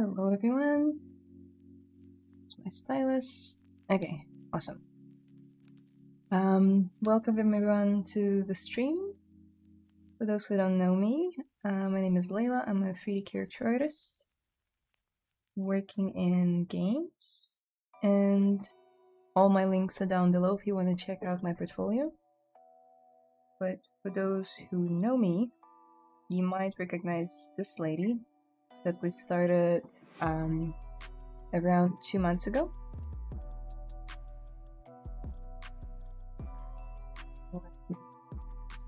Hello everyone, it's my stylus. Okay, awesome. Welcome everyone to the stream. For those who don't know me, my name is Layla. I'm a 3D character artist working in games, and all my links are down below if you want to check out my portfolio. But for those who know me, you might recognize this lady that we started around 2 months ago.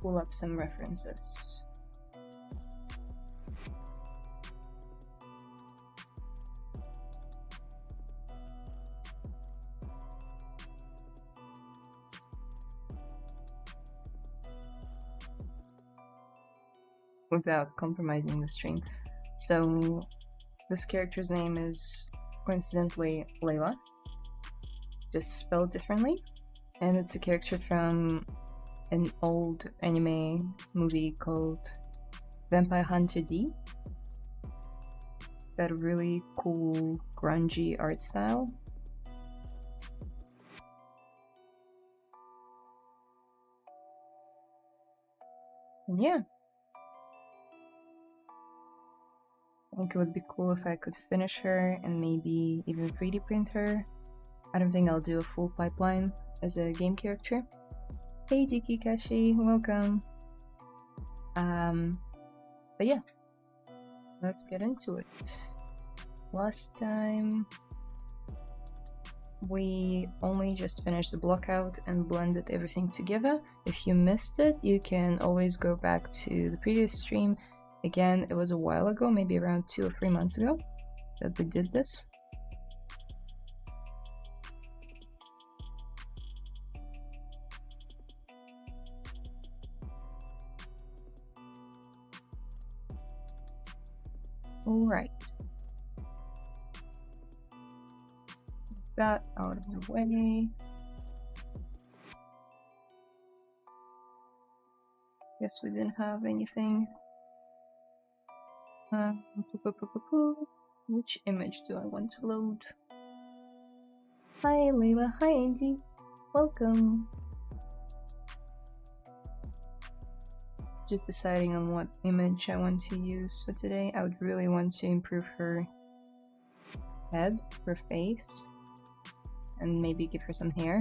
Pull up some references. Without compromising the stream. So this character's name is coincidentally Layla, just spelled differently, and it's a character from an old anime movie called Vampire Hunter D. Got a really cool grungy art style. And yeah, I think it would be cool if I could finish her and maybe even 3D print her. I don't think I'll do a full pipeline as a game character. Hey Diki Kashi, welcome. But yeah, let's get into it. Last time we only just finished the block out and blended everything together. If you missed it, you can always go back to the previous stream. Again, it was a while ago, maybe around 2 or 3 months ago that we did this. Alright. That out of the way. Guess we didn't have anything. Which image do I want to load? Hi Layla, hi Angie, welcome. Just deciding on what image I want to use for today. I would really want to improve her head, her face, and maybe give her some hair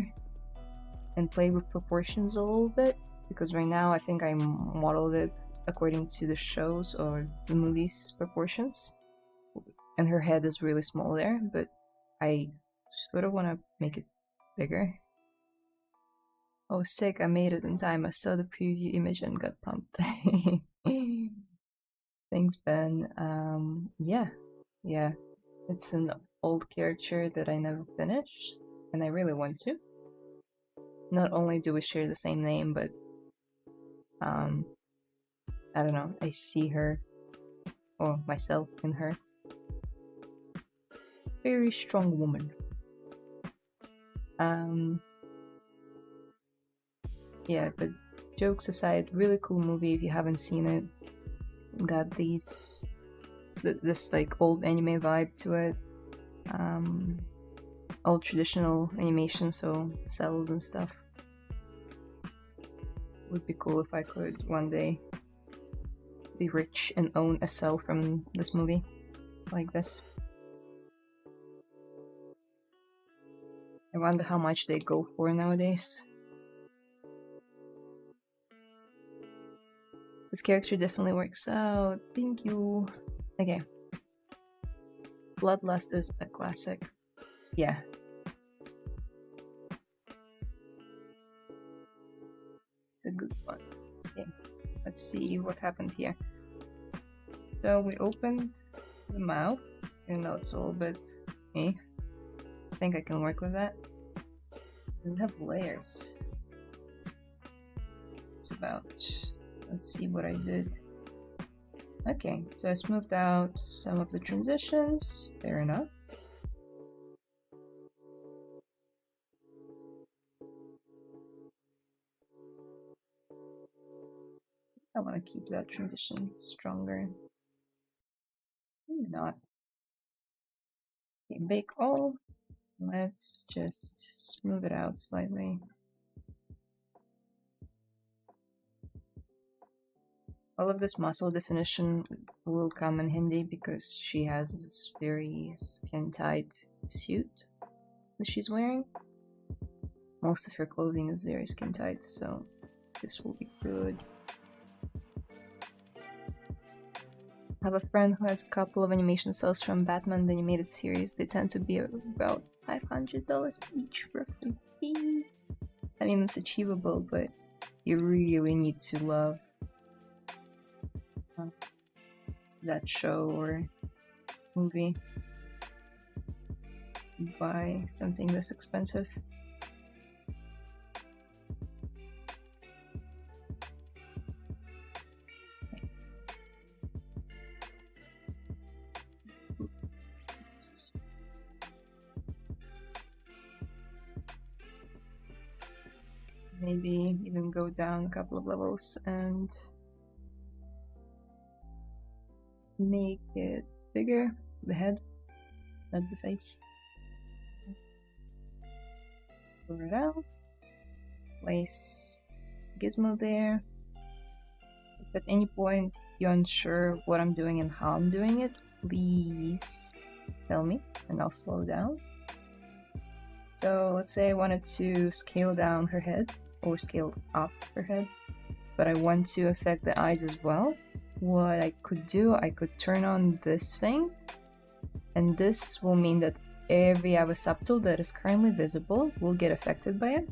and play with proportions a little bit, because right now I think I modeled it according to the shows or the movies proportions, and her head is really small there, but I sort of want to make it bigger. Oh sick, I made it in time. I saw the preview image and got pumped. Thanks Ben. Yeah, it's an old character that I never finished and I really want to. Not only do we share the same name, but I don't know, I see her or myself in her. Very strong woman. Yeah, but jokes aside, really cool movie if you haven't seen it. Got this like old anime vibe to it. Old traditional animation, so cells and stuff. Would be cool if I could one day be rich and own a cell from this movie like this. I wonder how much they go for nowadays. This character definitely works out. Thank you. Okay. Bloodlust is a classic. Yeah. It's a good one. Okay. Let's see what happened here. So we opened the mouth, even though it's a little bit I think I can work with that. We have layers. It's about. Let's see what I did. Okay, so I smoothed out some of the transitions. Fair enough. I want to keep that transition stronger. Maybe not. Okay, bake all. Let's just smooth it out slightly. All of this muscle definition will come in handy because she has this very skin-tight suit that she's wearing. Most of her clothing is very skin-tight, so this will be good. I have a friend who has a couple of animation cells from Batman the Animated Series. They tend to be about $500 each, roughly. I mean, it's achievable, but you really need to love that show or movie to buy something this expensive. Maybe even go down a couple of levels and make it bigger, the head, not the face. Pull it out, place gizmo there. If at any point you're unsure what I'm doing and how I'm doing it, please tell me and I'll slow down. So let's say I wanted to scale down her head or scale up her head, but I want to affect the eyes as well. What I could do, I could turn on this thing, and this will mean that every other subtool that is currently visible will get affected by it.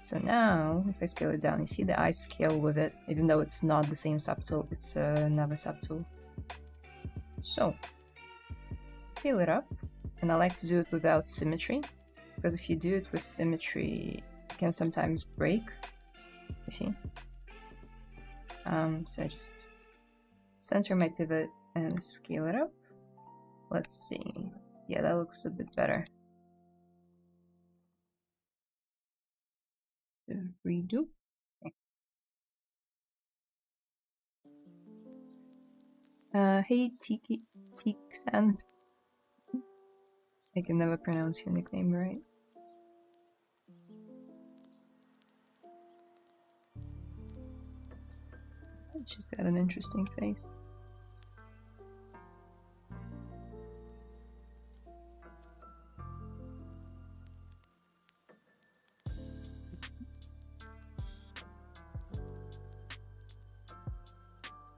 So now, if I scale it down, you see the eyes scale with it, even though it's not the same subtool, it's another subtool. So, scale it up, and I like to do it without symmetry, because if you do it with symmetry, it can sometimes break, you see? So I just center my pivot and scale it up. Let's see. Yeah, that looks a bit better. Redo. Okay. Hey Teek-san. I can never pronounce your nickname right. She's got an interesting face.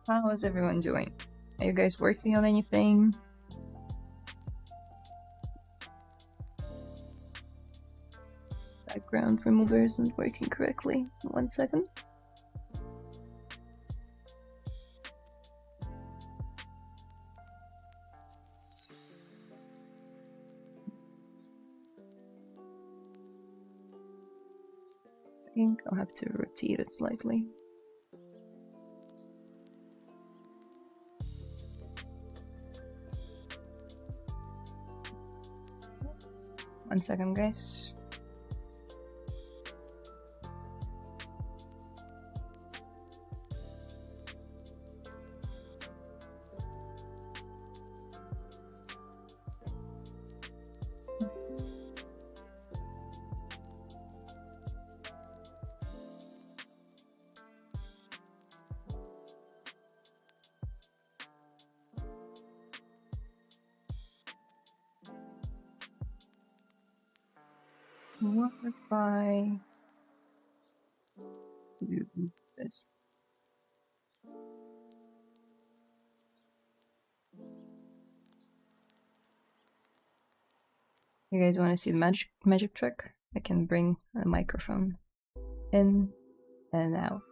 How is everyone doing? Are you guys working on anything? Background remover isn't working correctly. 1 second. I think I'll have to rotate it slightly. One second, guys. What if I do this? You guys want to see the magic trick? I can bring a microphone in and out.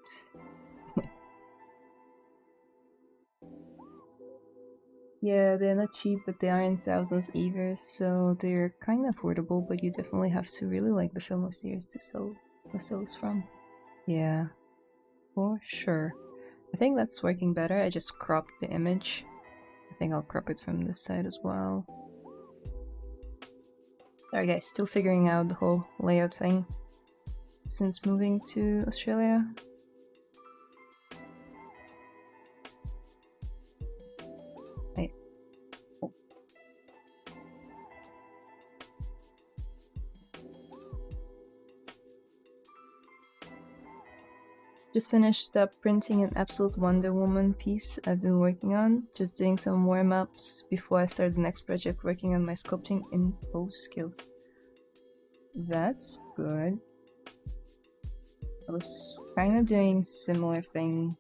Yeah, they're not cheap, but they aren't thousands either, so they're kind of affordable, but you definitely have to really like the film or series to sell those from. Yeah, for sure. I think that's working better. I just cropped the image. I think I'll crop it from this side as well. Sorry guys, still figuring out the whole layout thing since moving to Australia. Just finished up printing an Absolute Wonder Woman piece I've been working on. Just doing some warm-ups before I start the next project, working on my sculpting in pose skills. That's good. I was kind of doing similar thing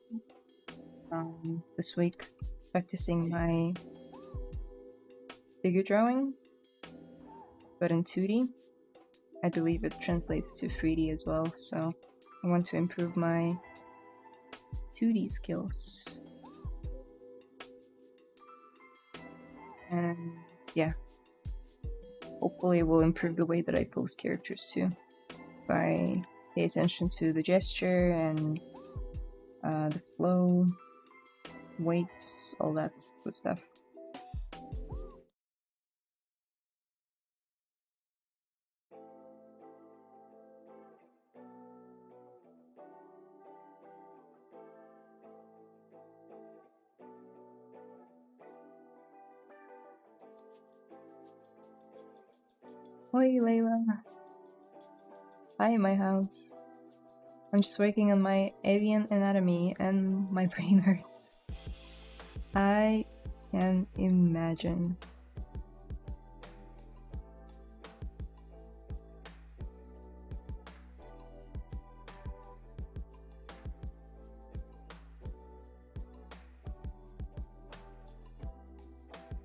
this week, practicing my figure drawing, but in 2D. I believe it translates to 3D as well, so I want to improve my 2D skills. And yeah, hopefully it will improve the way that I pose characters too, if I pay attention to the gesture and the flow, weights, all that good stuff. Oi, Layla. Hi, my house. I'm just working on my avian anatomy and my brain hurts. I can imagine.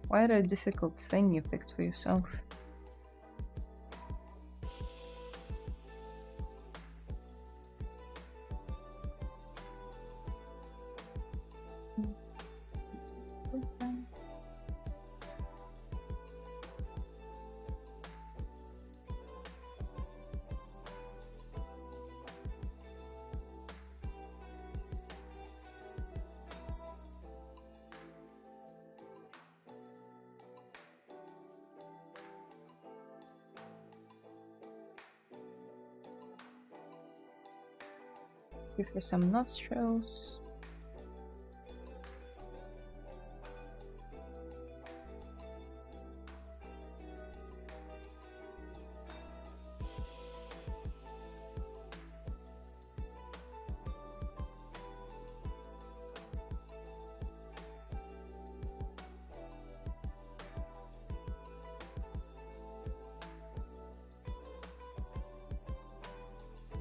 What a difficult thing you picked for yourself. Here for some nostrils.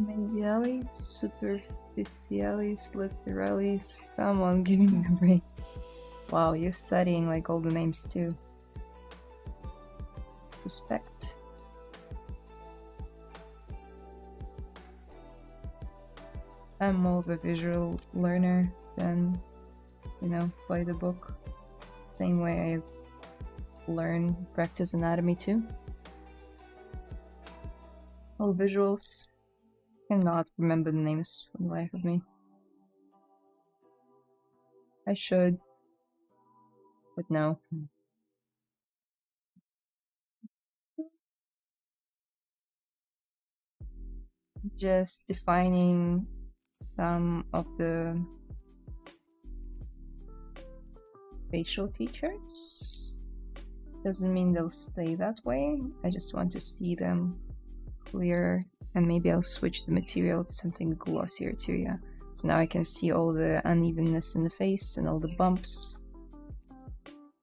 Medialis, superficialis, lateralis. Come on, give me a break. Wow, you're studying like all the names too. Respect. I'm more of a visual learner than, you know, by the book. Same way I learn, practice anatomy too. All visuals. Cannot remember the names for the life of me. I should, but no. Just defining some of the facial features. Doesn't mean they'll stay that way. I just want to see them clearer, and maybe I'll switch the material to something glossier too, yeah. So now I can see all the unevenness in the face and all the bumps.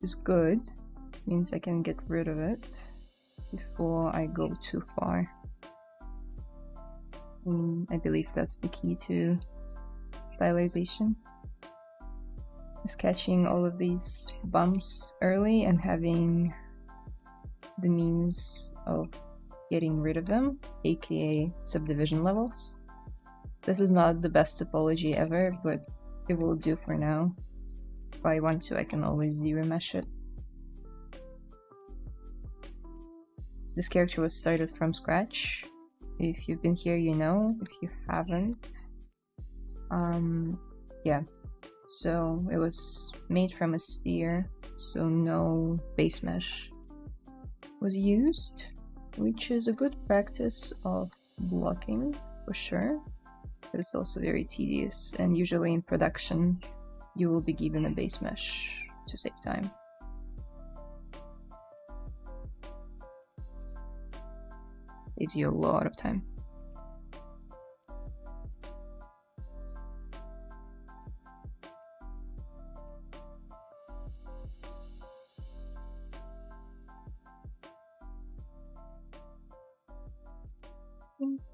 It's good. Means I can get rid of it before I go too far. I believe that's the key to stylization. Is catching all of these bumps early and having the means of getting rid of them, aka subdivision levels. This is not the best topology ever, but it will do for now. If I want to, I can always remesh it. This character was started from scratch. If you've been here, you know. If you haven't, yeah. So it was made from a sphere, so no base mesh was used, which is a good practice of blocking for sure, but it's also very tedious, and usually in production you will be given a base mesh to save time. Saves you a lot of time.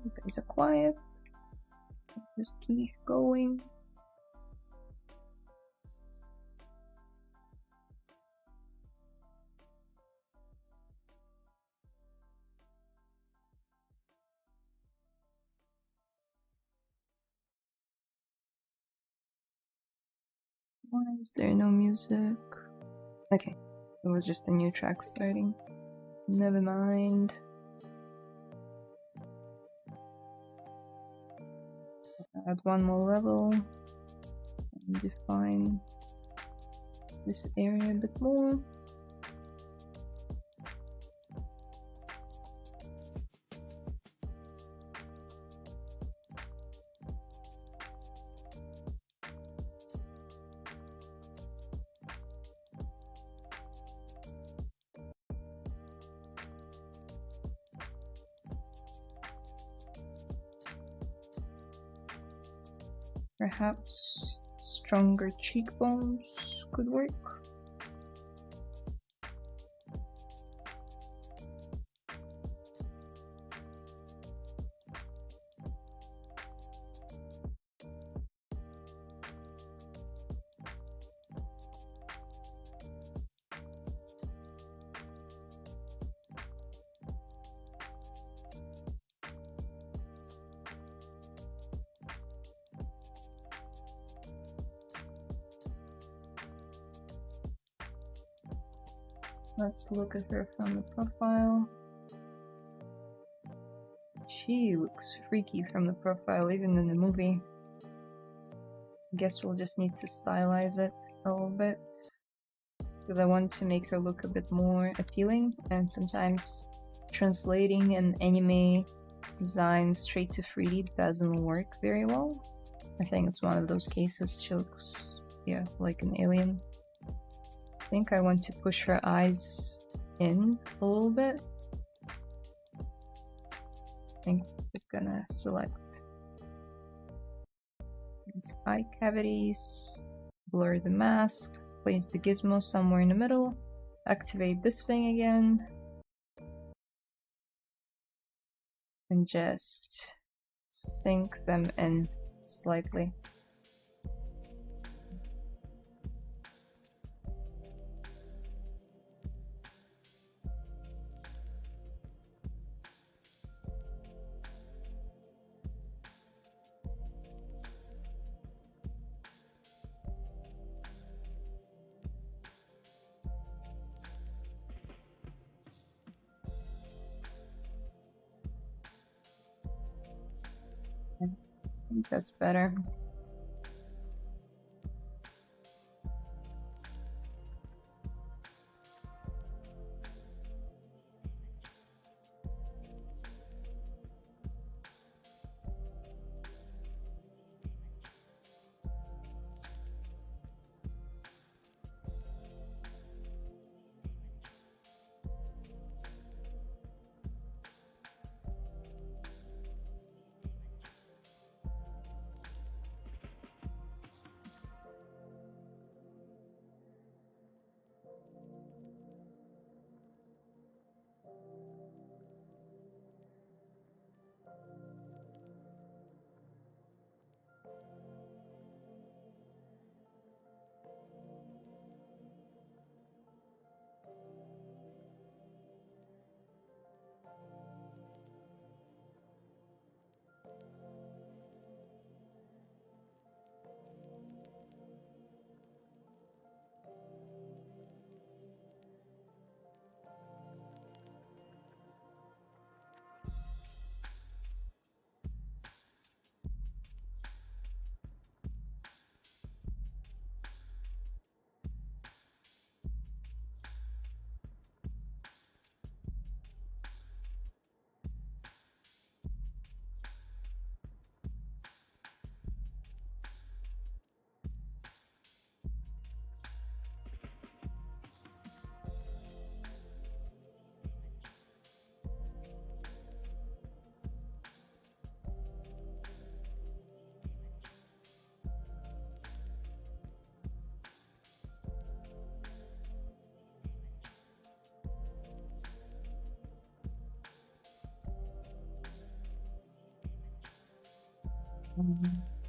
You guys are quiet. Just keep going. Why is there no music? Okay, it was just a new track starting. Never mind. Add one more level and define this area a bit more. Perhaps stronger cheekbones could work. Let's look at her from the profile. She looks freaky from the profile, even in the movie. I guess we'll just need to stylize it a little bit, because I want to make her look a bit more appealing, and sometimes translating an anime design straight to 3D doesn't work very well. I think it's one of those cases. She looks, yeah, like an alien. I think I want to push her eyes in a little bit. I think I'm just gonna select these eye cavities, blur the mask, place the gizmo somewhere in the middle, activate this thing again, and just sink them in slightly. I think that's better.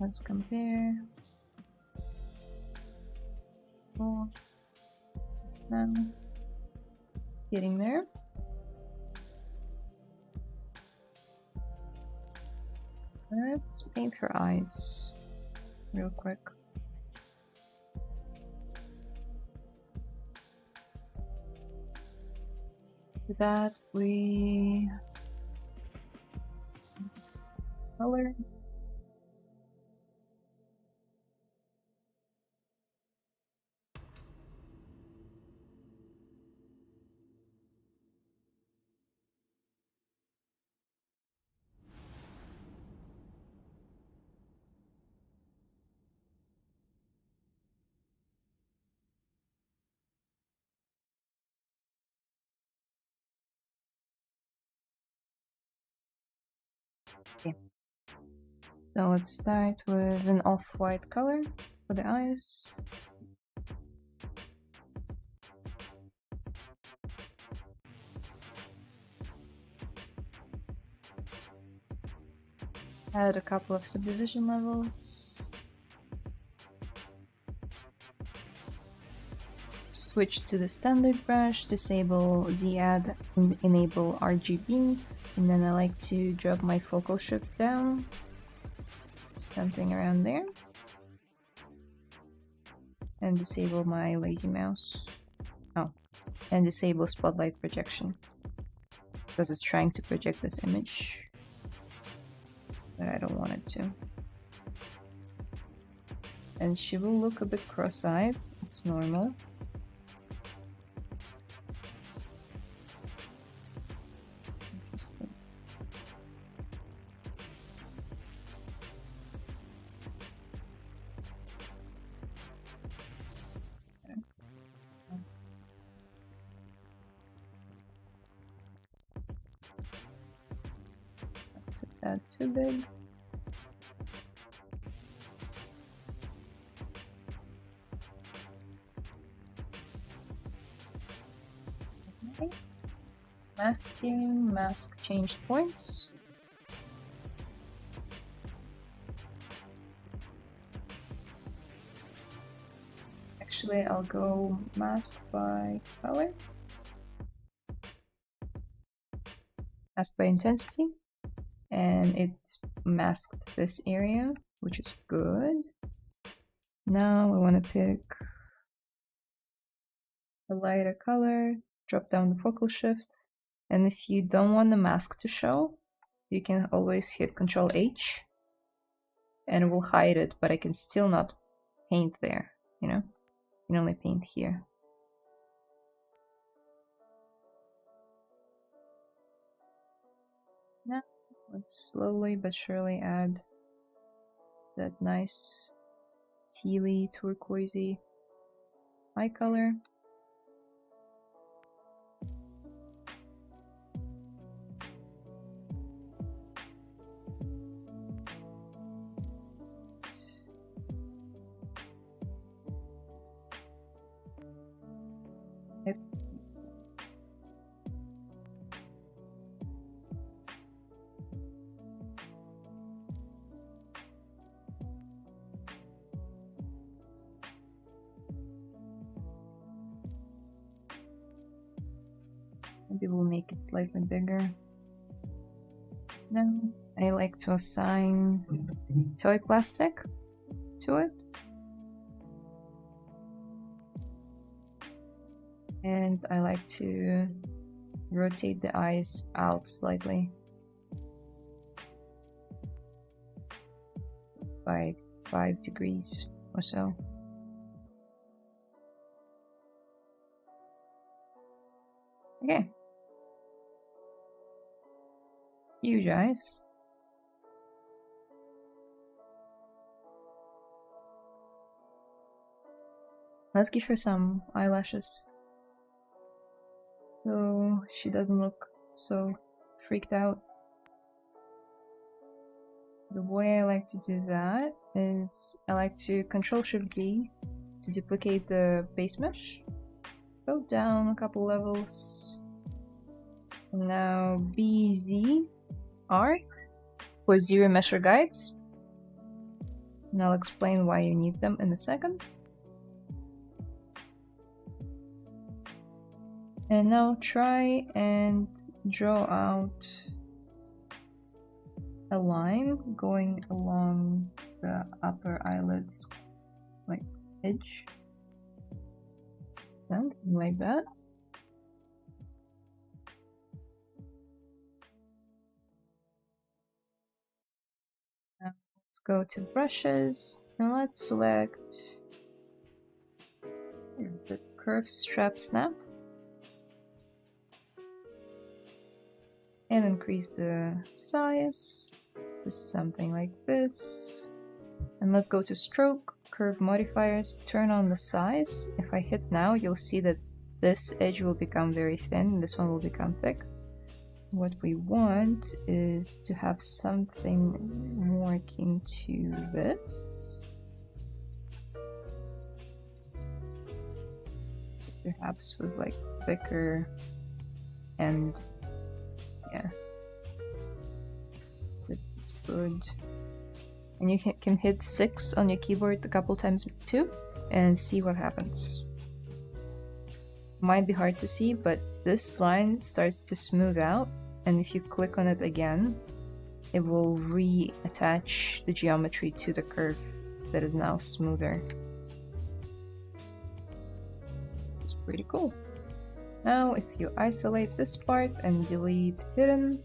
Let's compare. Oh, now getting there. Let's paint her eyes real quick. For that, we color. Okay. So let's start with an off-white color for the eyes. Add a couple of subdivision levels. Switch to the standard brush, disable Z-add and enable RGB. And then I like to drop my focal shift down. Something around there. And disable my lazy mouse. Oh, and disable spotlight projection. Because it's trying to project this image. But I don't want it to. And she will look a bit cross-eyed. It's normal. Is that too big? Okay. Masking, mask changed points. Actually, I'll go mask by color. Mask by intensity. And it masked this area, which is good. Now we want to pick a lighter color, drop down the focal shift, and if you don't want the mask to show, you can always hit Ctrl H and it will hide it, but I can still not paint there, you know? I can only paint here. Now let's slowly but surely add that nice tealy turquoisey eye color. Maybe we'll make it slightly bigger. Now, I like to assign toy plastic to it. And I like to rotate the eyes out slightly. It's by 5 degrees or so. Okay. Huge eyes. Let's give her some eyelashes, so she doesn't look so freaked out. The way I like to do that is I like to Ctrl-Shift-D to duplicate the base mesh. Go down a couple levels. And now BZR for zero measure guides. And I'll explain why you need them in a second. And now try and draw out a line going along the upper eyelid's like edge. Something like that. Now let's go to brushes and let's select the curve strap snap and increase the size to something like this. And let's go to stroke, curve modifiers, turn on the size. If I hit now, you'll see that this edge will become very thin, this one will become thick. What we want is to have something more akin to this. Perhaps with like thicker and yeah, that's good. And you can hit 6 on your keyboard a couple times too and see what happens. Might be hard to see, but this line starts to smooth out, and if you click on it again, it will reattach the geometry to the curve that is now smoother. It's pretty cool. Now if you isolate this part and delete hidden,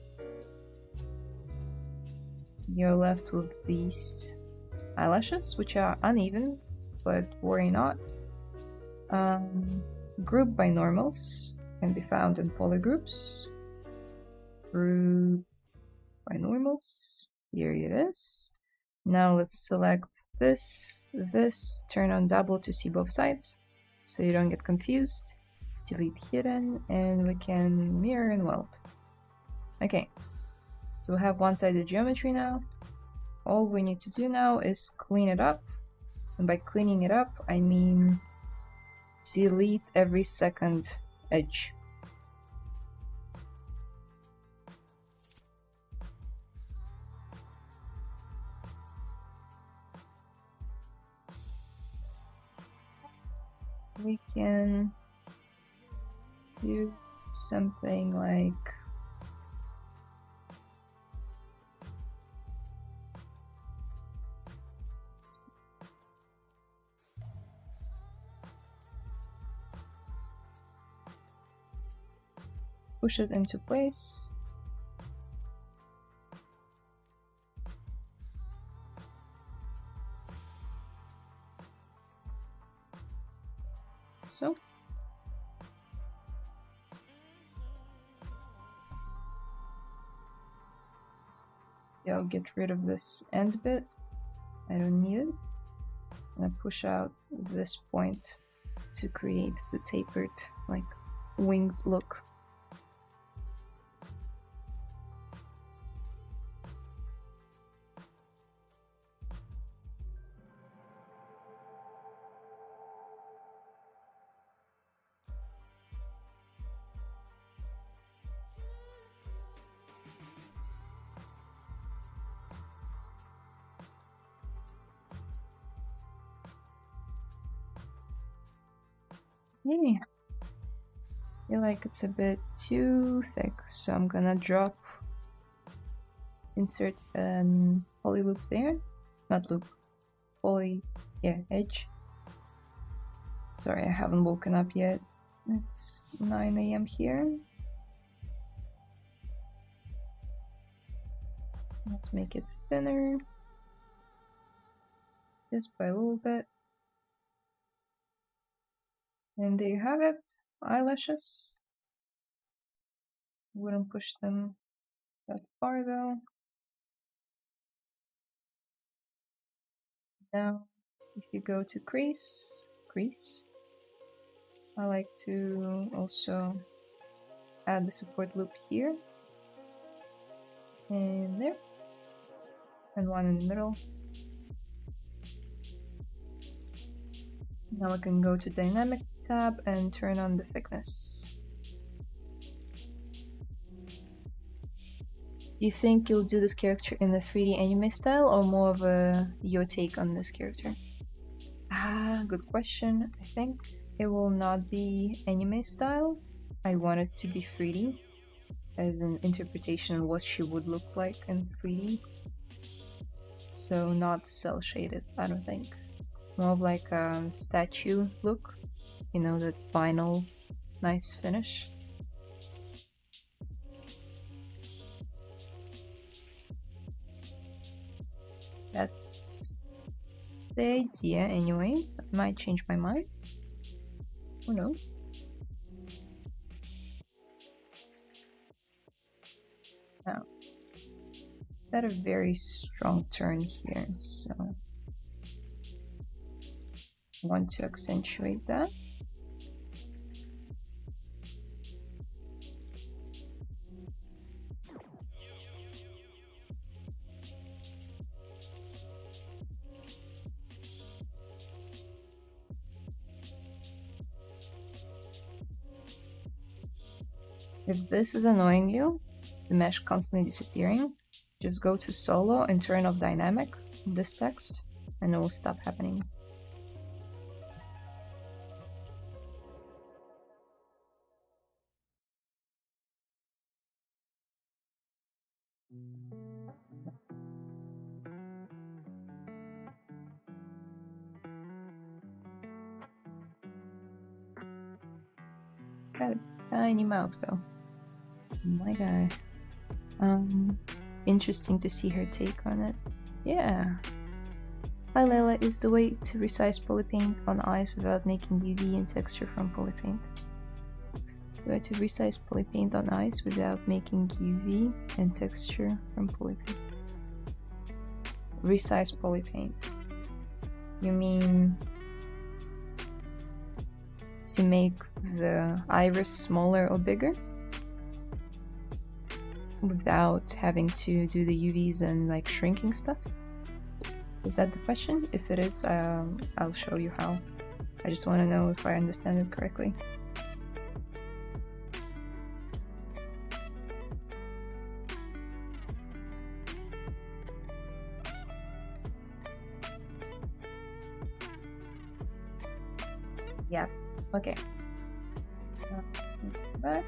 you're left with these eyelashes, which are uneven, but worry not. Group by normals can be found in polygroups. Group by normals, here it is. Now let's select this, turn on double to see both sides, so you don't get confused. Delete hidden, and we can mirror and weld. Okay, so we have one-sided geometry now. All we need to do now is clean it up, and by cleaning it up, I mean delete every second edge. We can do something like push it into place. So. Yeah, I'll get rid of this end bit. I don't need it. And I push out this point to create the tapered, like, winged look. Yeah. I feel like it's a bit too thick, so I'm gonna insert a poly loop there. Not loop, poly, yeah, edge. Sorry, I haven't woken up yet. It's 9 AM here. Let's make it thinner. Just by a little bit. And there you have it, eyelashes. Wouldn't push them that far though. Now, if you go to crease, I like to also add the support loop here. And there. And one in the middle. Now I can go to Dynamic tab and turn on the thickness. you think you'll do this character in the 3D anime style or more of your take on this character? Good question. I think it will not be anime style. I want it to be 3D as an interpretation of what she would look like in 3D. So not cel shaded, I don't think. More of like a statue look, you know, that vinyl nice finish. That's the idea anyway. I might change my mind. Who knows? Now, got a very strong turn here, so I want to accentuate that. If this is annoying you, the mesh constantly disappearing, just go to solo and turn off dynamic of this text and it will stop happening. Got a tiny mouse though. My guy. Interesting to see her take on it. Yeah. Hi Layla, is the way to resize polypaint on eyes without making UV and texture from polypaint. The way to resize polypaint on eyes without making UV and texture from polypaint. Resize polypaint. You mean to make the iris smaller or bigger? Without having to do the UVs and like shrinking stuff? Is that the question? If it is, I'll show you how. I just want to know if I understand it correctly. Yeah, okay. Back.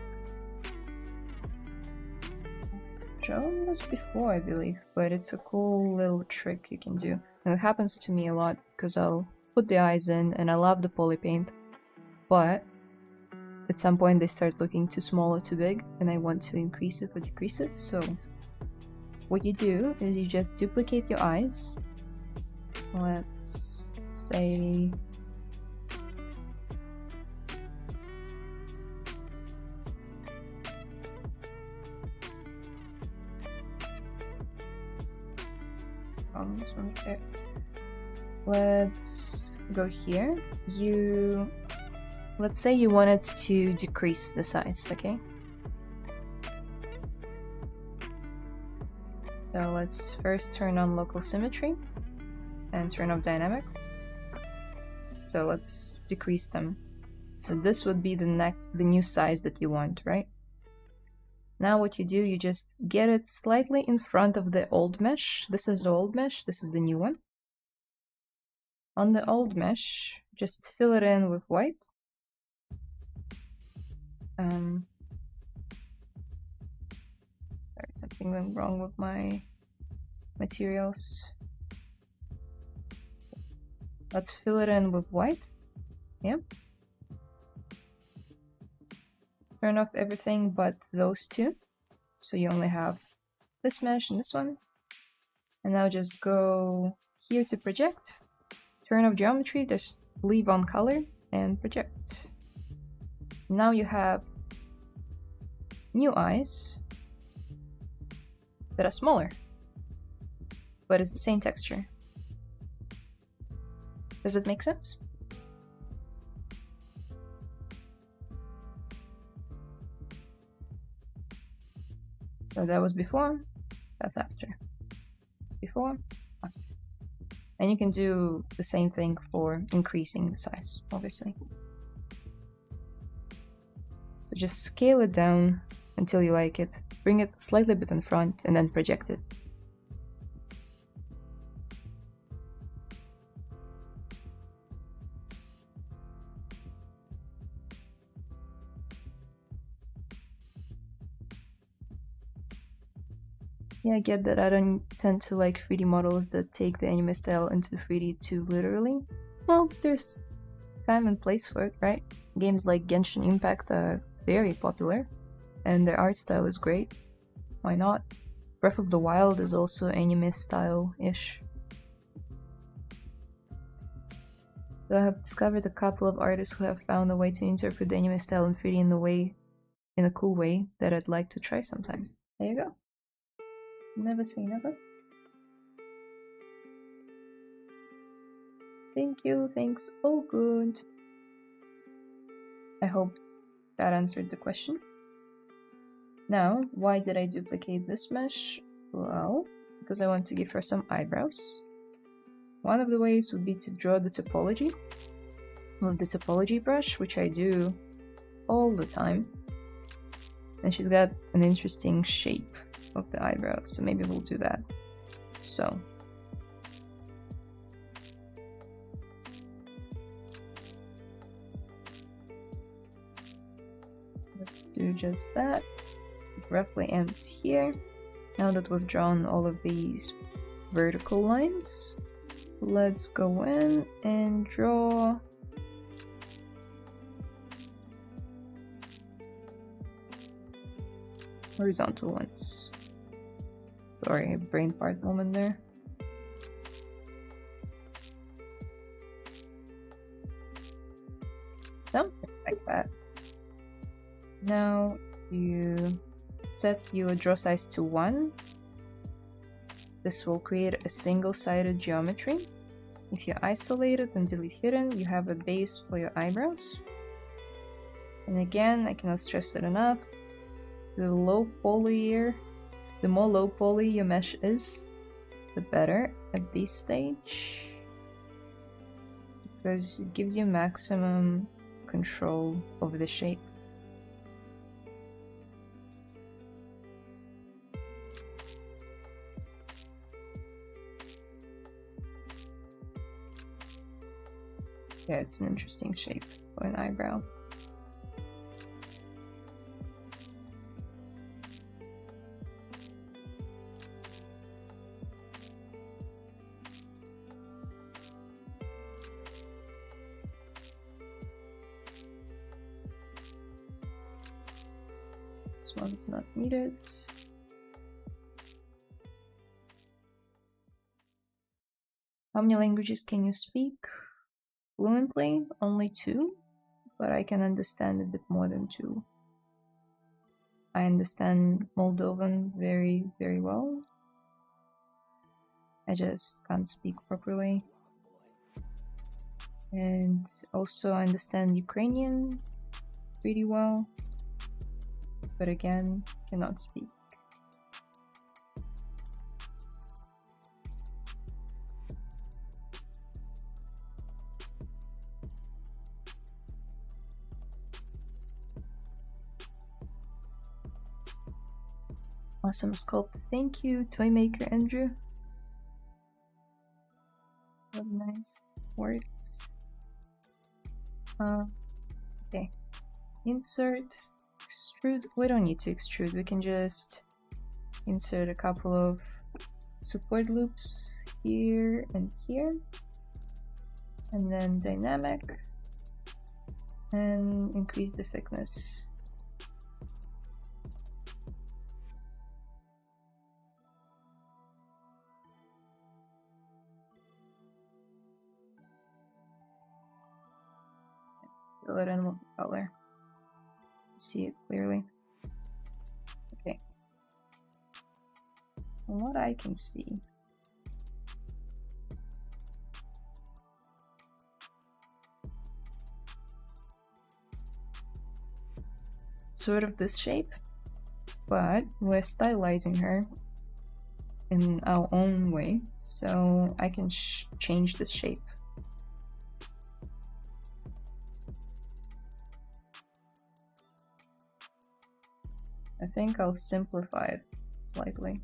Shown this before, I believe, but it's a cool little trick you can do. And it happens to me a lot, because I'll put the eyes in, and I love the poly paint, but at some point they start looking too small or too big, and I want to increase it or decrease it, so what you do is you just duplicate your eyes. Let's say... this one. Okay. Let's go here. Let's say you wanted to decrease the size, okay? So let's first turn on local symmetry and turn off dynamic. So let's decrease them. So this would be the new size that you want, right? Now what you do, you just get it slightly in front of the old mesh. This is the old mesh, this is the new one. On the old mesh, just fill it in with white. There's something wrong with my materials. Let's fill it in with white. Yeah. Turn off everything but those two. So you only have this mesh and this one. And now just go here to project. Turn off geometry, just leave on color and project. Now you have new eyes that are smaller, but it's the same texture. Does it make sense? So that was before, that's after. Before, after. And you can do the same thing for increasing the size, obviously. So just scale it down until you like it. bring it slightly bit in front and then project it. Yeah, I get that I don't tend to like 3D models that take the anime style into 3D too literally. Well, there's time and place for it, right? Games like Genshin Impact are very popular, and their art style is great. Why not? Breath of the Wild is also anime style-ish. So I have discovered a couple of artists who have found a way to interpret the anime style in 3D in a cool way that I'd like to try sometime. There you go. Never say never. Thank you, thanks, all good. I hope that answered the question. Now, why did I duplicate this mesh? Well, because I want to give her some eyebrows. One of the ways would be to draw the topology with the topology brush, which I do all the time. And she's got an interesting shape of the eyebrows, so maybe we'll do that. So let's do just that. It roughly ends here. Now that we've drawn all of these vertical lines, let's go in and draw horizontal ones. Sorry, a brain fart moment there. Something like that. Now you set your draw size to 1. This will create a single-sided geometry. If you isolate it and delete hidden, you have a base for your eyebrows. And again, I cannot stress it enough. The more low poly your mesh is, the better at this stage, because it gives you maximum control over the shape. Yeah, it's an interesting shape for an eyebrow. This one is not needed. How many languages can you speak? Fluently, only 2, but I can understand a bit more than 2. I understand Moldovan very, very well. I just can't speak properly. And also I understand Ukrainian pretty well, but again, cannot speak. Awesome sculpt. Thank you, toy maker Andrew. What nice words. Okay. Insert, extrude. We don't need to extrude. We can just insert a couple of support loops here and here, and then dynamic, and increase the thickness. Fill it in with the color. See it clearly. Okay. From what I can see, sort of this shape, but we're stylizing her in our own way, so I can change this shape. I think I'll simplify it slightly.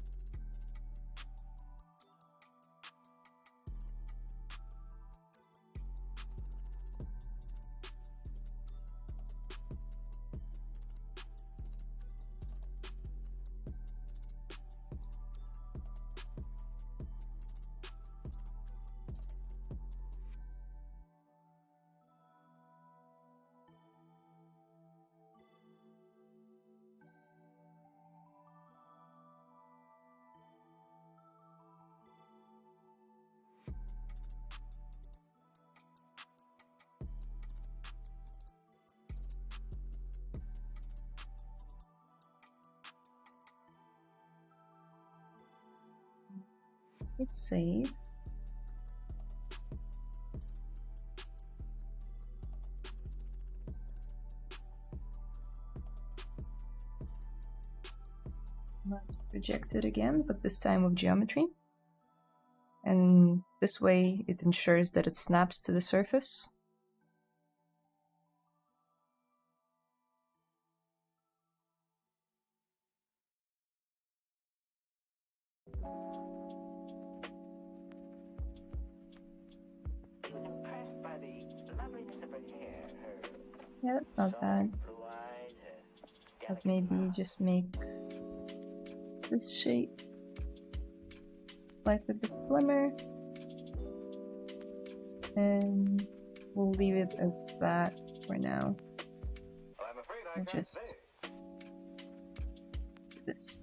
Let's save. Let's project it again, but this time with geometry. And this way it ensures that it snaps to the surface. Yeah, that's not bad. But maybe just make this shape like with the flimmer, and we'll leave it as that for now. We'll just do this.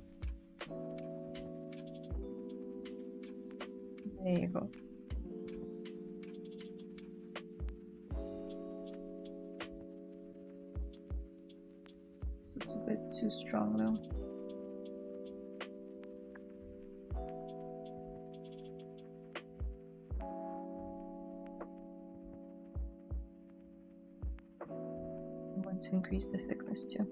There you go. So it's a bit too strong though. I want to increase the thickness too.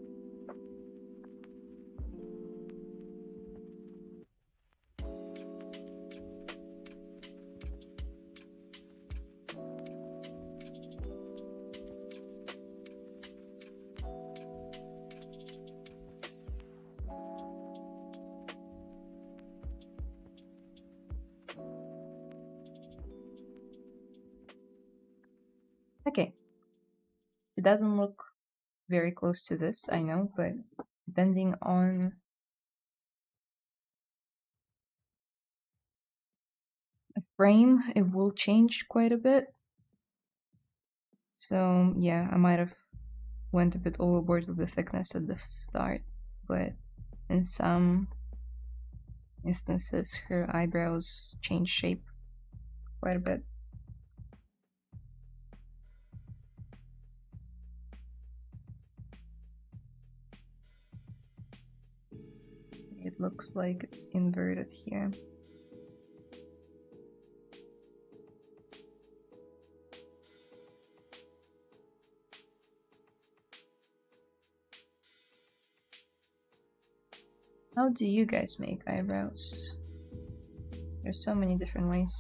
Okay. It doesn't look very close to this, I know, but depending on a frame, it will change quite a bit. So yeah, I might have went a bit overboard with the thickness at the start, but in some instances her eyebrows change shape quite a bit. It looks like it's inverted here. How do you guys make eyebrows? There's so many different ways.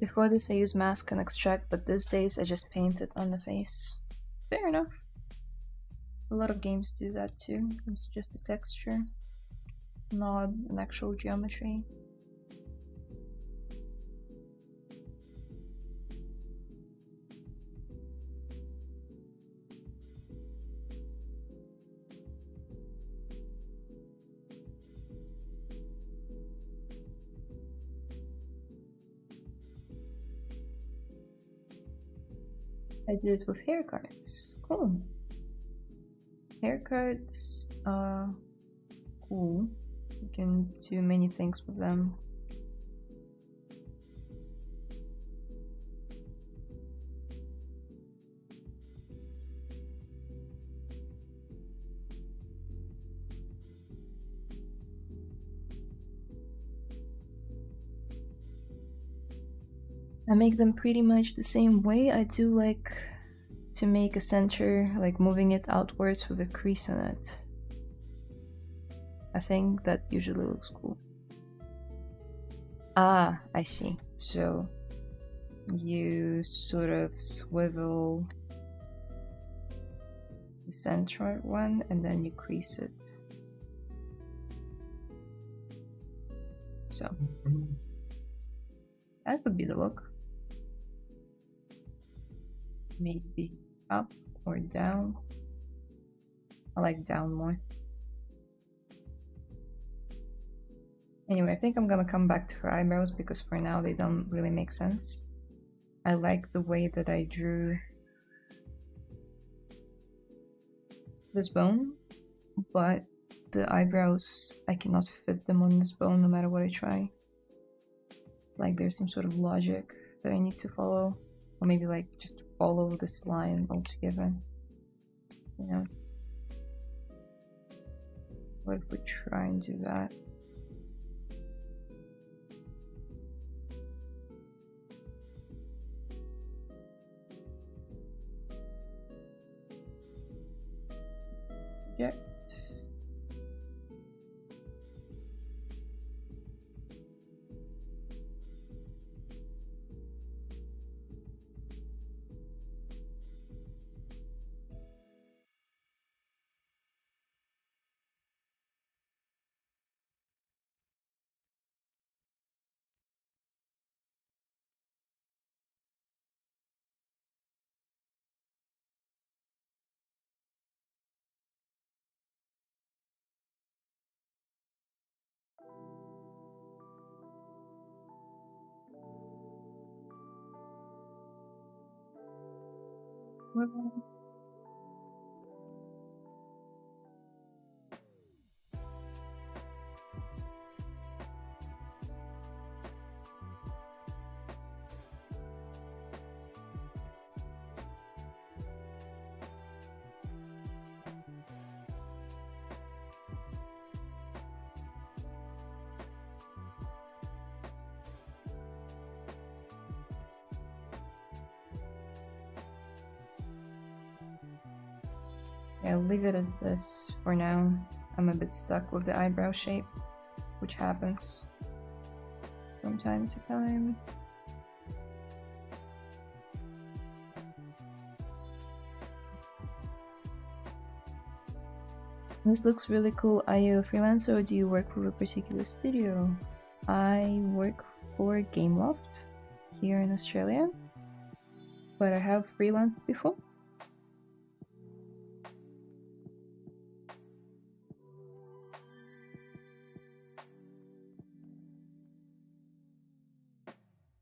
Before this I used mask and extract, but these days I just paint it on the face. Fair enough. A lot of games do that too. It's just a texture, not an actual geometry. I did it with hair cards. Cool. Hair cards are cool. You can do many things with them. I make them pretty much the same way. I do like to make a center, like moving it outwards with a crease on it. I think that usually looks cool. Ah, I see. So you sort of swivel the central one and then you crease it. So that would be the look. Maybe up or down. I like down more. Anyway, I think I'm gonna come back to her eyebrows because for now they don't really make sense. I like the way that I drew this bone, but the eyebrows, I cannot fit them on this bone no matter what I try. Like there's some sort of logic that I need to follow. Or maybe like just follow this line altogether. You know? What if we try and do that? Project. I'll leave it as this for now. I'm a bit stuck with the eyebrow shape, which happens from time to time. This looks really cool. Are you a freelancer or do you work for a particular studio? I work for Gameloft here in Australia, but I have freelanced before.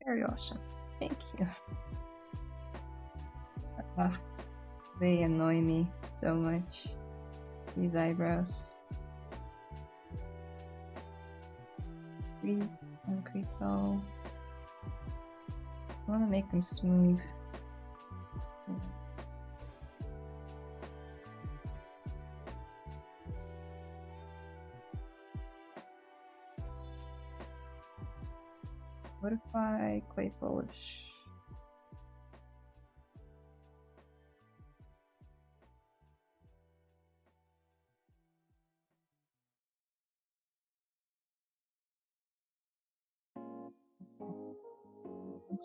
Very awesome. Thank you. They annoy me so much. These eyebrows. Crease and crease all. I want to make them smooth. What if I clay polish?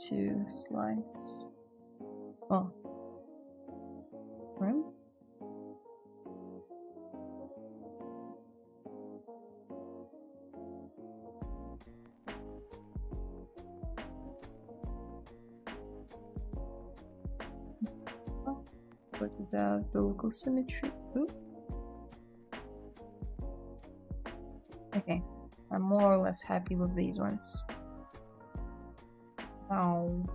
to slice. Oh. Right? But without the local symmetry. Ooh. Okay, I'm more or less happy with these ones. Now,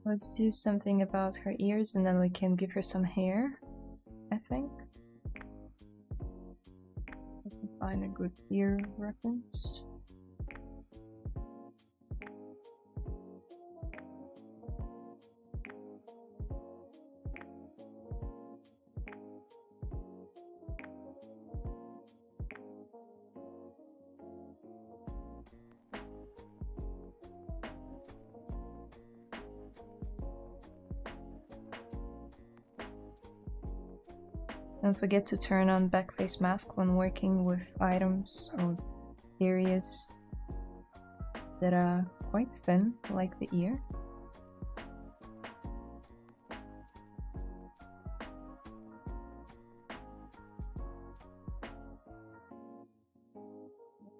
let's do something about her ears and then we can give her some hair, I think. I can find a good ear reference. Don't forget to turn on backface mask when working with items or areas that are quite thin, like the ear.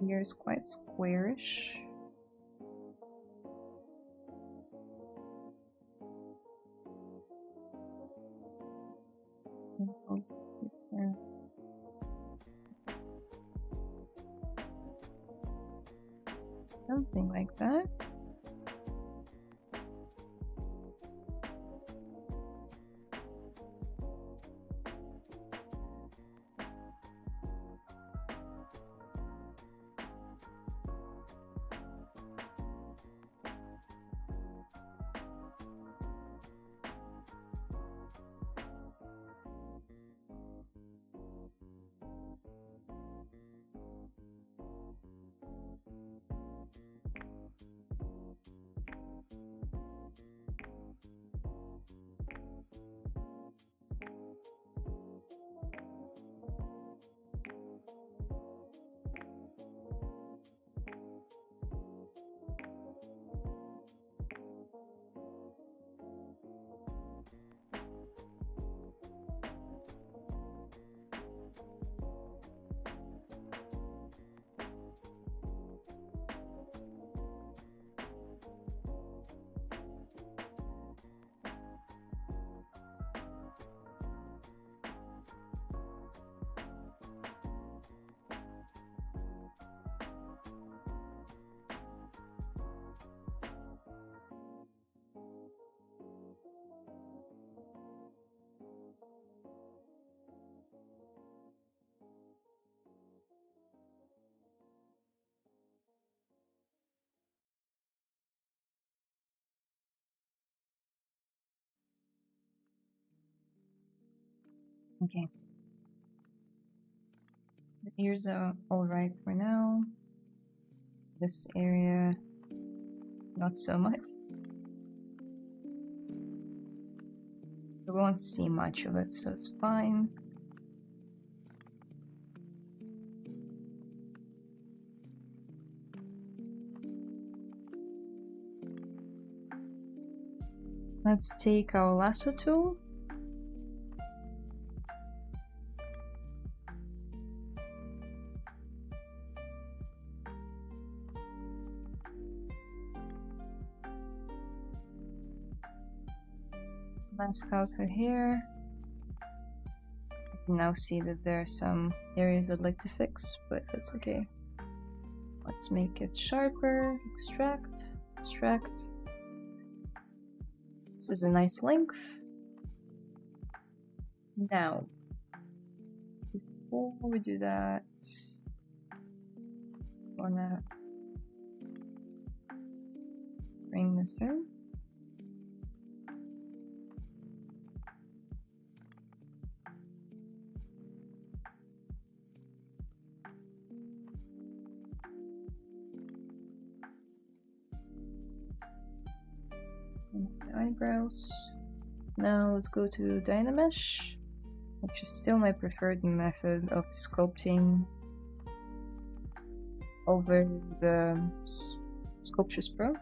The ear is quite squarish. Something like that. Okay. The ears are alright for now. This area, not so much. We won't see much of it, so it's fine. Let's take our lasso tool. Mask out her hair. I can now see that there are some areas I'd like to fix, but that's okay. Let's make it sharper. Extract, extract. This is a nice length. Now, before we do that, I wanna bring this in. And the eyebrows. Now let's go to Dynamesh. which is still my preferred method of sculpting over the Sculptures Pro.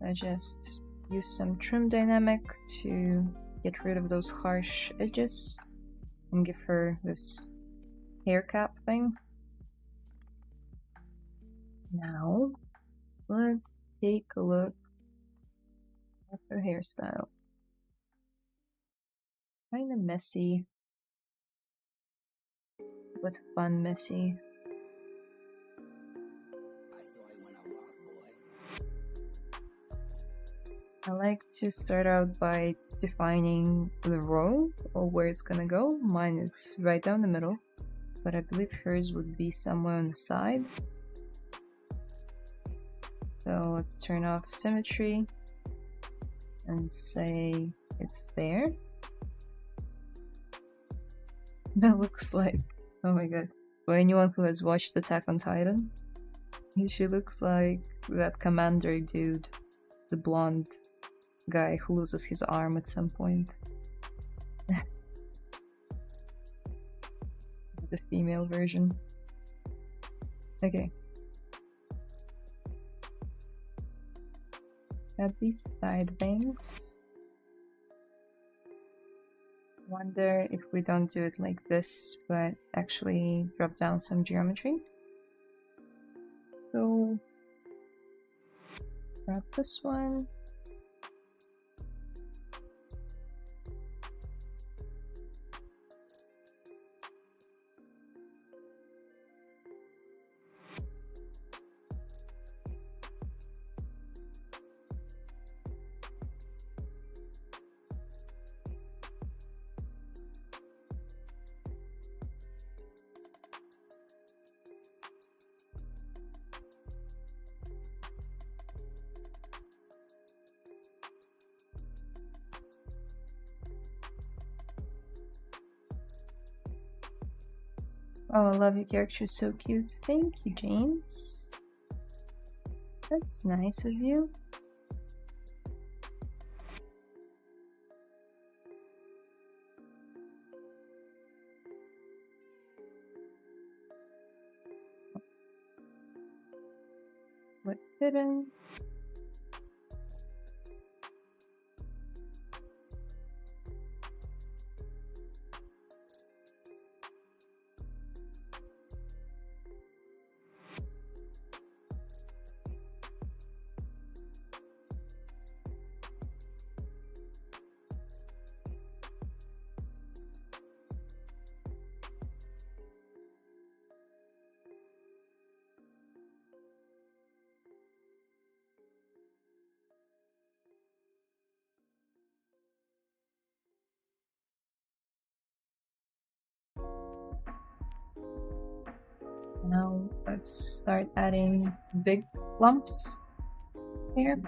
I just use some trim dynamic to get rid of those harsh edges and give her this hair cap thing. Now, let's take a look at her hairstyle. Kinda messy, but fun messy. I like to start out by defining the row or where it's gonna go. Mine is right down the middle, but I believe hers would be somewhere on the side. So let's turn off symmetry and say it's there. That looks like, oh my god, for anyone who has watched Attack on Titan, she looks like that commander dude, the blonde guy who loses his arm at some point. The female version. Okay. Got these side bangs. Wonder if we don't do it like this, but actually drop down some geometry. So grab this one. Oh, I love your character, so cute. Thank you, James. That's nice of you. What didn't? Now let's start adding big lumps here.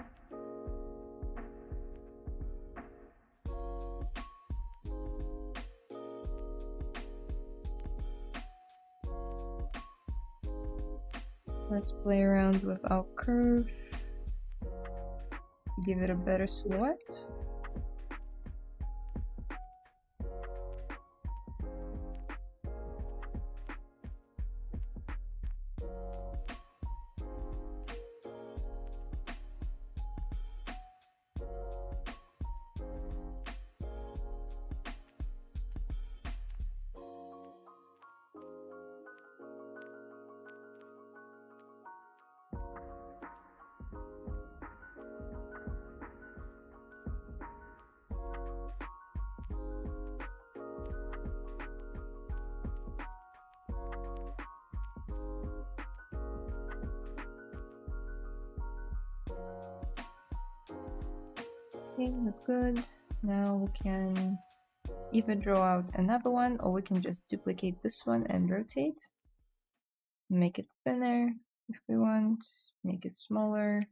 Let's play around with our curve, give it a better silhouette. Okay, that's good. Now we can either draw out another one, or we can just duplicate this one and rotate. Make it thinner if we want, make it smaller.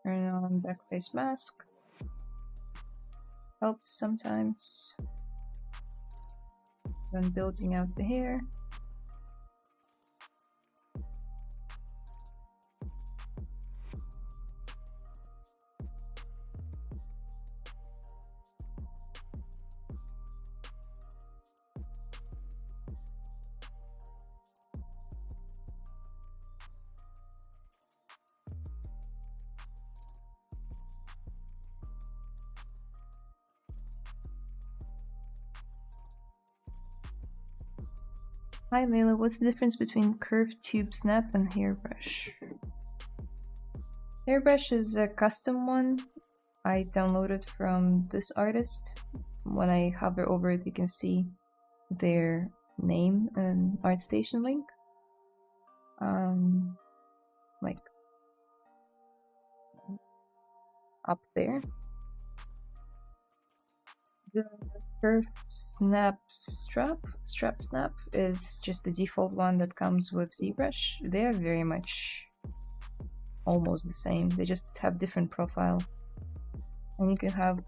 Turn on backface mask. helps sometimes when building out the hair. Hi Layla, what's the difference between curved tube snap and hairbrush? Hairbrush is a custom one. I downloaded from this artist. When I hover over it, you can see their name and ArtStation link. Like up there. The curved snap is just the default one that comes with ZBrush. They're very much almost the same. They just have different profiles. And you can have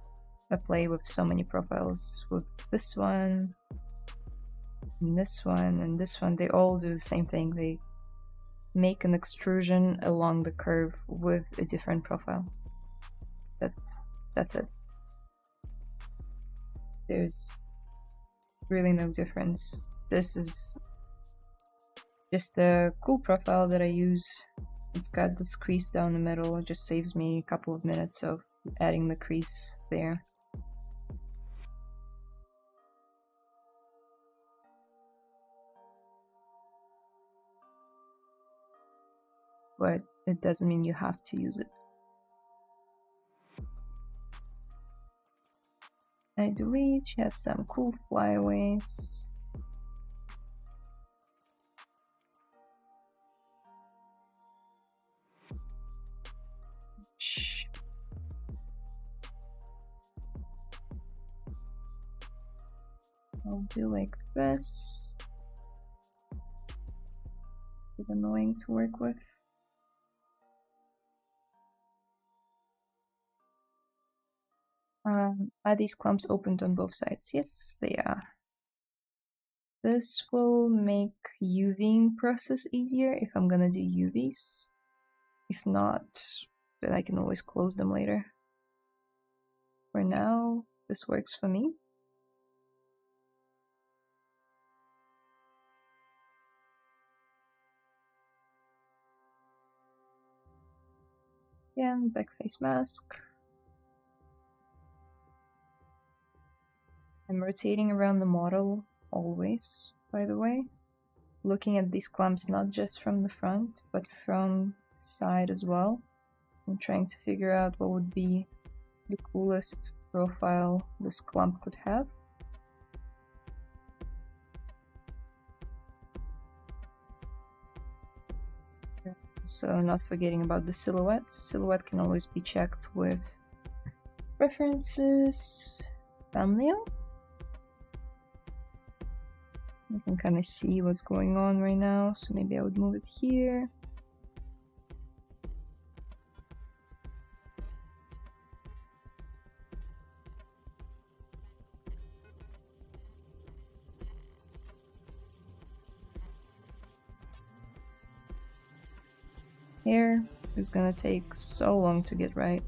a play with so many profiles with this one, and this one, and this one. They all do the same thing. They make an extrusion along the curve with a different profile. That's it. There's really no difference. This is just a cool profile that I use. It's got this crease down the middle. It just saves me a couple of minutes of adding the crease there. But it doesn't mean you have to use it. I believe she has some cool flyaways. I'll do like this. A bit annoying to work with. Are these clumps opened on both sides? Yes, they are. This will make UVing process easier if I'm gonna do UVs. If not, then I can always close them later. For now, this works for me. Again, back face mask. I'm rotating around the model always, by the way. Looking at these clumps not just from the front, but from the side as well. I'm trying to figure out what would be the coolest profile this clump could have. So not forgetting about the silhouette. Silhouette can always be checked with preferences, thumbnail. You can kind of see what's going on right now, so maybe I would move it here. Hair is gonna take so long to get right.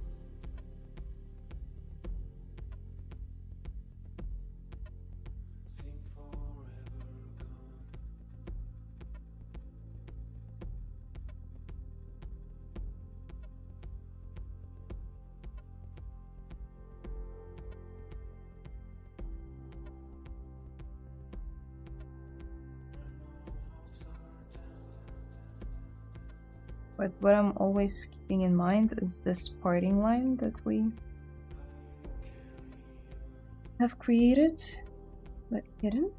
But what I'm always keeping in mind is this parting line that we have created, but hidden.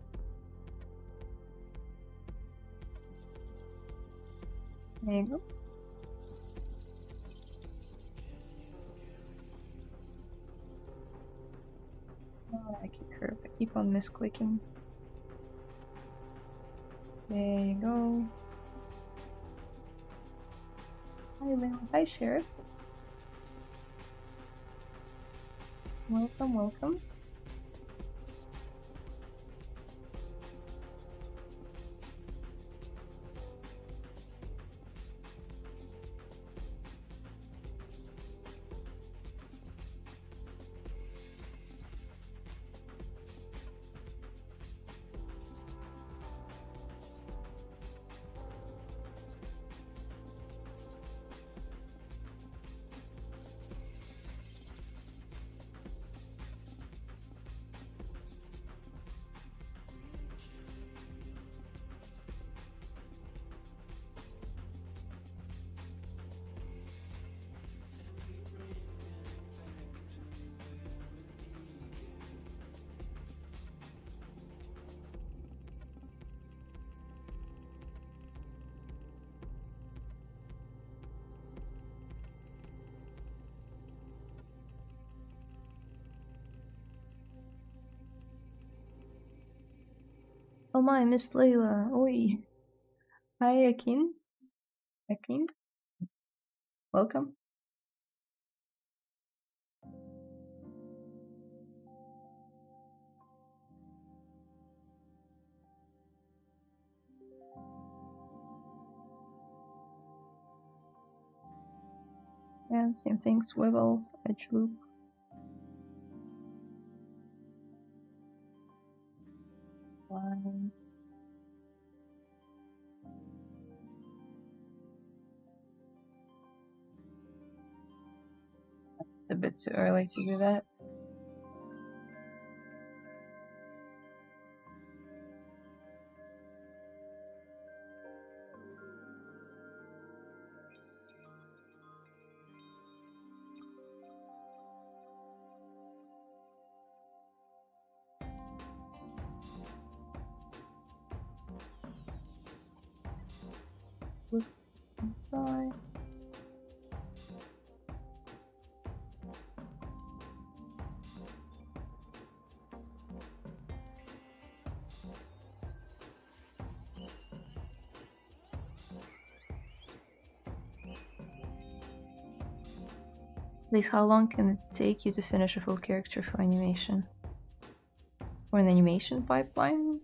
There you go. Oh, I keep curve. I keep on misclicking. There you go. Hi, Layla. Hi, Sheriff. Welcome, welcome. Oh my, Miss Layla. Oi. Hi, Akin. Akin, welcome. Yeah, same thing. Swivel, edge loop. Line. It's a bit too early to do that. Look inside. Please, how long can it take you to finish a full character for animation? For an animation pipeline?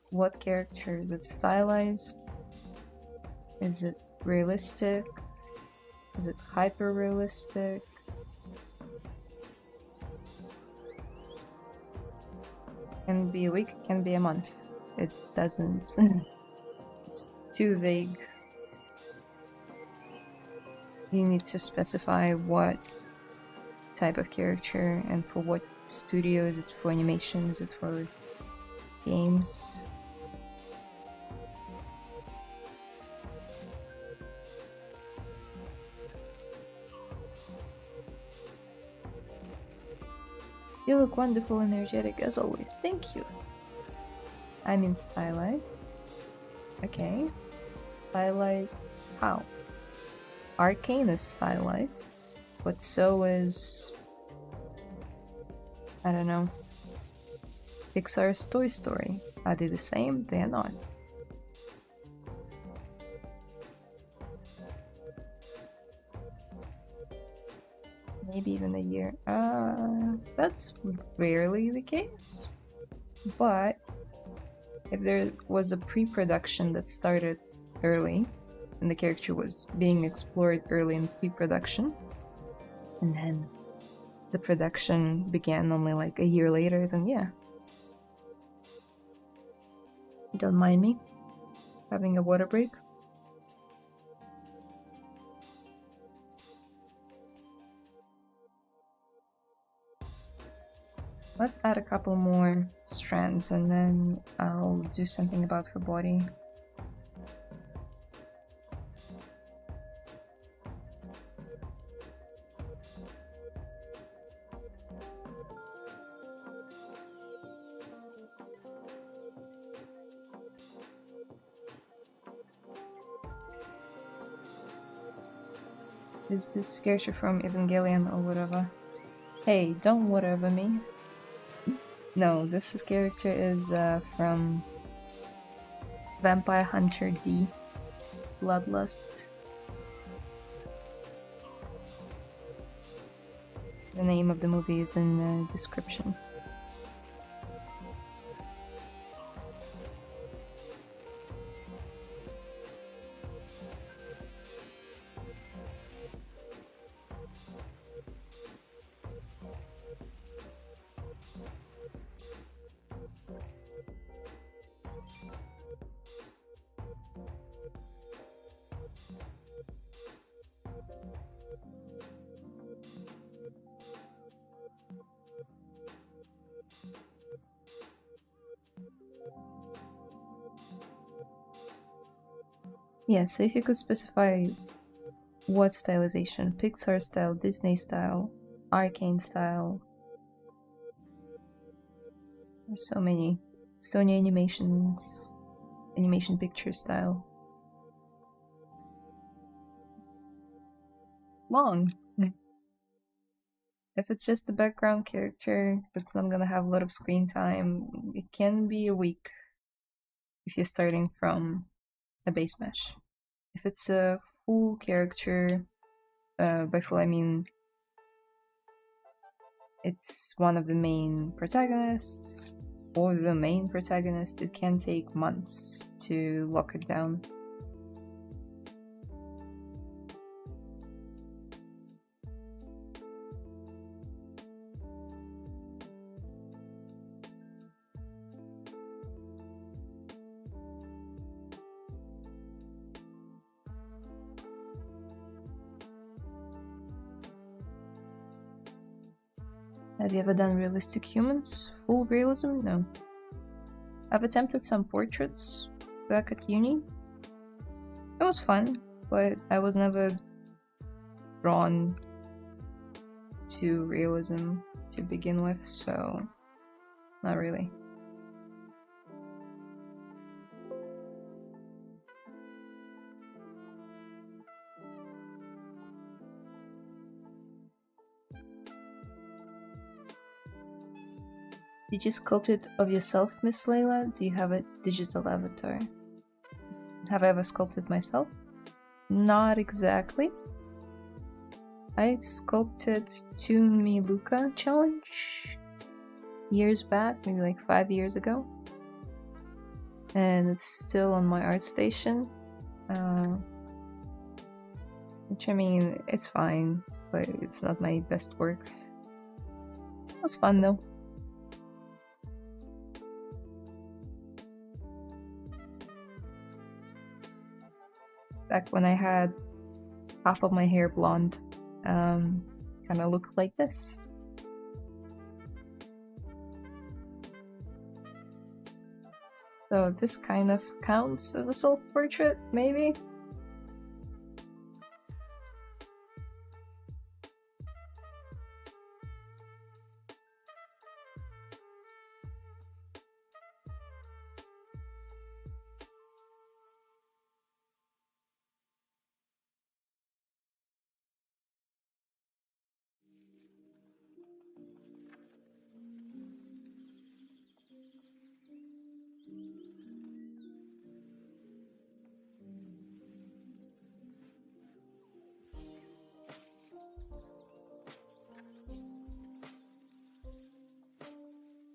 What character? Is it stylized? Is it realistic? Is it hyper realistic? Can be a week, can be a month. It doesn't. It's too vague. You need to specify what type of character and for what studio. Is it for animation? Is it for games? You look wonderful, energetic as always. Thank you. I mean stylized. Okay. Stylized how? Arcane is stylized, but so is... I don't know. Pixar's Toy Story. Are they the same? They are not. Maybe even a year. That's rarely the case. But if there was a pre-production that started early, and the character was being explored early in pre-production, and then the production began only like a year later, then yeah. Don't mind me having a water break. Let's add a couple more strands and then I'll do something about her body. Is this character from Evangelion or whatever? Hey, don't whatever me. No, this character is from Vampire Hunter D. Bloodlust. The name of the movie is in the description. Yeah, so if you could specify what stylization, Pixar style, Disney style, Arcane style. There's so many. Sony Animations, animation picture style. Long. If it's just a background character that's not gonna have a lot of screen time, it can be a week if you're starting from a base mesh. If it's a full character, by full I mean it's one of the main protagonists or the main protagonist, it can take months to lock it down. Have you ever done realistic humans? Full realism? No. I've attempted some portraits back at uni. It was fun, but I was never drawn to realism to begin with, so not really. Did you sculpt it of yourself, Miss Layla? Do you have a digital avatar? Have I ever sculpted myself? Not exactly. I sculpted Tune Me Luca challenge years back, maybe like 5 years ago. And it's still on my art station. Which I mean, it's fine, but it's not my best work. It was fun though. Back when I had half of my hair blonde, kind of looked like this. So this kind of counts as a self-portrait, maybe?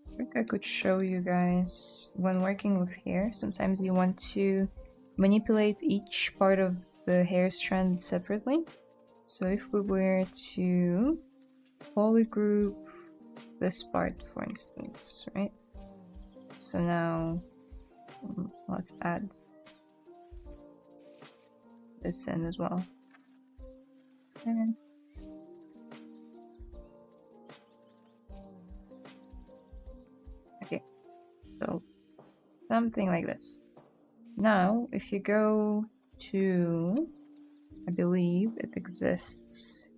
I think I could show you guys when working with hair. Sometimes you want to manipulate each part of the hair strand separately. So if we were to polygroup this part, for instance, right? So now let's add this in as well. Okay, so something like this. Now, if you go to, I believe it exists,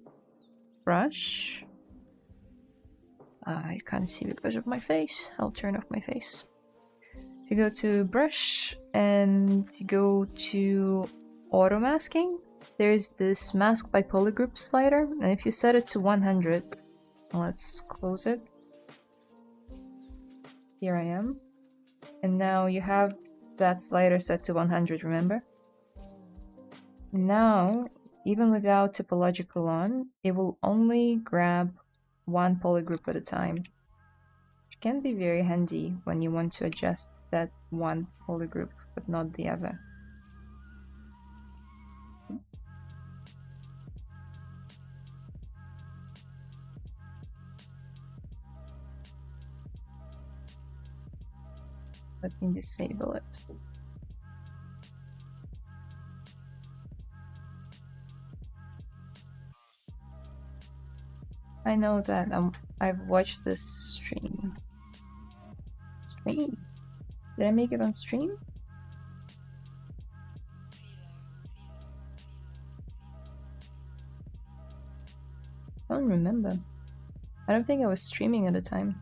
brush. I can't see because of my face. I'll turn off my face. If you go to brush and you go to auto masking, there's this mask by polygroup slider, and if you set it to 100, let's close it. Here I am. And now you have that slider set to 100, remember? Now, even without typological on, it will only grab one polygroup at a time, which can be very handy when you want to adjust that one polygroup but not the other. Let me disable it. I know that I've watched this stream. Stream? Did I make it on stream? I don't remember. I don't think I was streaming at the time.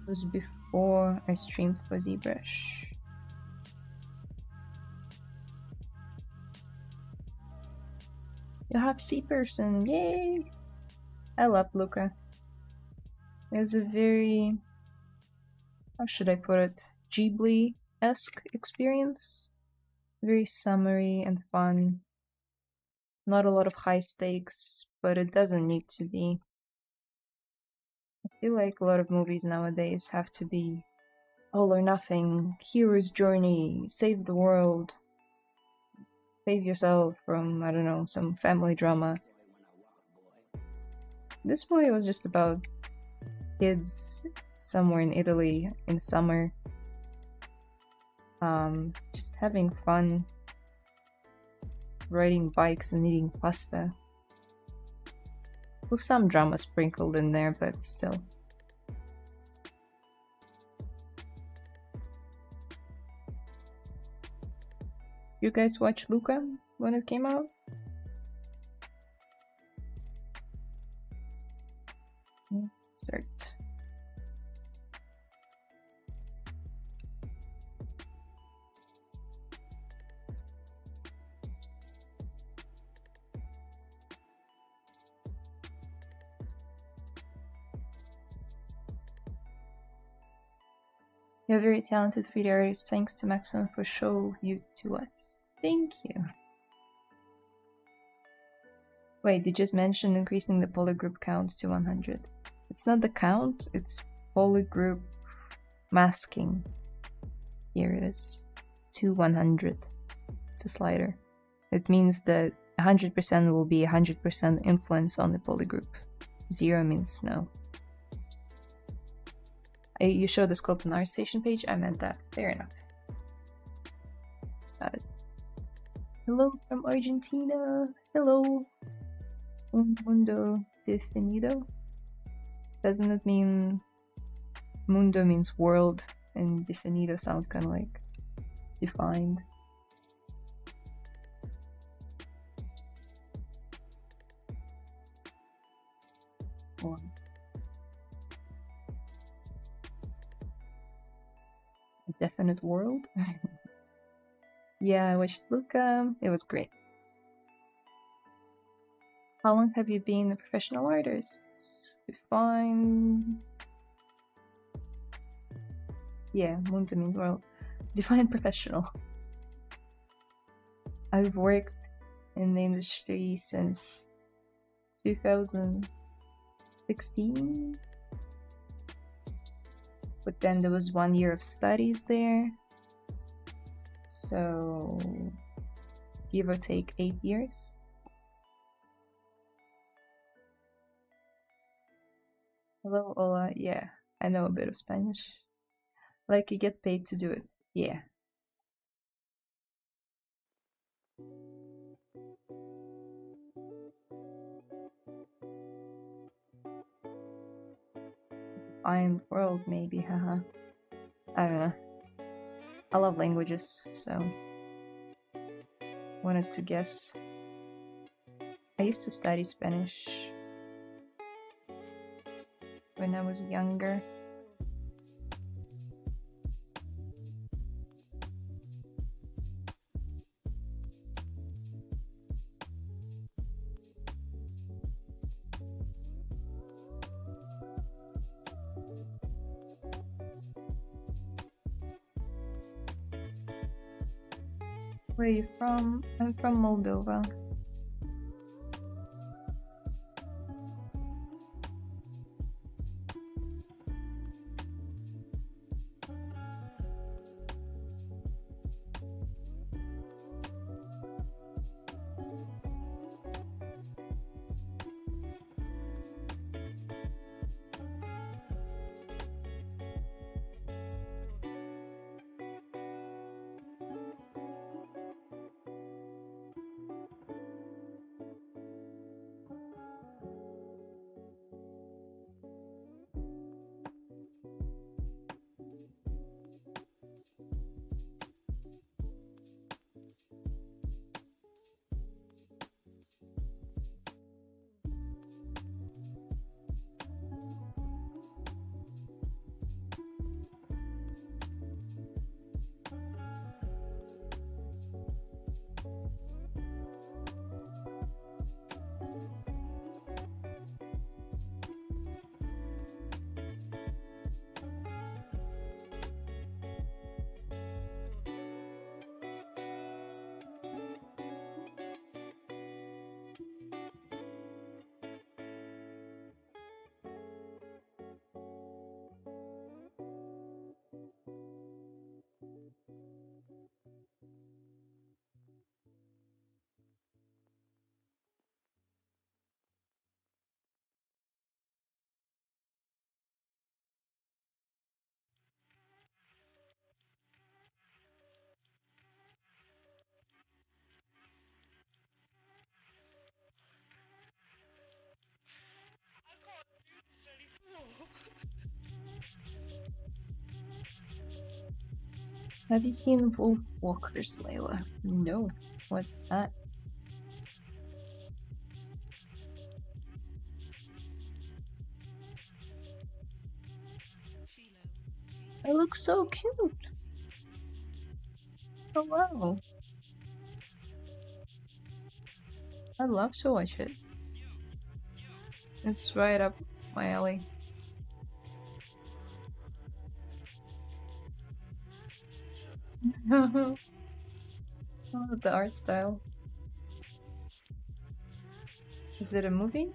It was before I streamed for ZBrush. You have C person, yay! I love Luca. It was a very, how should I put it, Ghibli-esque experience. Very summery and fun. Not a lot of high stakes, but it doesn't need to be. I feel like a lot of movies nowadays have to be all or nothing, hero's journey, save the world, save yourself from, I don't know, some family drama. This movie was just about kids somewhere in Italy in summer, just having fun, riding bikes and eating pasta. With some drama sprinkled in there, but still. You guys watch Luca when it came out? Insert. You're a very talented 3D artist. Thanks to Maxon for showing you to us. Thank you. Wait, you just mentioned increasing the polygroup count to 100. It's not the count, it's polygroup masking. Here it is. To 100. It's a slider. It means that 100% will be 100% influence on the polygroup. 0 means no. You showed the sculpt on our station page? I meant that. Fair enough. Got it. Hello from Argentina. Hello. Un mundo definido. Doesn't it mean... Mundo means world, and definido sounds kind of like defined. One. A definite world? Yeah, I watched Luca. It was great. How long have you been a professional artist? Define... Yeah, mundo means world. Define professional. I've worked in the industry since 2016. But then there was 1 year of studies there. So, give or take 8 years. Hello, hola. Yeah, I know a bit of Spanish. Like you get paid to do it. Yeah. Define world, maybe, haha. I don't know. I love languages, so wanted to guess. I used to study Spanish when I was younger. Where are you from? I'm from Moldova. Have you seen wolf walkers, Layla? No. What's that? It looks so cute. Oh wow. I'd love to watch it. It's right up my alley. Oh, the art style. Is it a movie?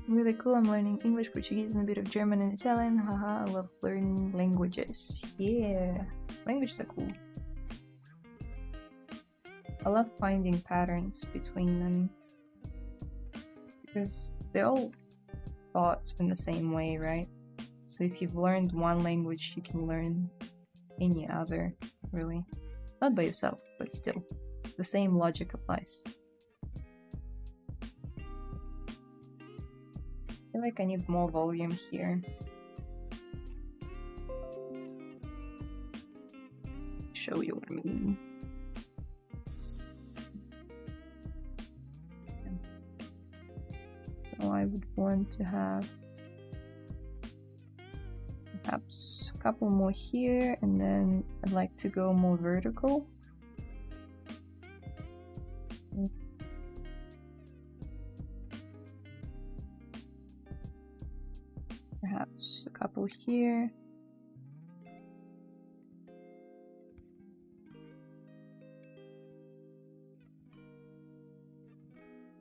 Really cool, I'm learning English, Portuguese, and a bit of German and Italian. Haha, I love learning languages. Yeah, languages are cool. I love finding patterns between them because they all thought in the same way, right? So if you've learned one language, you can learn any other, really. Not by yourself, but still. The same logic applies. I feel like I need more volume here. Show you what I mean. So I would want to have perhaps couple more here, and then I'd like to go more vertical. Perhaps a couple here.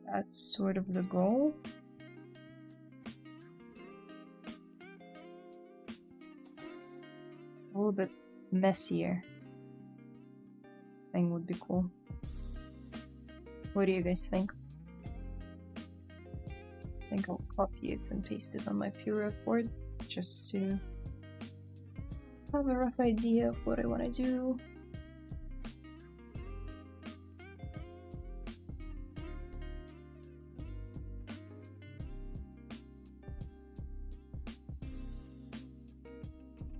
That's sort of the goal. A little bit messier thing would be cool. What do you guys think? I think I'll copy it and paste it on my Pura board just to have a rough idea of what I want to do.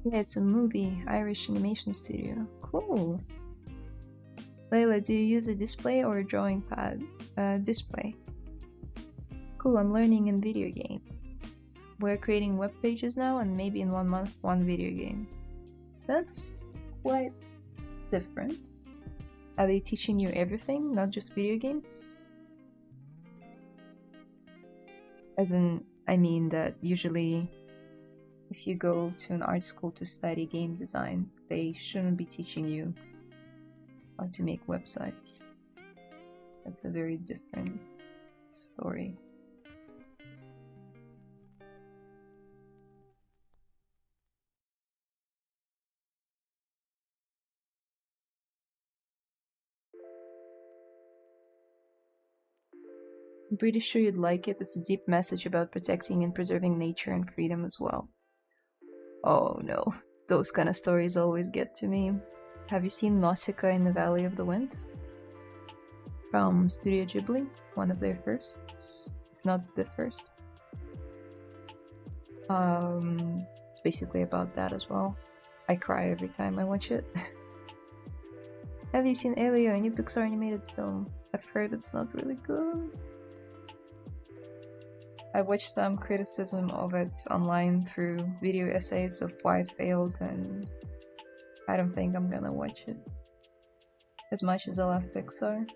Yeah, it's a movie, Irish animation studio. Cool. Layla, do you use a display or a drawing pad? Display. Cool, I'm learning in video games. We're creating web pages now, and maybe in 1 month, 1 video game. That's quite different. Are they teaching you everything, not just video games? As in, I mean that usually if you go to an art school to study game design, they shouldn't be teaching you how to make websites. That's a very different story. I'm pretty sure you'd like it. It's a deep message about protecting and preserving nature and freedom as well. Oh no, those kind of stories always get to me. Have you seen Nausicaa in the Valley of the Wind? From Studio Ghibli, one of their firsts, if not the first. It's basically about that as well. I cry every time I watch it. Have you seen Elio, a new Pixar animated film? I've heard it's not really good. I watched some criticism of it online through video essays of why it failed, and I don't think I'm gonna watch it. As much as I love Pixar.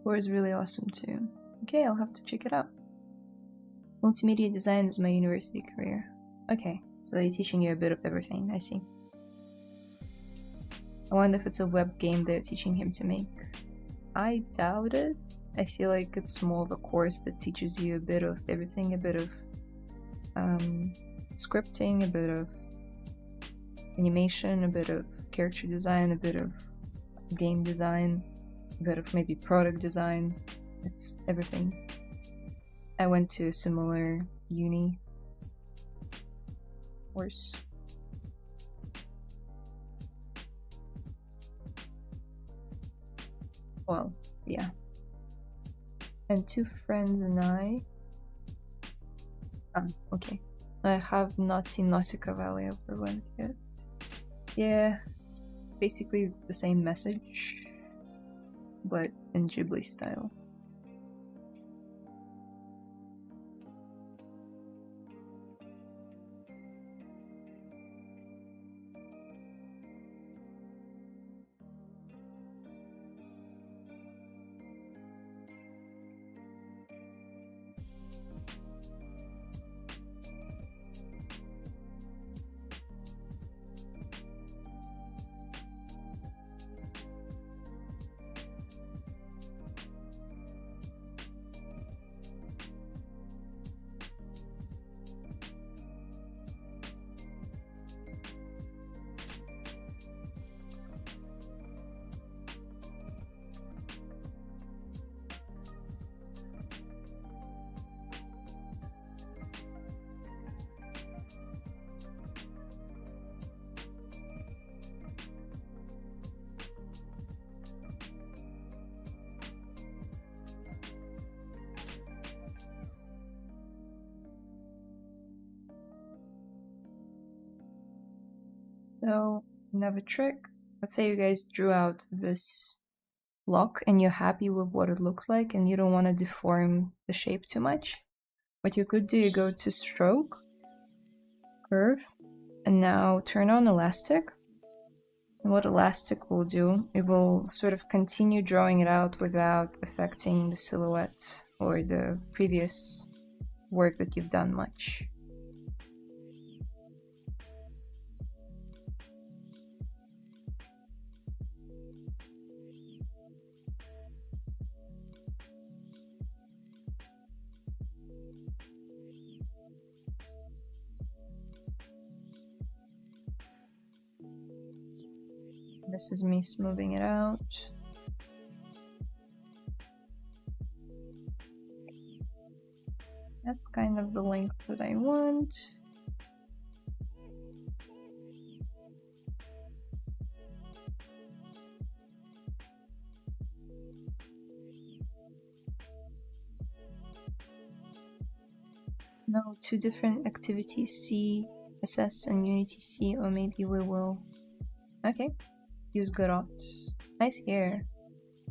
War is really awesome too. Okay, I'll have to check it out. Multimedia design is my university career. Okay, so they're teaching you a bit of everything, I see. I wonder if it's a web game they're teaching him to make. I doubt it. I feel like it's more of a course that teaches you a bit of everything, a bit of scripting, a bit of animation, a bit of character design, a bit of game design, a bit of maybe product design. It's everything. I went to a similar uni course. Well, yeah. And two friends and I. Ah, okay. I have not seen Nausicaa Valley of the Wind yet. Yeah, it's basically the same message, but in Ghibli style. So, another trick. Let's say you guys drew out this block and you're happy with what it looks like and you don't want to deform the shape too much. What you could do, you go to stroke, curve, and now turn on elastic. And what elastic will do, it will sort of continue drawing it out without affecting the silhouette or the previous work that you've done much. This is me smoothing it out. That's kind of the length that I want. No, two different activities, C, SS, and Unity C, or maybe we will... Okay, use good art. Nice hair.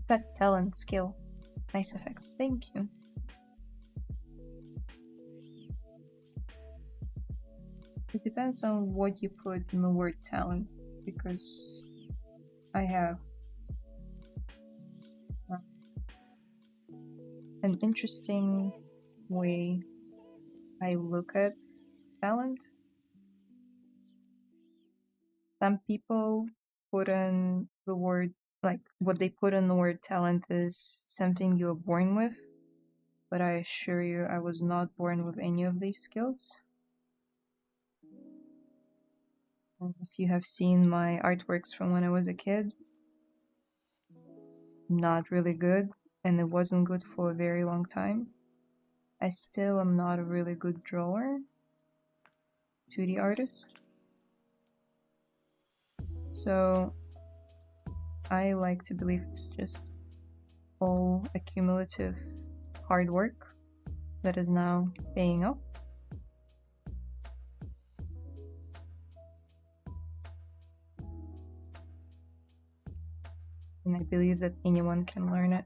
Got talent, skill. Nice effect, thank you. It depends on what you put in the word talent, because I have an interesting way I look at talent. Some people put in the word, like what they put in the word talent is something you're born with, but I assure you I was not born with any of these skills. And if you have seen my artworks from when I was a kid, not really good, and it wasn't good for a very long time. I still am not a really good drawer, 2D artist. So I like to believe it's just all accumulative hard work that is now paying off. And I believe that anyone can learn it.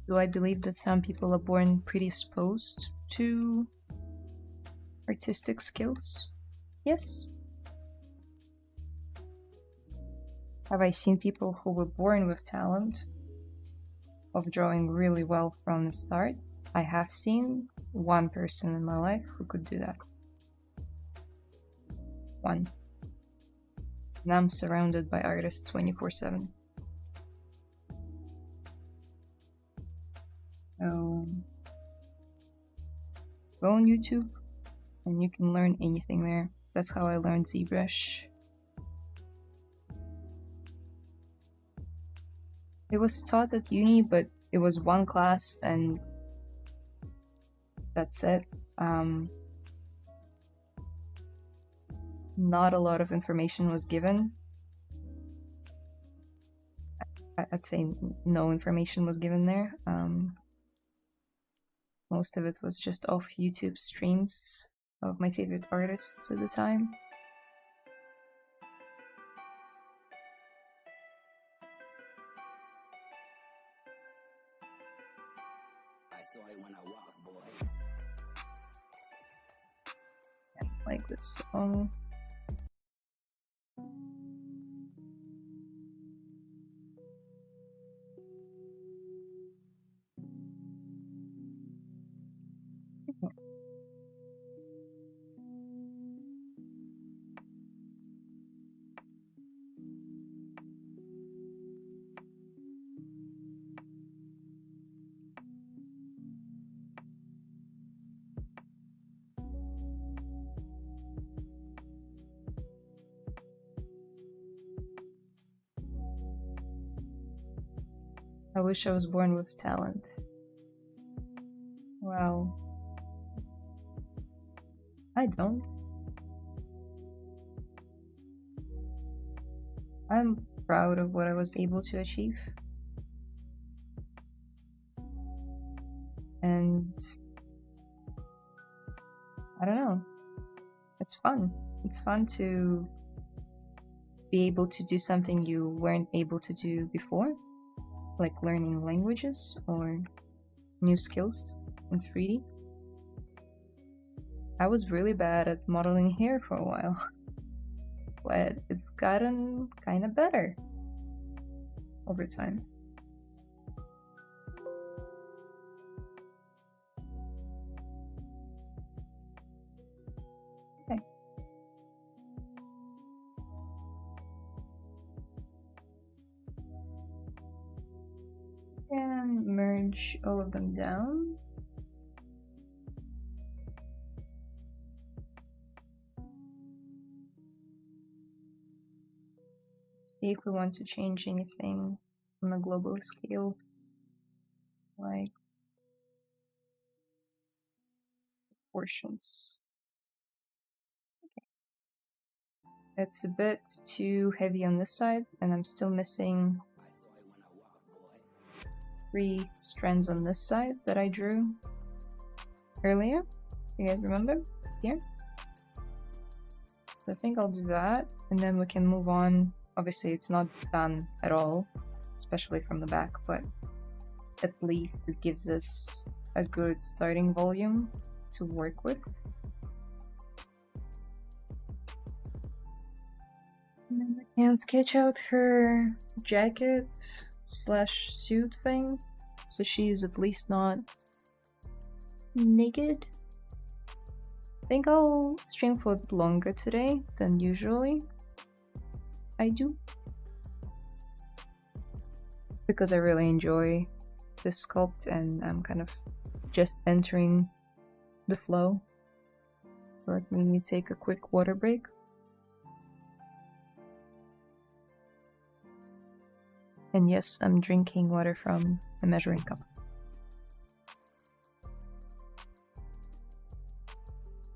Do I believe that some people are born predisposed to artistic skills? Yes. Have I seen people who were born with talent of drawing really well from the start? I have seen one person in my life who could do that. One. And I'm surrounded by artists 24/7. So go on YouTube and you can learn anything there. That's how I learned ZBrush. It was taught at uni, but it was one class and that's it. Not a lot of information was given. I'd say no information was given there. Most of it was just off YouTube streams of my favorite artists at the time. Like this song. I wish I was born with talent. Well, I don't. I'm proud of what I was able to achieve. And I don't know. It's fun. It's fun to be able to do something you weren't able to do before, like learning languages or new skills in 3D. I was really bad at modeling hair for a while, but it's gotten kind of better over time. Okay. And merge all of them down. See if we want to change anything on a global scale, like proportions. Okay. It's a bit too heavy on this side, and I'm still missing 3 strands on this side that I drew earlier. You guys remember? Here? So I think I'll do that, and then we can move on. Obviously it's not done at all, especially from the back, but at least it gives us a good starting volume to work with. And then I can sketch out her jacket slash suit thing, so she's at least not naked. I think I'll stream for a bit longer today than usually I do, because I really enjoy this sculpt and I'm kind of just entering the flow. So let me take a quick water break. And yes, I'm drinking water from a measuring cup.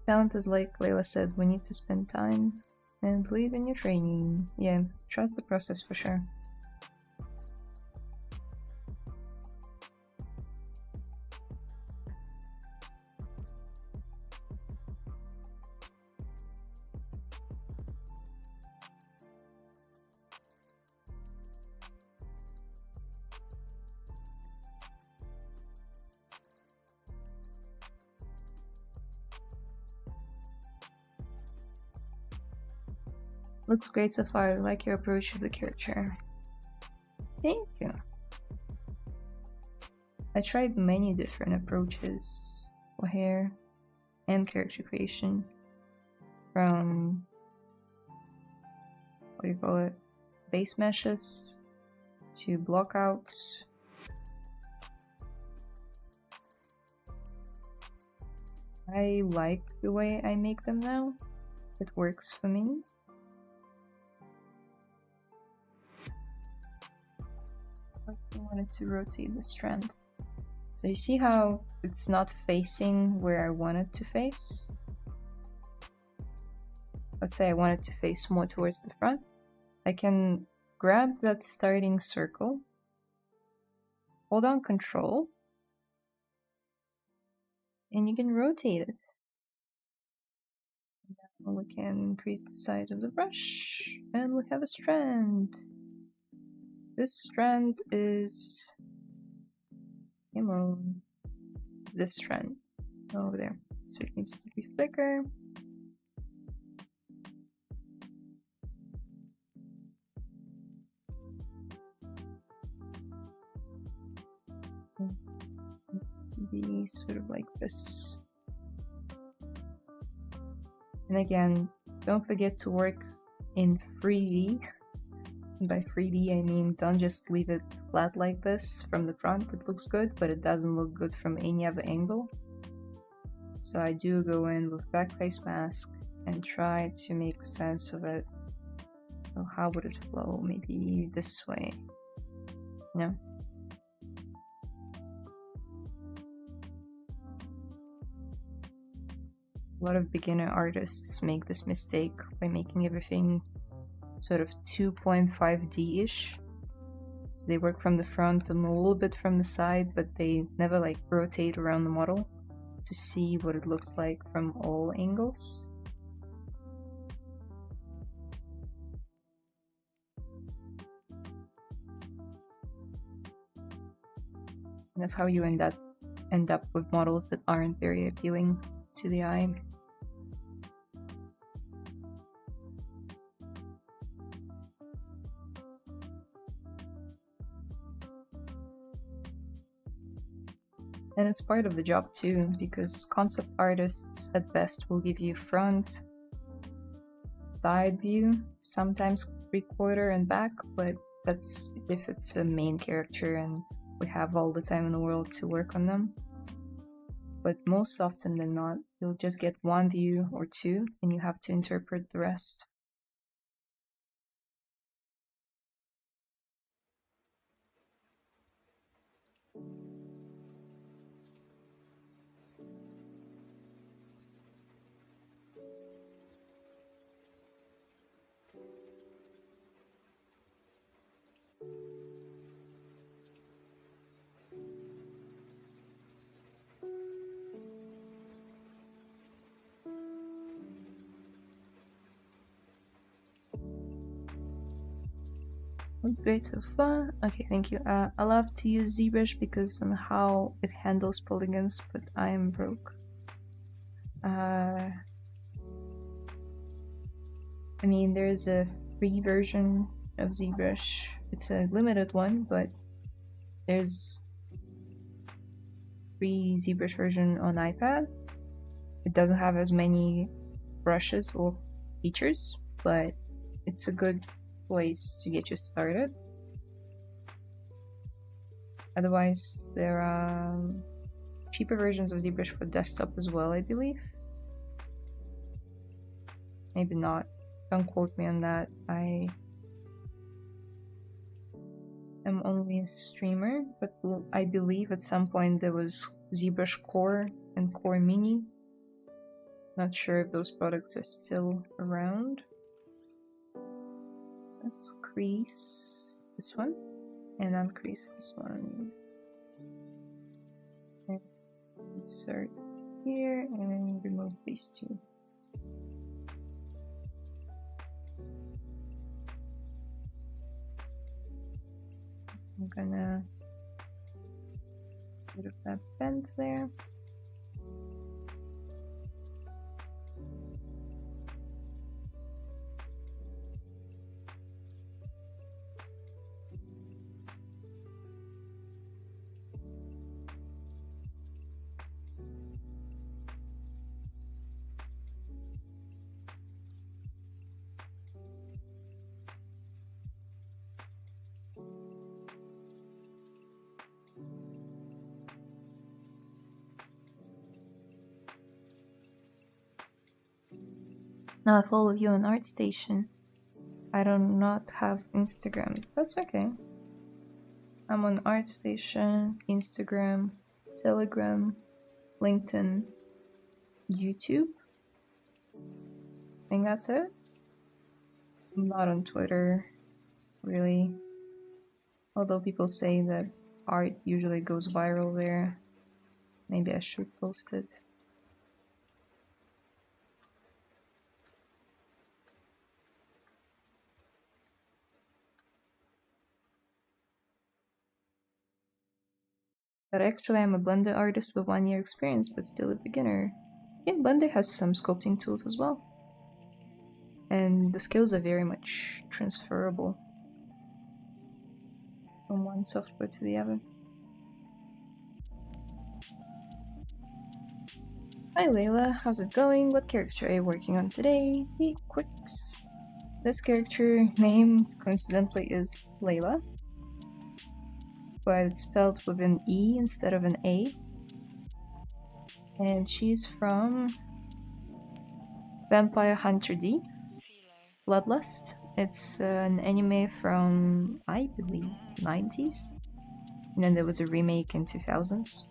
Talent is like Layla said, we need to spend time and believe in your training. Yeah, trust the process for sure. Looks great so far. I like your approach of the character. Thank you. I tried many different approaches for hair and character creation. From, what do you call it, base meshes to blockouts. I like the way I make them now. It works for me. I wanted to rotate the strand. So you see how it's not facing where I want it to face? Let's say I want it to face more towards the front. I can grab that starting circle, hold down Control, and you can rotate it. Now we can increase the size of the brush, and we have a strand. This strand is... It's this strand over there. So it needs to be thicker. To be sort of like this. And again, don't forget to work in 3D. And by 3D I mean don't just leave it flat like this from the front. It looks good, but it doesn't look good from any other angle. So I do go in with back face mask and try to make sense of it. So how would it flow? Maybe this way. No? A lot of beginner artists make this mistake by making everything sort of 2.5D-ish. So they work from the front and a little bit from the side, but they never like rotate around the model to see what it looks like from all angles. And that's how you end up with models that aren't very appealing to the eye. And it's part of the job too, because concept artists at best will give you front, side view, sometimes 3/4 and back, but that's if it's a main character and we have all the time in the world to work on them. But most often than not, you'll just get one view or two and you have to interpret the rest. Great so far. Okay, thank you. I love to use ZBrush because on how it handles polygons, but I am broke. I mean, there's a free version of ZBrush. It's a limited one, but there's free ZBrush version on iPad. It doesn't have as many brushes or features, but it's a good place to get you started. Otherwise, there are cheaper versions of ZBrush for desktop as well, I believe. Maybe not. Don't quote me on that. I am only a streamer, but I believe at some point there was ZBrush Core and Core Mini. Not sure if those products are still around. Let's crease this one and uncrease this one. And insert here and remove these two. I'm gonna get rid of that bend there. Now I follow you on ArtStation. I do not have Instagram. That's okay. I'm on ArtStation, Instagram, Telegram, LinkedIn, YouTube. I think that's it. I'm not on Twitter, really. Although people say that art usually goes viral there. Maybe I should post it. But actually I'm a Blender artist with 1 year experience, but still a beginner. Yeah, Blender has some sculpting tools as well. And the skills are very much transferable from one software to the other. Hi Layla, how's it going? What character are you working on today? The Quicks. This character name, coincidentally, is Layla, but it's spelled with an E instead of an A. And she's from Vampire Hunter D, Bloodlust. It's an anime from, I believe, 90s. And then there was a remake in 2000s.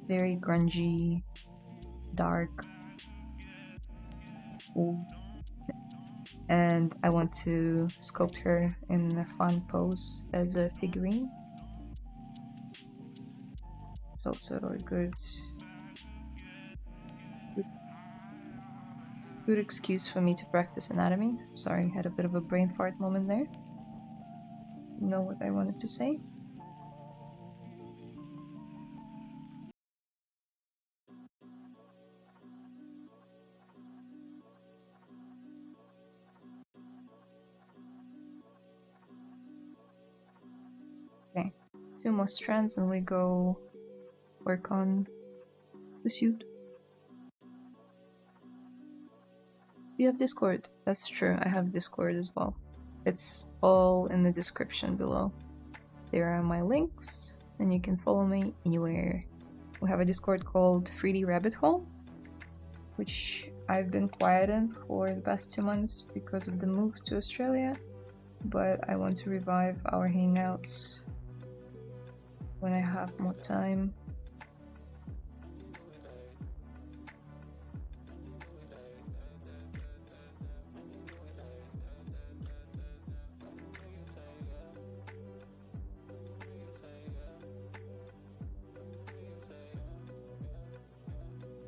Very grungy, dark. Ooh. And I want to sculpt her in a fun pose as a figurine. It's also a good excuse for me to practice anatomy. Sorry, I had a bit of a brain fart moment there. Know what I wanted to say? Okay, 2 more strands and we go work on the suit. Do you have Discord? That's true, I have Discord as well. It's all in the description below. There are my links, and you can follow me anywhere. We have a Discord called 3D Rabbit Hole, which I've been quiet in for the past 2 months because of the move to Australia, but I want to revive our hangouts when I have more time.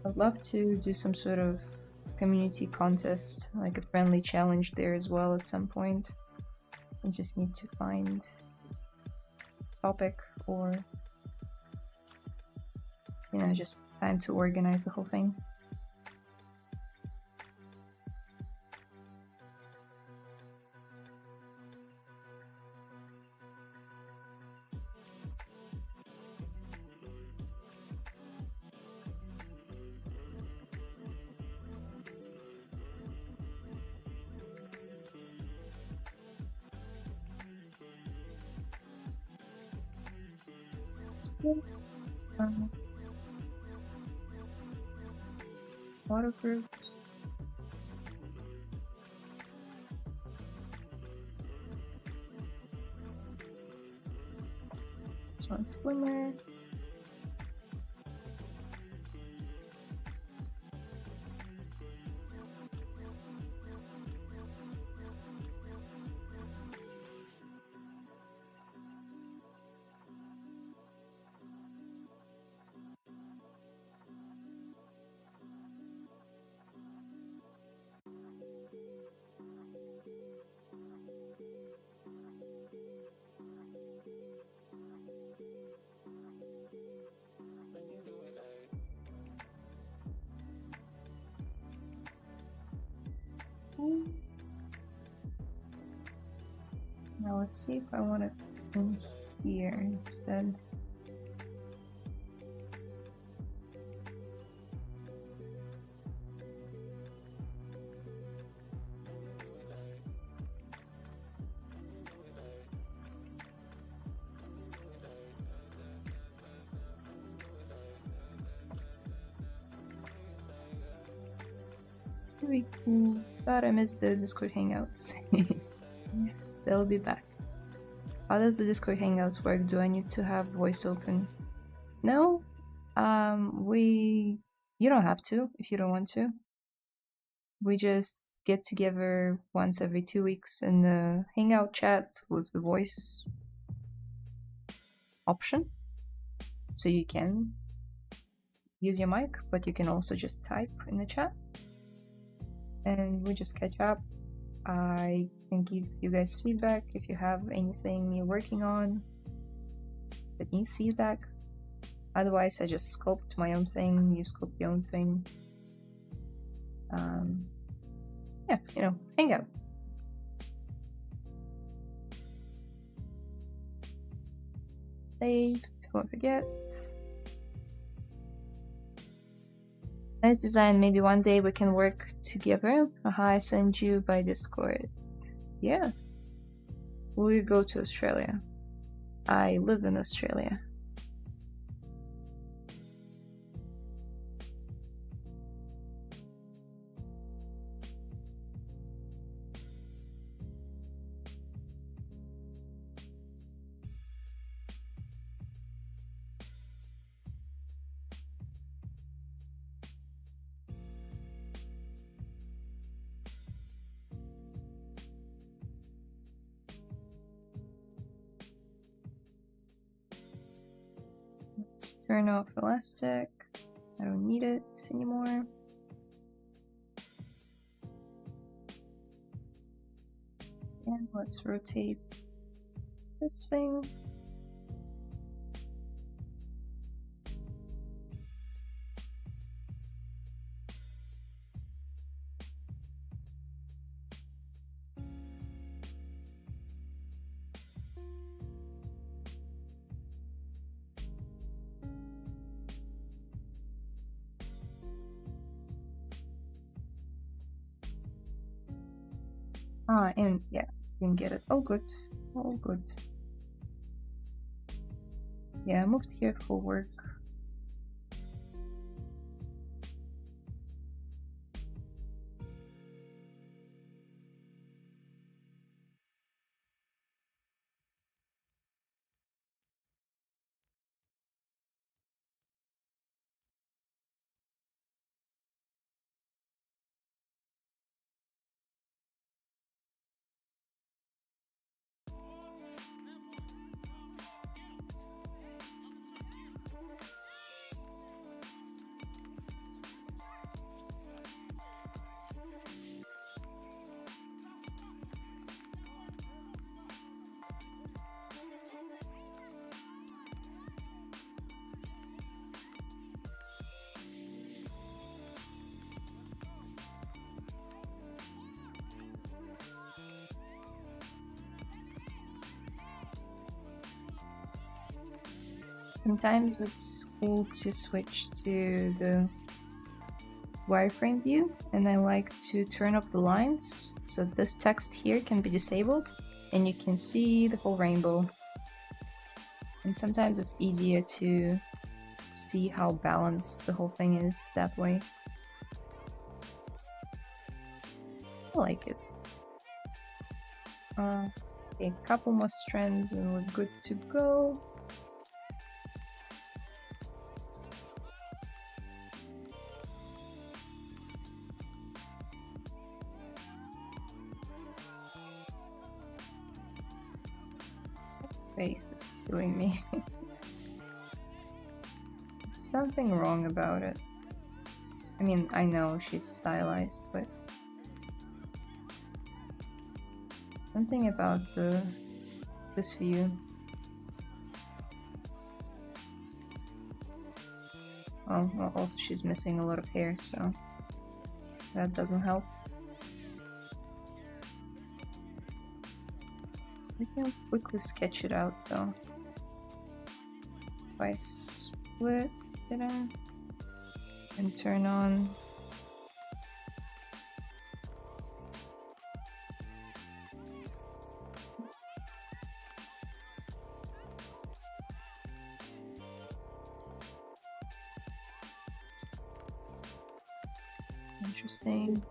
I'd love to do some sort of community contest, like a friendly challenge there as well at some point. I just need to find a topic or, you know, just time to organize the whole thing. Waterproofs. This one's slimmer. Now let's see if I want it in here instead. Very cool. God, I miss the Discord hangouts. They'll be back. How does the Discord Hangouts work? Do I need to have voice open? No. You don't have to if you don't want to. We just get together once every 2 weeks in the Hangout chat with the voice option. So you can use your mic, but you can also just type in the chat. And we just catch up. I can give you guys feedback if you have anything you're working on that needs feedback. Otherwise, I just sculpt my own thing, you sculpt your own thing. Yeah, you know, hang out. Save, don't forget. Nice design, maybe one day we can work together. Aha, I send you by Discord. Yeah. We go to Australia. I live in Australia. Let's turn off elastic. I don't need it anymore. And let's rotate this thing. And yeah, didn't get it. Oh, good. Oh, good. Yeah, I moved here for work. Sometimes it's cool to switch to the wireframe view, and I like to turn up the lines so this text here can be disabled and you can see the whole rainbow. And sometimes it's easier to see how balanced the whole thing is that way. I like it. Okay, a couple more strands and we're good to go. Face is killing me. Something wrong about it. I mean, I know she's stylized, but something about this view. Oh, well, also she's missing a lot of hair, so that doesn't help. We can quickly sketch it out though. If I split it in and turn on interesting.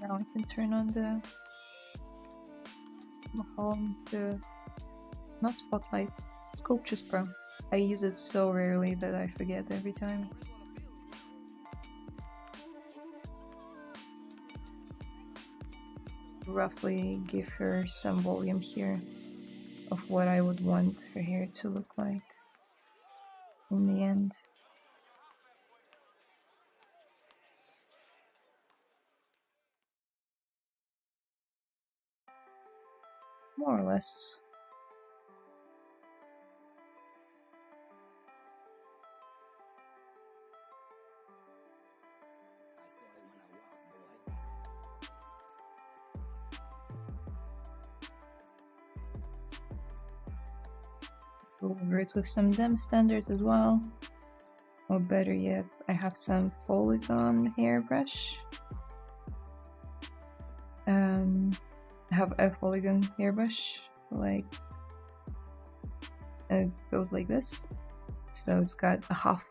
Now I can turn on the not spotlight, Sculpt Pro. I use it so rarely that I forget every time. Let's roughly give her some volume here of what I would want her hair to look like in the end. More or less. Go over it with some Dem standard as well. Or better yet, I have some Polygon hairbrush. I have a Polygon hairbrush, like it goes like this. So it's got a half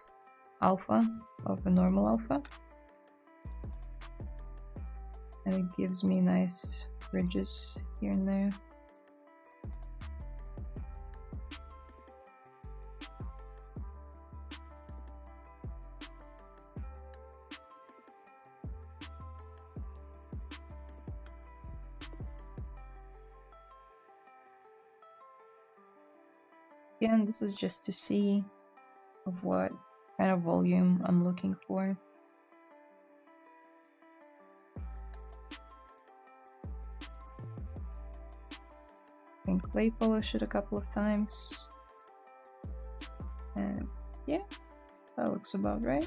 alpha of a normal alpha. And it gives me nice ridges here and there. Again, this is just to see of what kind of volume I'm looking for. And clay polish it a couple of times. And yeah, that looks about right.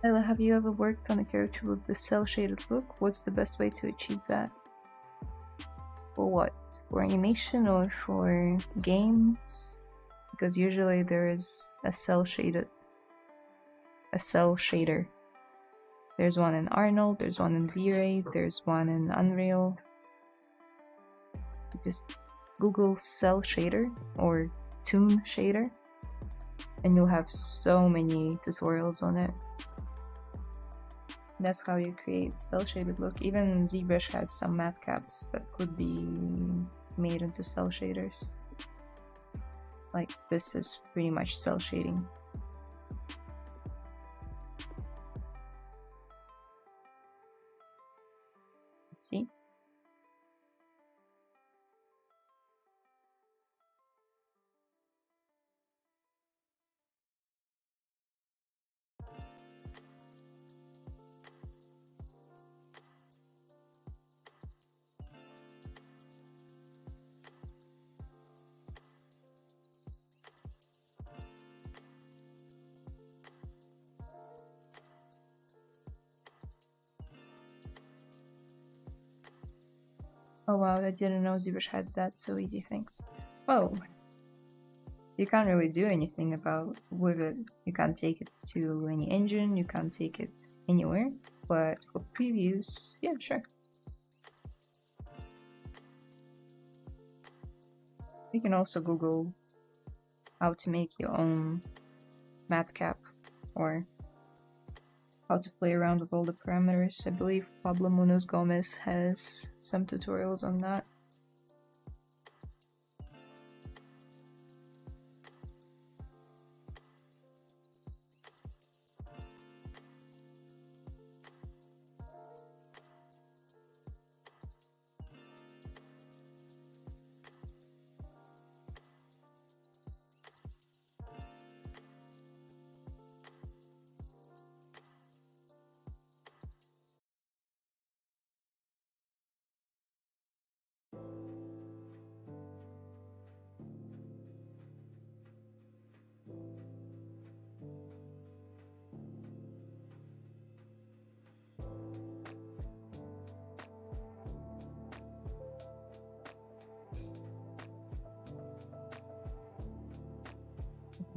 Layla, have you ever worked on a character with the cel-shaded look? What's the best way to achieve that? For what? For animation or for games? Because usually there is a cel shader. There's one in Arnold, there's one in V-Ray, there's one in Unreal. Just Google cel shader or toon shader and you'll have so many tutorials on it. That's how you create cel-shaded look. Even ZBrush has some matte caps that could be made into cel shaders. Like this is pretty much cel shading. See? Oh wow, I didn't know ZBrush had that so easy, thanks. Oh, you can't really do anything with it. You can't take it to any engine, you can't take it anywhere, but for previews, yeah, sure. You can also Google how to make your own matte cap or how to play around with all the parameters. I believe Pablo Munoz Gomez has some tutorials on that.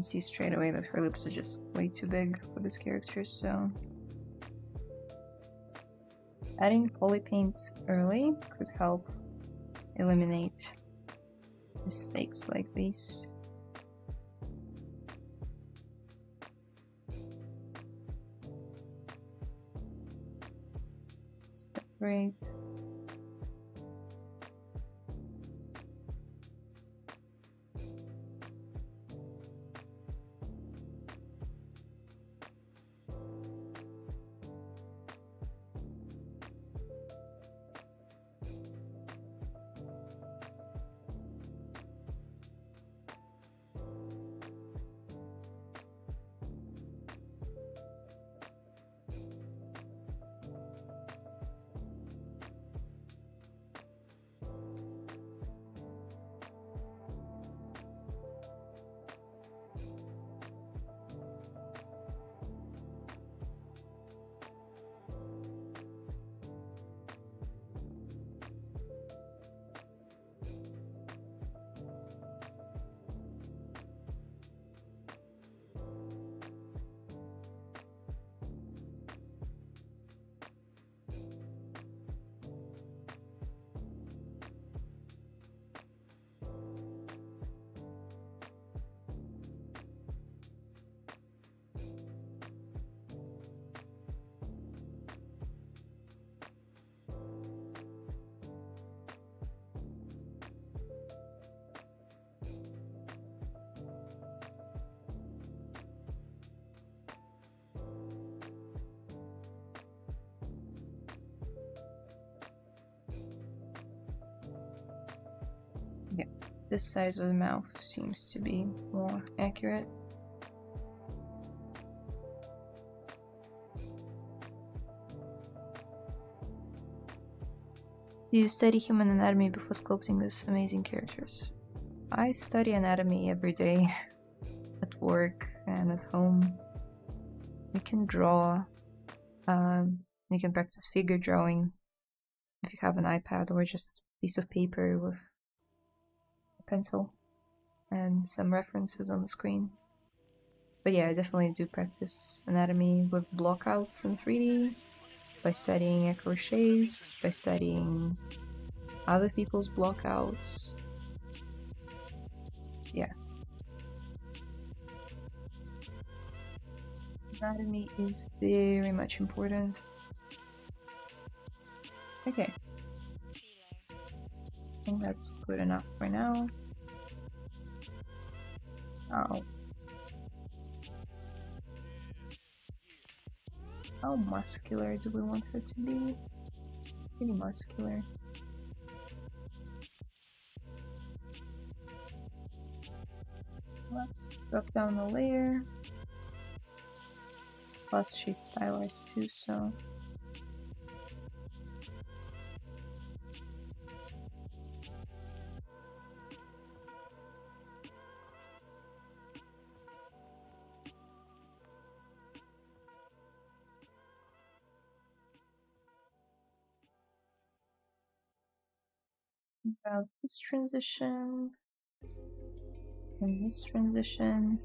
can see straight away that her lips are just way too big for this character, so adding poly paint early could help eliminate mistakes like these. Separate. Yeah, this size of the mouth seems to be more accurate. Do you study human anatomy before sculpting these amazing characters? I study anatomy every day at work and at home. You can draw, you can practice figure drawing if you have an iPad or just a piece of paper with a pencil and some references on the screen. But yeah, I definitely do practice anatomy with blockouts in 3D, by studying crochets, by studying other people's blockouts. Yeah. Anatomy is very much important. Okay. I think that's good enough for now. Oh. How muscular do we want her to be? Pretty muscular. Let's drop down a layer. Plus she's stylized too, so... About this transition and this transition.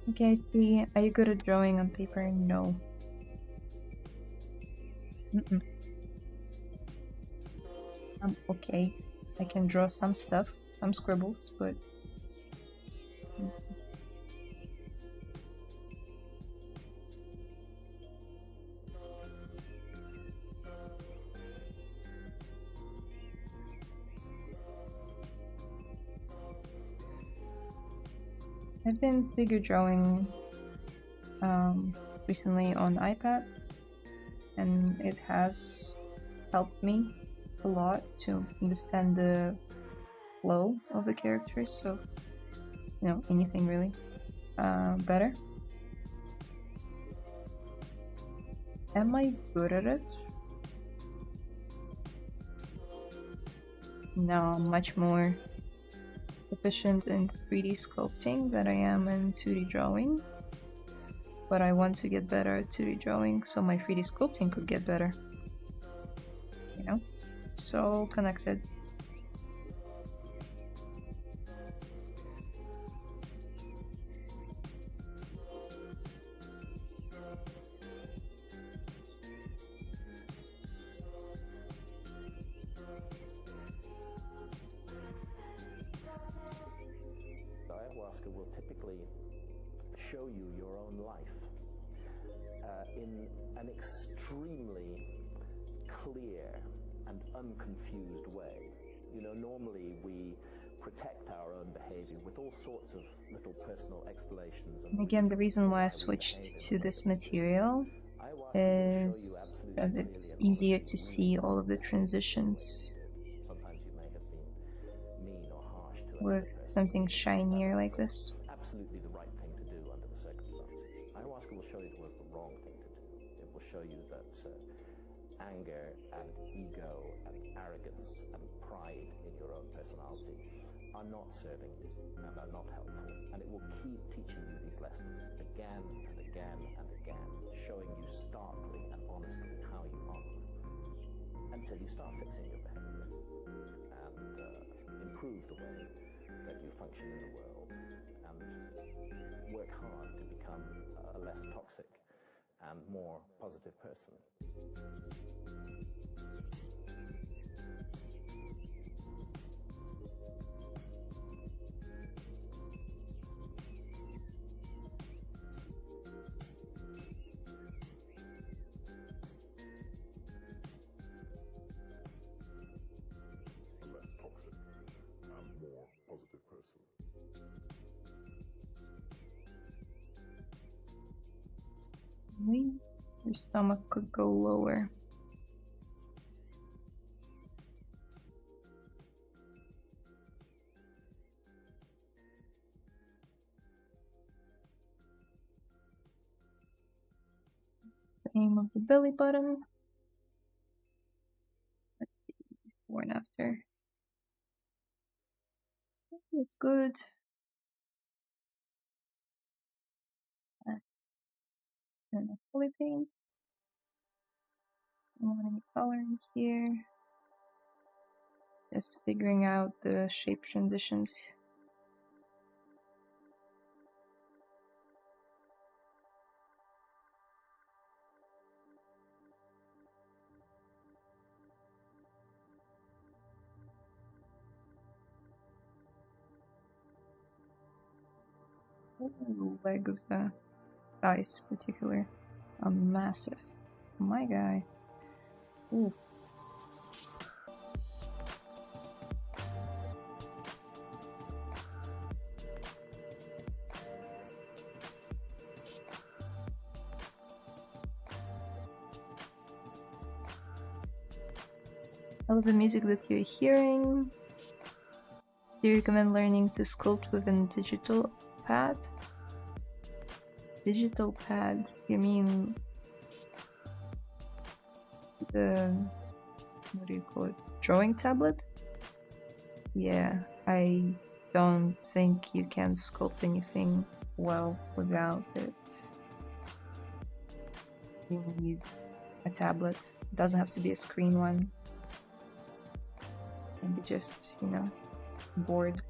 Okay, I see. Are you good at drawing on paper? No. I'm okay. I can draw some stuff, some scribbles, but... I've been figure drawing recently on iPad, and it has helped me a lot to understand the flow of the characters, so you know, anything really better. Am I good at it? No, I'm much more efficient in 3D sculpting than I am in 2D drawing. But I want to get better at 2D drawing so my 3D sculpting could get better. You know? So connected. Ayahuasca will typically show you your own life in an extremely clear and unconfused way. You know, normally we protect our own behavior with all sorts of little personal explanations. And again, the reason why I switched to this material is that it's easier to see all of the transitions with something shinier like this. Absolutely the right thing to do under the circumstances. Ayahuasca will show you it was the wrong thing to do. It will show you that anger and ego and arrogance and pride in your own personality are not serving you and are not helpful. And it will keep teaching you these lessons again and again and again, showing you starkly and honestly how you are until you start fixing your behavior and improve the way that you function in the world and work hard to become a less toxic and more positive person. Maybe your stomach could go lower. Same of the belly button. Let's see, before and after. It's good. And a fully paint. I don't want any color in here. Just figuring out the shape transitions. Ooh, legs, thighs particular, are massive. My guy. Ooh. I love the music that you're hearing. Do you recommend learning to sculpt with a digital pad? Digital pad? You mean the, what do you call it? Drawing tablet? Yeah, I don't think you can sculpt anything well without it. You need a tablet. It doesn't have to be a screen one. Maybe just, you know, board.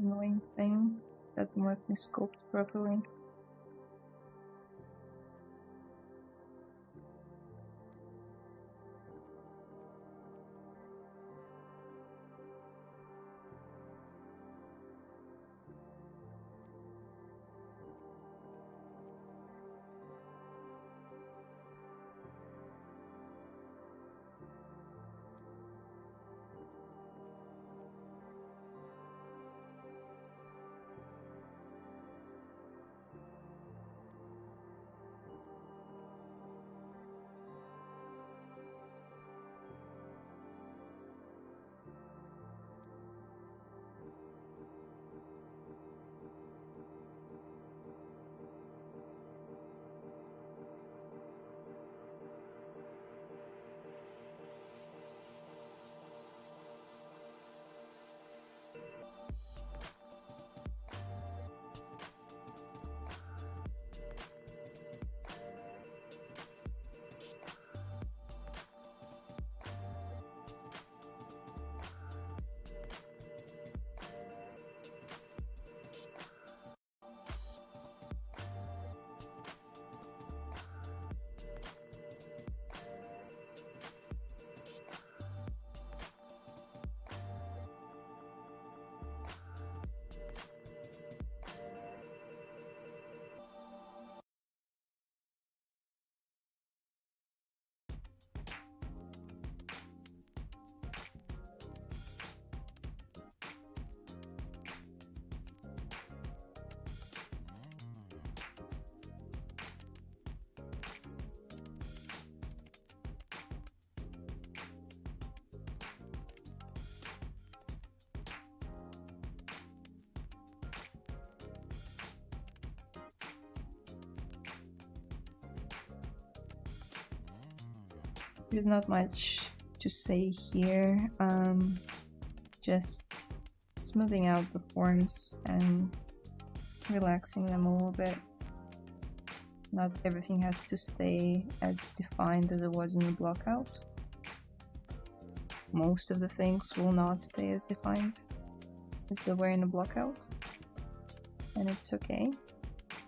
Annoying thing. Doesn't let me sculpt properly. There's not much to say here, just smoothing out the forms and relaxing them a little bit. Not everything has to stay as defined as it was in the blockout. Most of the things will not stay as defined as they were in the blockout, and it's okay.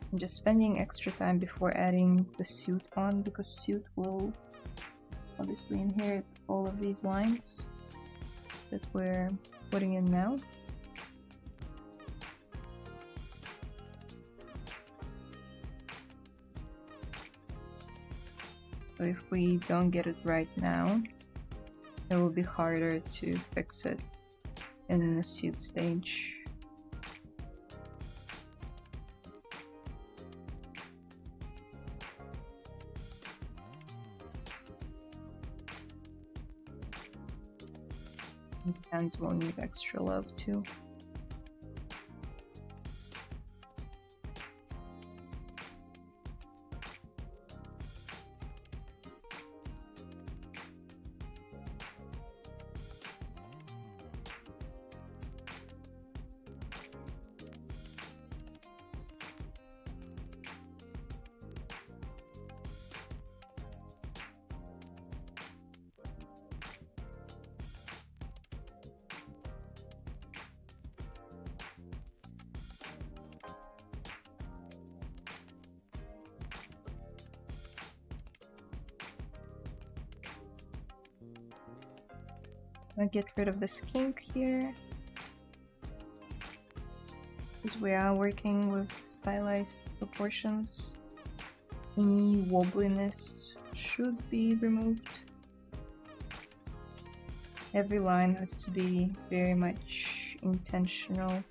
I'm just spending extra time before adding the suit on, because suit will obviously inherit all of these lines that we're putting in now. So if we don't get it right now, it will be harder to fix it in the suit stage. The hands will need extra love too. I'll get rid of the skink here, because we are working with stylized proportions. Any wobbliness should be removed. Every line has to be very much intentional.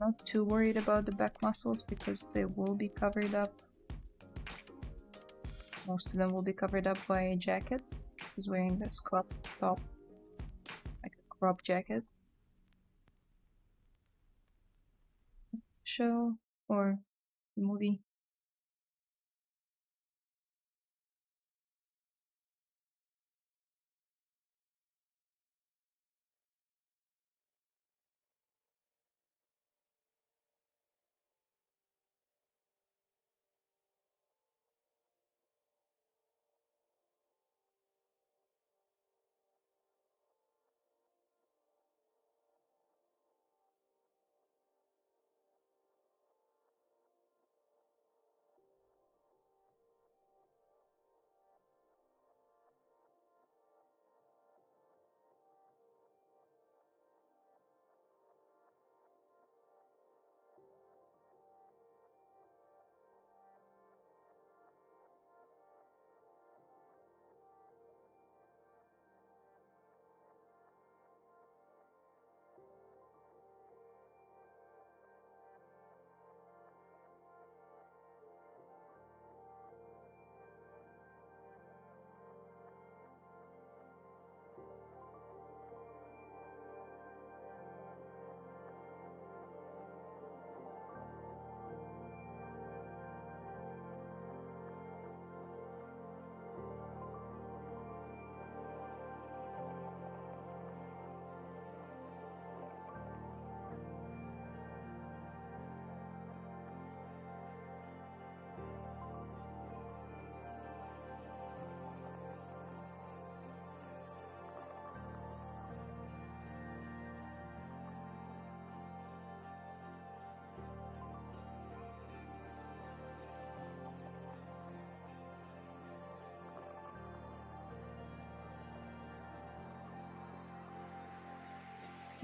Not too worried about the back muscles because they will be covered up. Most of them will be covered up by a jacket. He's wearing this crop top, like a crop jacket. show or the movie.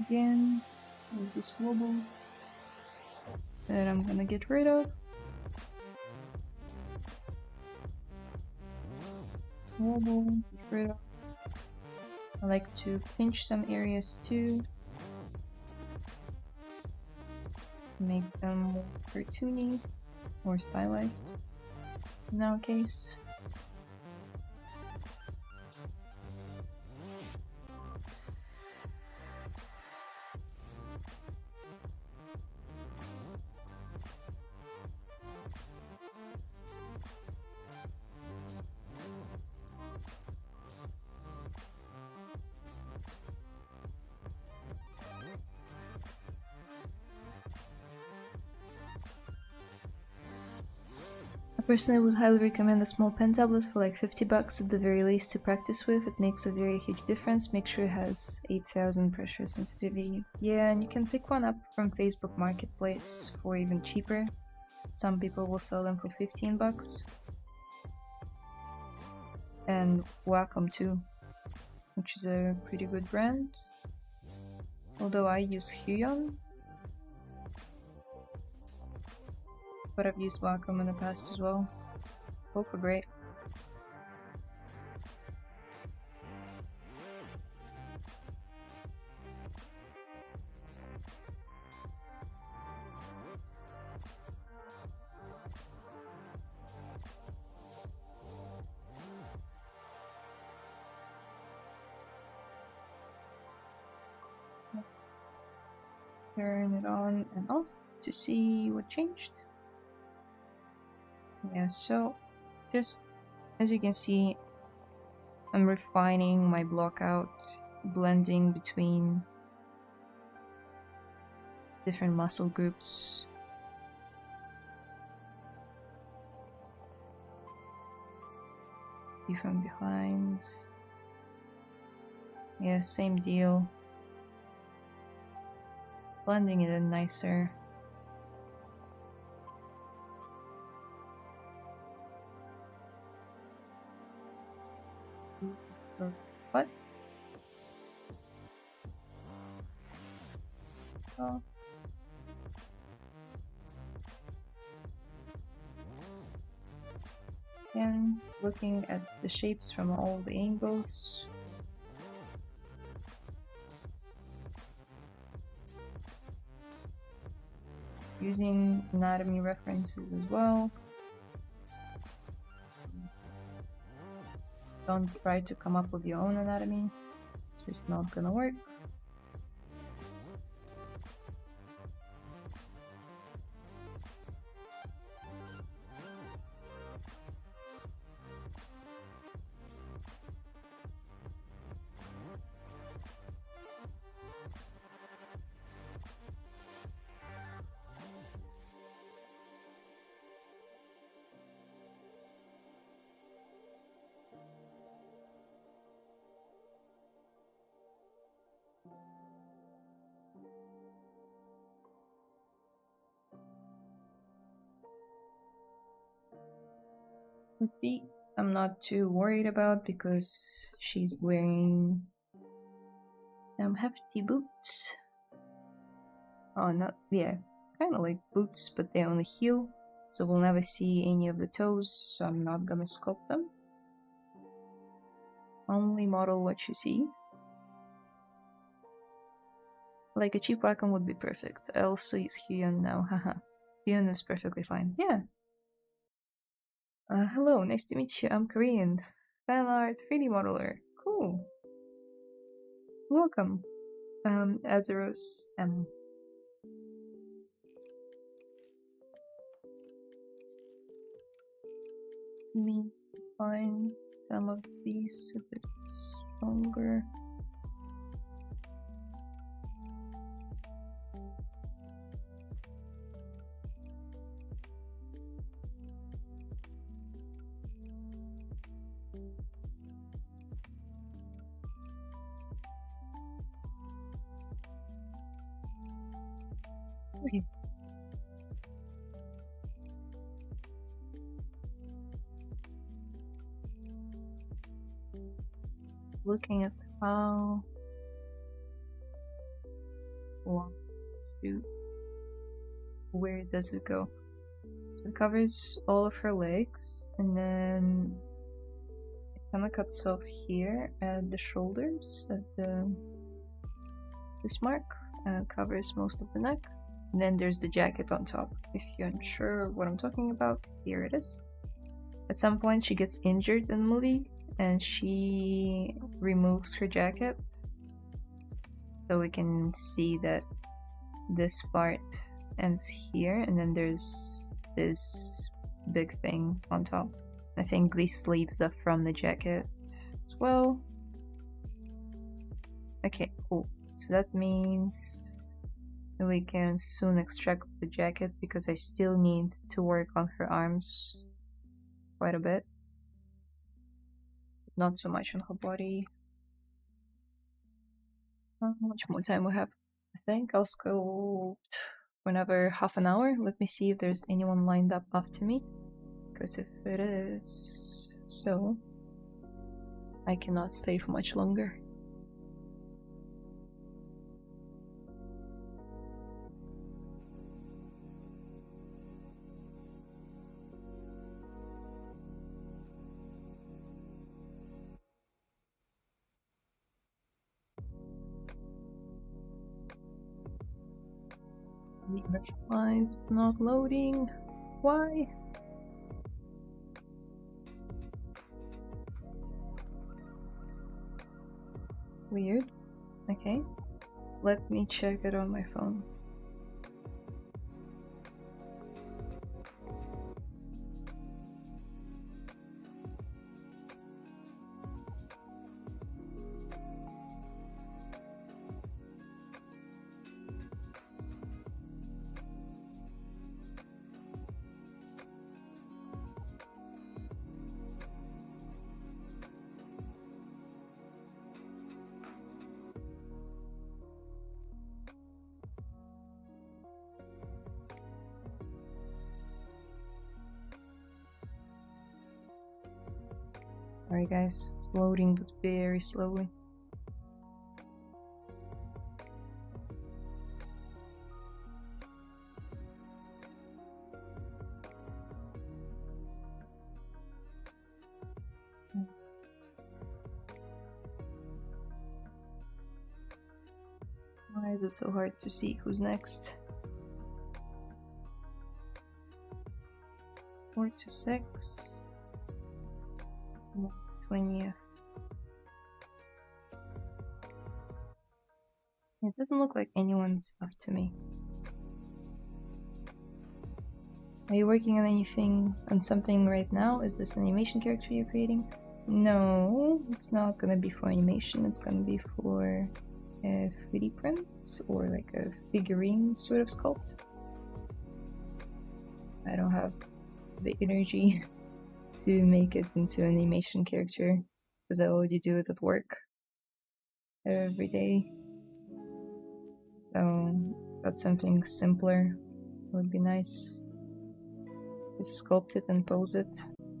Again, there's this wobble that I'm gonna get rid of. Wobble, get rid of. I like to pinch some areas too. Make them more cartoony or stylized in our case. Personally, I would highly recommend a small pen tablet for like $50 at the very least to practice with. It makes a very huge difference. Make sure it has 8000 pressure sensitivity. Yeah, and you can pick one up from Facebook Marketplace for even cheaper. Some people will sell them for $15. And Wacom too, which is a pretty good brand. Although I use Huion, but I've used Wacom in the past as well. Both are great. Turn it on and off to see what changed. Yeah, so just as you can see, I'm refining my block out, blending between different muscle groups. See from behind. Yeah, same deal. Blending it in nicer. What? Oh. Again, looking at the shapes from all the angles. Using anatomy references as well. Don't try to come up with your own anatomy. It's just not gonna work. Her feet, I'm not too worried about because she's wearing hefty boots. Oh, not, yeah, kind of like boots, but they're on the heel, so we'll never see any of the toes, so I'm not gonna sculpt them. Only model what you see. Like a cheap icon would be perfect. I also use Hyun now, haha. Hyun is perfectly fine, yeah. Hello, nice to meet you, I'm Korean. Fan art 3D modeler, cool. Welcome. Azeros M. Let me find some of these a bit stronger. Okay. Looking at how long shoot, where does it go? So it covers all of her legs, and then it kind of cuts off here at the shoulders, at this mark, and it covers most of the neck. And then there's the jacket on top. If you're unsure what I'm talking about, here it is. At some point she gets injured in the movie, and she removes her jacket. So we can see that this part ends here, and then there's this big thing on top. I think these sleeves are from the jacket as well. Okay, cool. So that means we can soon extract the jacket, because I still need to work on her arms quite a bit. Not so much on her body. How much more time we have? I think I'll sculpt whenever half an hour. Let me see if there's anyone lined up after me. Because if it is so, I cannot stay for much longer. ZBrush 5 is not loading. Why? Weird. Okay. Let me check it on my phone. Sorry guys, it's loading but very slowly. Why is it so hard to see who's next? 4 to 6. 20th. It doesn't look like anyone's after me. Are you working on anything, on something right now? Is this an animation character you're creating? No, it's not gonna be for animation, it's gonna be for a 3D print or like a figurine sort of sculpt. I don't have the energy to make it into an animation character because I already do it at work every day. So that's something simpler would be nice. Just sculpt it and pose it.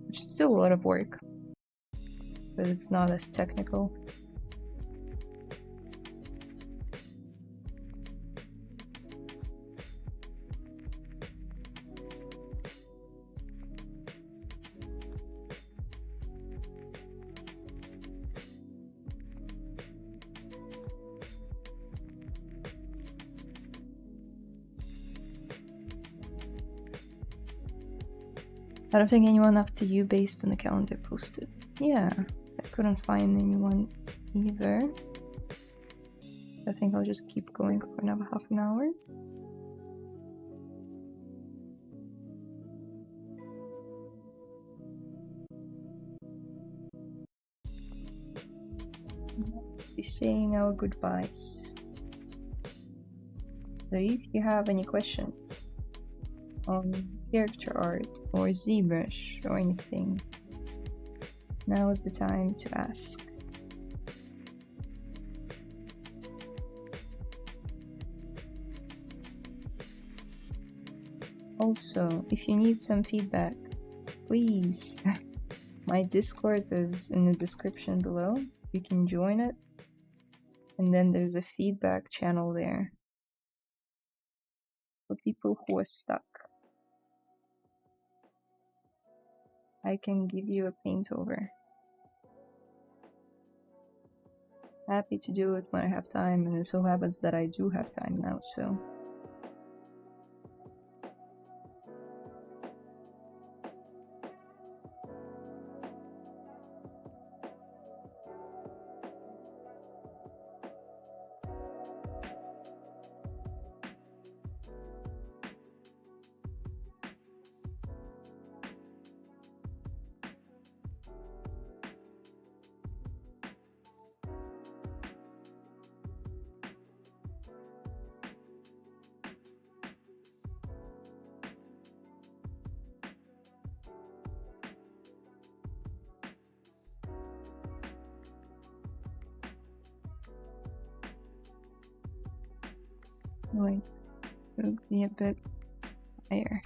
which is still a lot of work, but it's not as technical. I don't think anyone after you based on the calendar posted. Yeah, I couldn't find anyone either. I think I'll just keep going for another half an hour. Be saying our goodbyes. So if you have any questions on character art or ZBrush or anything, now is the time to ask. Also, if you need some feedback, please, my Discord is in the description below. You can join it, and then there's a feedback channel there for people who are stuck. I can give you a paint over. Happy to do it when I have time, and it so happens that I do have time now, so. Wait, it would be a bit higher.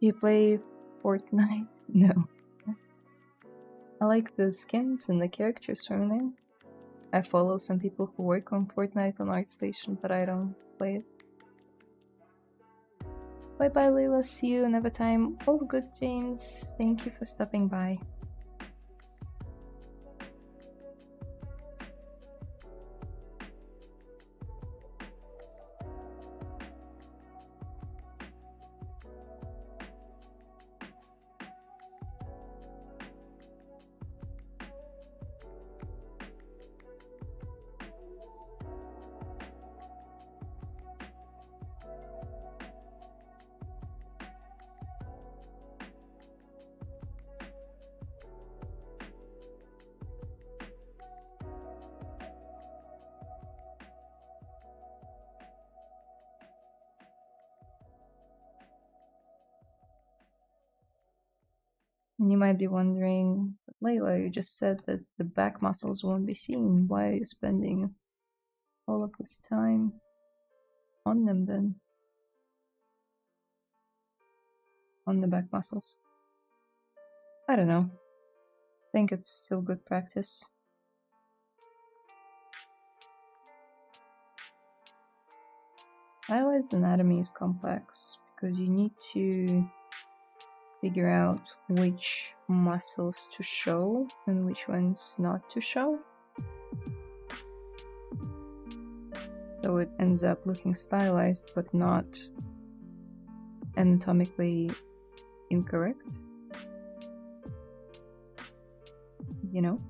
Do you play Fortnite? No. I like the skins and the characters from there. I follow some people who work on Fortnite on ArtStation, but I don't play it. Bye bye, Layla. See you another time. All good, James. Thank you for stopping by. And you might be wondering, Layla, you just said that the back muscles won't be seen. Why are you spending all of this time on them then? On the back muscles. I don't know. I think it's still good practice. Layla's anatomy is complex because you need to figure out which muscles to show and which ones not to show. So it ends up looking stylized but not anatomically incorrect. You know?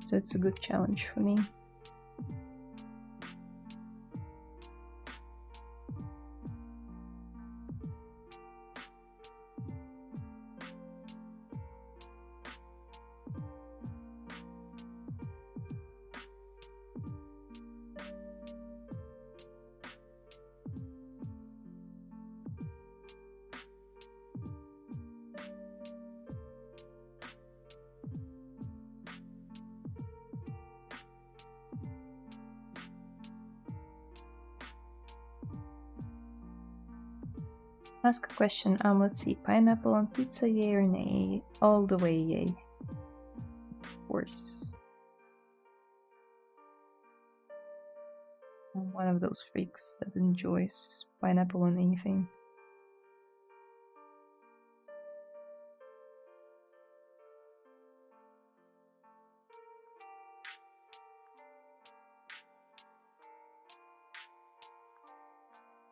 So it's a good challenge for me. Ask a question. Let's see. Pineapple on pizza, yay or nay? All the way, yay. Of course. I'm one of those freaks that enjoys pineapple on anything.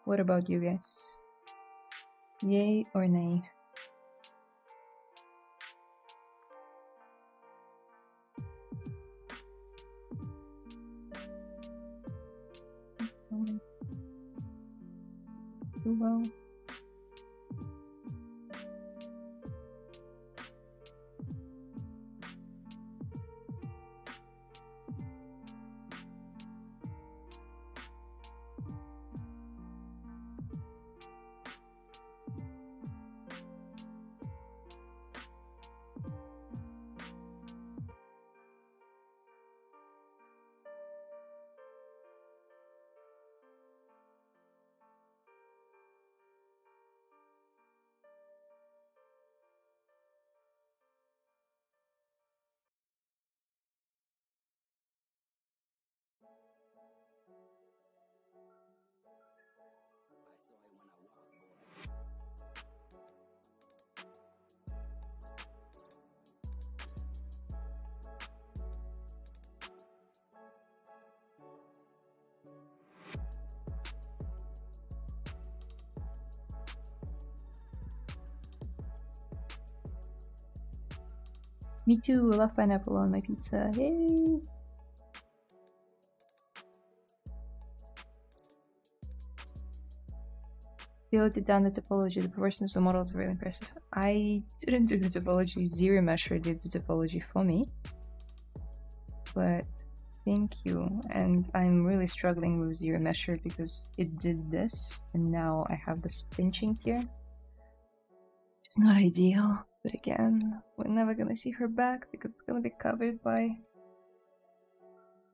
What about you guys? Yay or nay? Too well. Me too, I love pineapple on my pizza. Yay! Theo did down the topology. The proportions of the models are really impressive. I didn't do the topology. ZBrush did the topology for me. But thank you. And I'm really struggling with ZBrush because it did this, and now I have this pinching here. It's not ideal. But again, we're never gonna see her back because it's gonna be covered by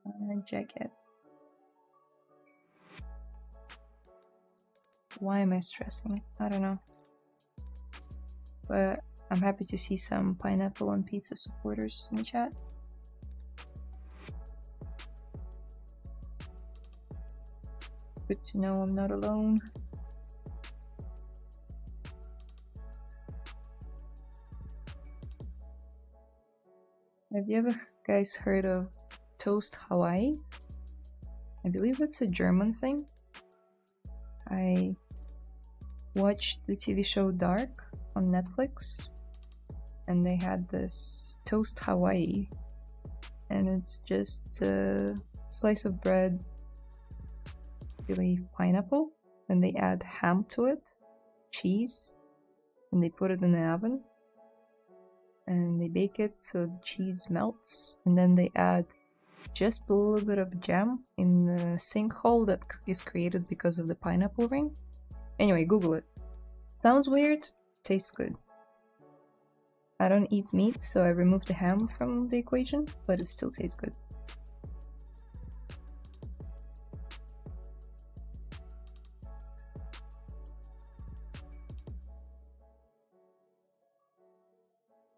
a jacket. Why am I stressing? I don't know. But I'm happy to see some pineapple on pizza supporters in the chat. It's good to know I'm not alone. Have you ever guys heard of Toast Hawaii? I believe it's a German thing. I watched the TV show Dark on Netflix, and they had this Toast Hawaii, and it's just a slice of bread, really pineapple, and they add ham to it, cheese, and they put it in the oven. And they bake it so the cheese melts, and then they add just a little bit of jam in the sinkhole that is created because of the pineapple ring. Anyway, Google it. Sounds weird, tastes good. I don't eat meat, so I removed the ham from the equation, but it still tastes good.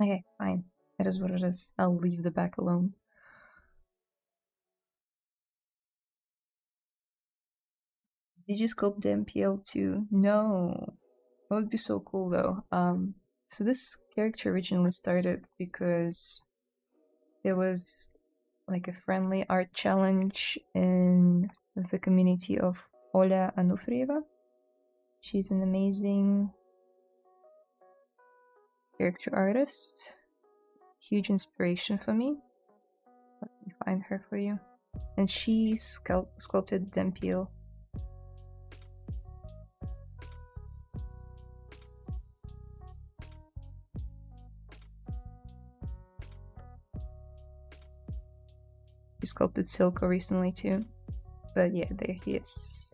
Okay, fine. It is what it is. I'll leave the back alone. Did you sculpt the MPL too? No. That would be so cool though. So this character originally started because there was like a friendly art challenge in the community of Oля Anufrieva. She's an amazing character artist. Huge inspiration for me. Let me find her for you. And she sculpted Dempiel. He sculpted Silco recently too. But yeah, there he is.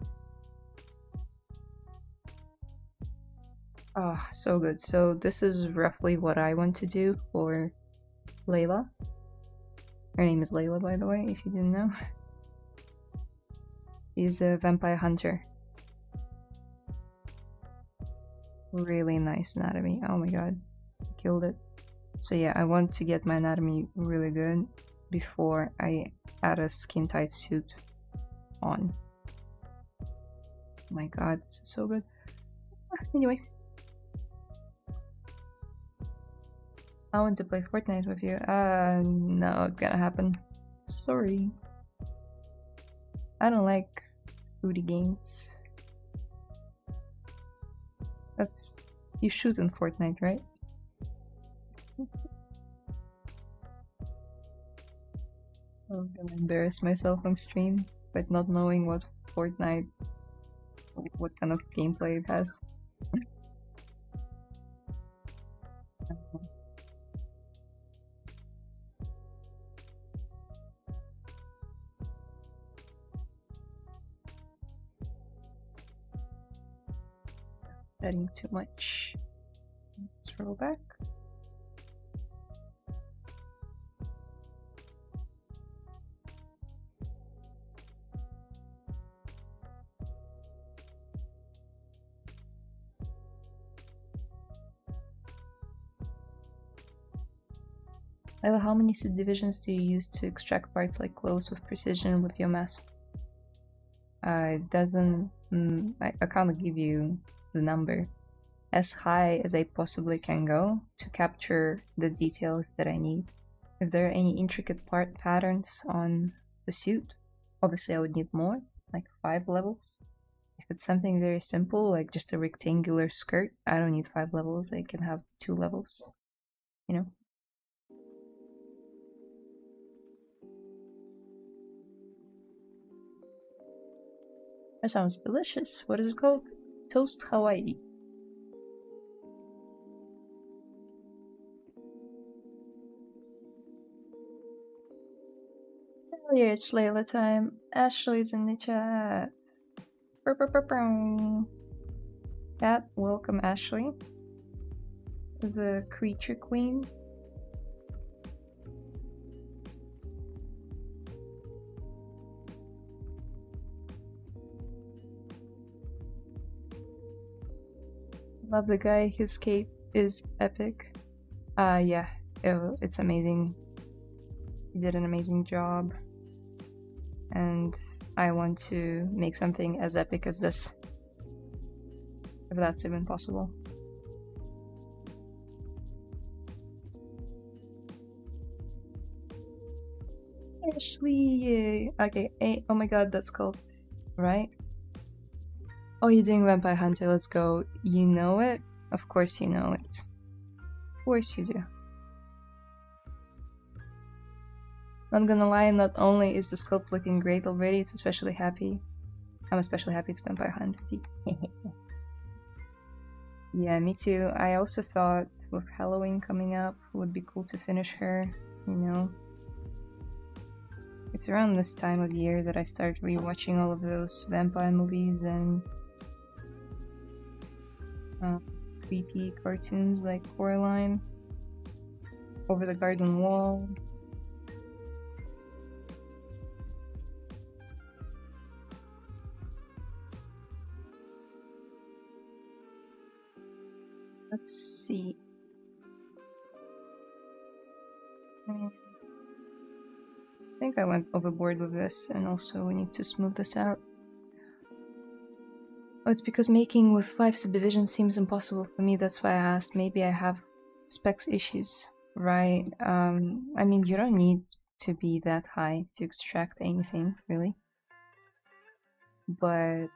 Oh, so good. So this is roughly what I want to do for Layla. Her name is Layla, by the way, if you didn't know. She's a vampire hunter. really nice anatomy. Oh my god, killed it. So yeah, I want to get my anatomy really good before I add a skin tight suit on. Oh my god, this is so good. Anyway, I want to play Fortnite with you. No, it's gonna happen. Sorry. I don't like booty games. That's... you shoot in Fortnite, right? I'm gonna embarrass myself on stream by not knowing what Fortnite... what kind of gameplay it has. Adding too much. Let's roll back. Layla, how many subdivisions do you use to extract parts like clothes with precision with your mask? It doesn't... I can't give you the number. As high as I possibly can go to capture the details that I need. If there are any intricate patterns on the suit, obviously I would need more, like 5 levels. If it's something very simple, like just a rectangular skirt, I don't need 5 levels, I can have 2 levels, you know? That sounds delicious. What is it called? Toast Hawaii. Hell yeah, it's Layla time. Ashley's in the chat. Chat, welcome Ashley. The creature queen. Love the guy, his cape is epic. Yeah, it's amazing. He did an amazing job. And I want to make something as epic as this. If that's even possible. Ashley! Okay, oh my god, that's called... right? Oh, you're doing Vampire Hunter, let's go. You know it? Of course you know it. Of course you do. Not gonna lie, not only is the sculpt looking great already, it's especially happy. I'm especially happy it's Vampire Hunter. Yeah, me too. I also thought with Halloween coming up, it would be cool to finish her, you know. It's around this time of year that I start rewatching all of those vampire movies and creepy cartoons like Coraline, Over the Garden Wall. Let's see. I think I went overboard with this, and also we need to smooth this out. Oh, it's because making with 5 subdivisions seems impossible for me, that's why I asked. Maybe I have specs issues, right? I mean, you don't need to be that high to extract anything, really. But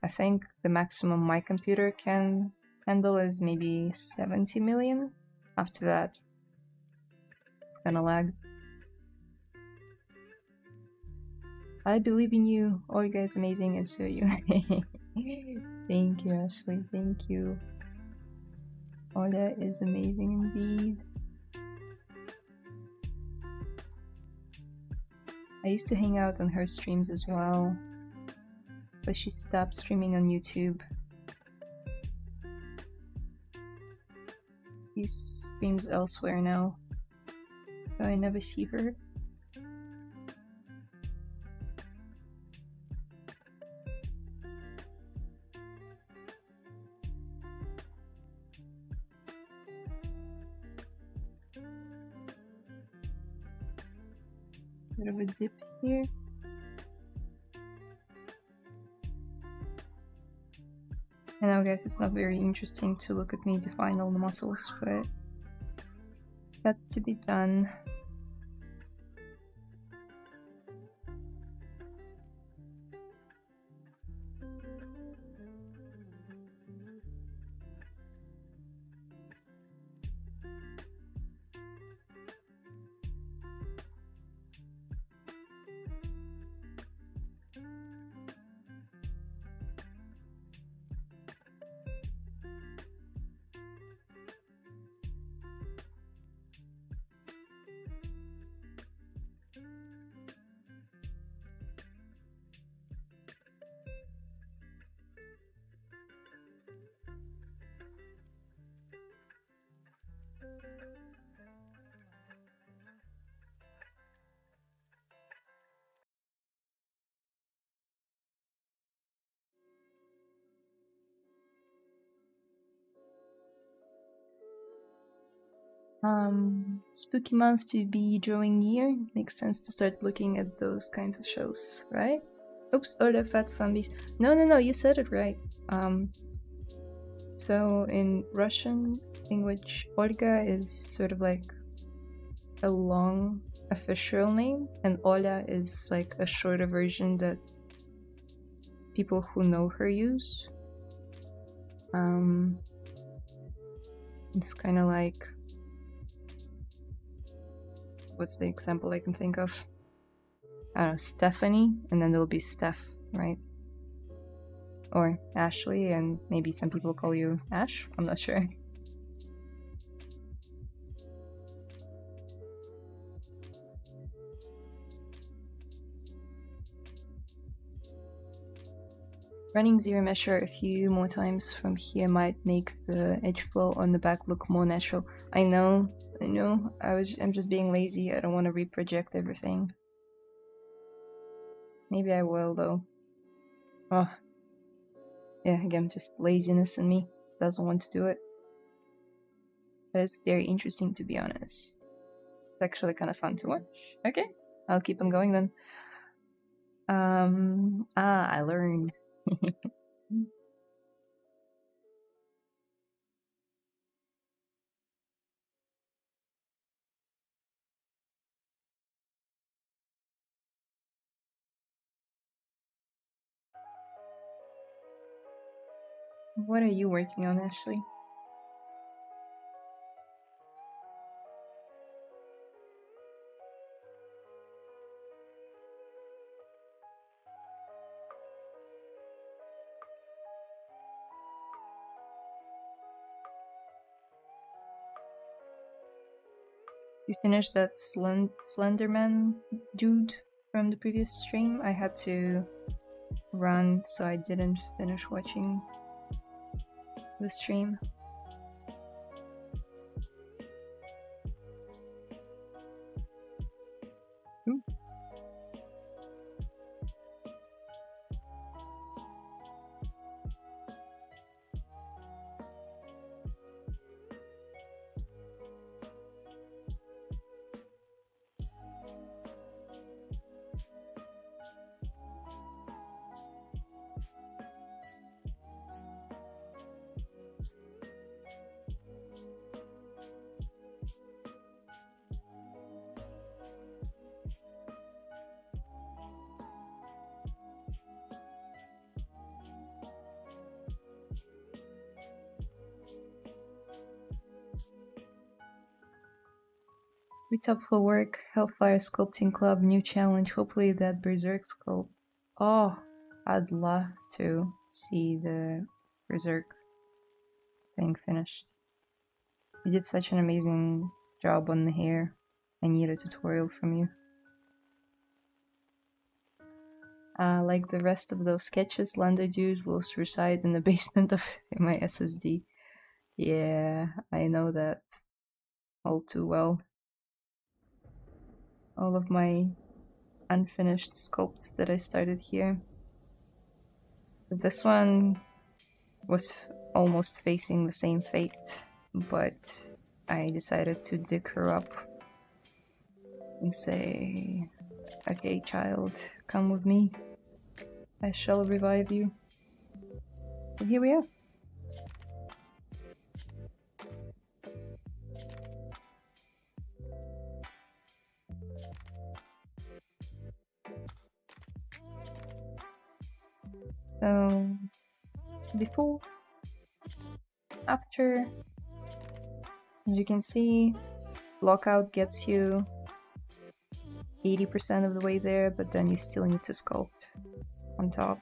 I think the maximum my computer can handle is maybe 70 million. After that, it's gonna lag. I believe in you. All you guys amazing, and so you. Thank you, Ashley. Thank you. Ola is amazing indeed. I used to hang out on her streams as well, but she stopped streaming on YouTube. She streams elsewhere now, so I never see her. bit of a dip here. I know, guys, it's not very interesting to look at me define all the muscles, but that's to be done. Spooky month to be drawing near. Makes sense to start looking at those kinds of shows, right? Oops, Ola Fat Fumbies. No, you said it right. So in Russian language, Olga is sort of like a long official name, and Ola is like a shorter version that people who know her use. It's kind of like, what's the example I can think of? I don't know, Stephanie, and then there'll be Steph, right? Or Ashley, and maybe some people call you Ash, I'm not sure. Running ZBrush a few more times from here might make the edge flow on the back look more natural. I know. I'm just being lazy. I don't want to reproject everything. Maybe I will though. Oh. Yeah, again, just laziness in me. Doesn't want to do it. But it's very interesting, to be honest. It's actually kind of fun to watch. Okay, I'll keep on going then. I learned. What are you working on, Ashley? You finished that Slenderman dude from the previous stream? I had to run, so I didn't finish watching the stream. Ooh. Meet up for work, Hellfire Sculpting Club, new challenge, hopefully that Berserk sculpt. Oh, I'd love to see the Berserk thing finished. You did such an amazing job on the hair. I need a tutorial from you. Like the rest of those sketches, Lander Dude will reside in the basement of my SSD. Yeah, I know that all too well. All of my unfinished sculpts that I started here. This one was almost facing the same fate, but I decided to dig her up and say, Okay, child, come with me. I shall revive you. And here we are. So, before, after, as you can see, lockout gets you 80% of the way there, but then you still need to sculpt on top.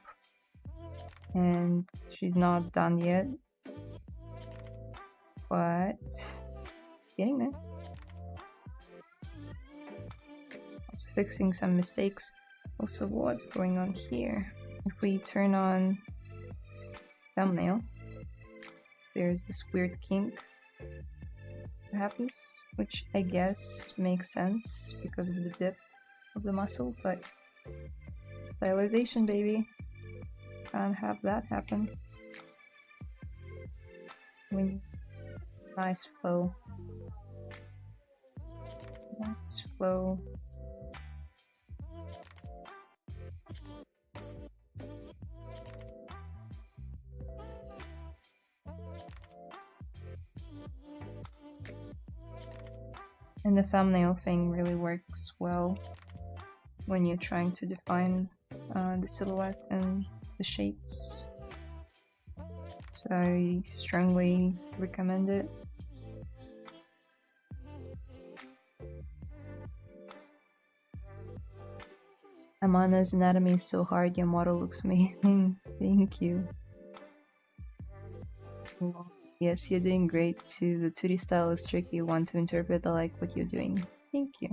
And she's not done yet, but getting there. Also fixing some mistakes. Also, what's going on here? If we turn on thumbnail, there's this weird kink that happens, which I guess makes sense because of the dip of the muscle, but stylization, baby. Can't have that happen. We need nice flow. Nice flow. And the thumbnail thing really works well when you're trying to define the silhouette and the shapes. So I strongly recommend it. Amana's anatomy is so hard, your model looks amazing. Thank you. Yes, you're doing great too. The 2D style is tricky one to interpret. I like what you're doing. Thank you.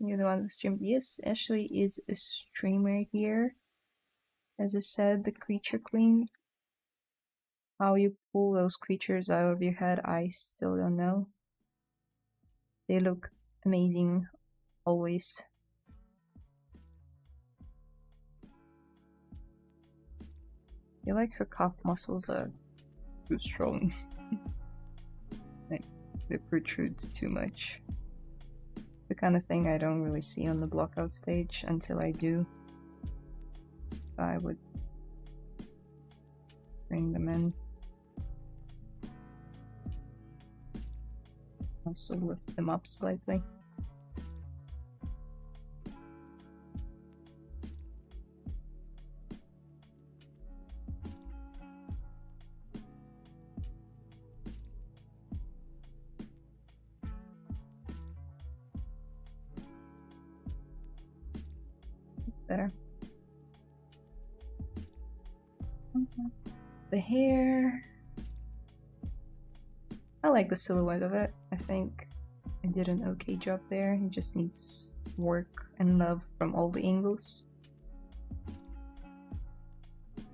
You're the one who streamed. Yes, Ashley is a streamer here. As I said, the creature clean. How you pull those creatures out of your head, I still don't know. They look amazing, always. I feel like her calf muscles are too strong. Like, they protrude too much. The kind of thing I don't really see on the blockout stage until I do. I would bring them in. Also lift them up slightly. Better. Okay. The hair. I like the silhouette of it. I think I did an okay job there. It just needs work and love from all the angles.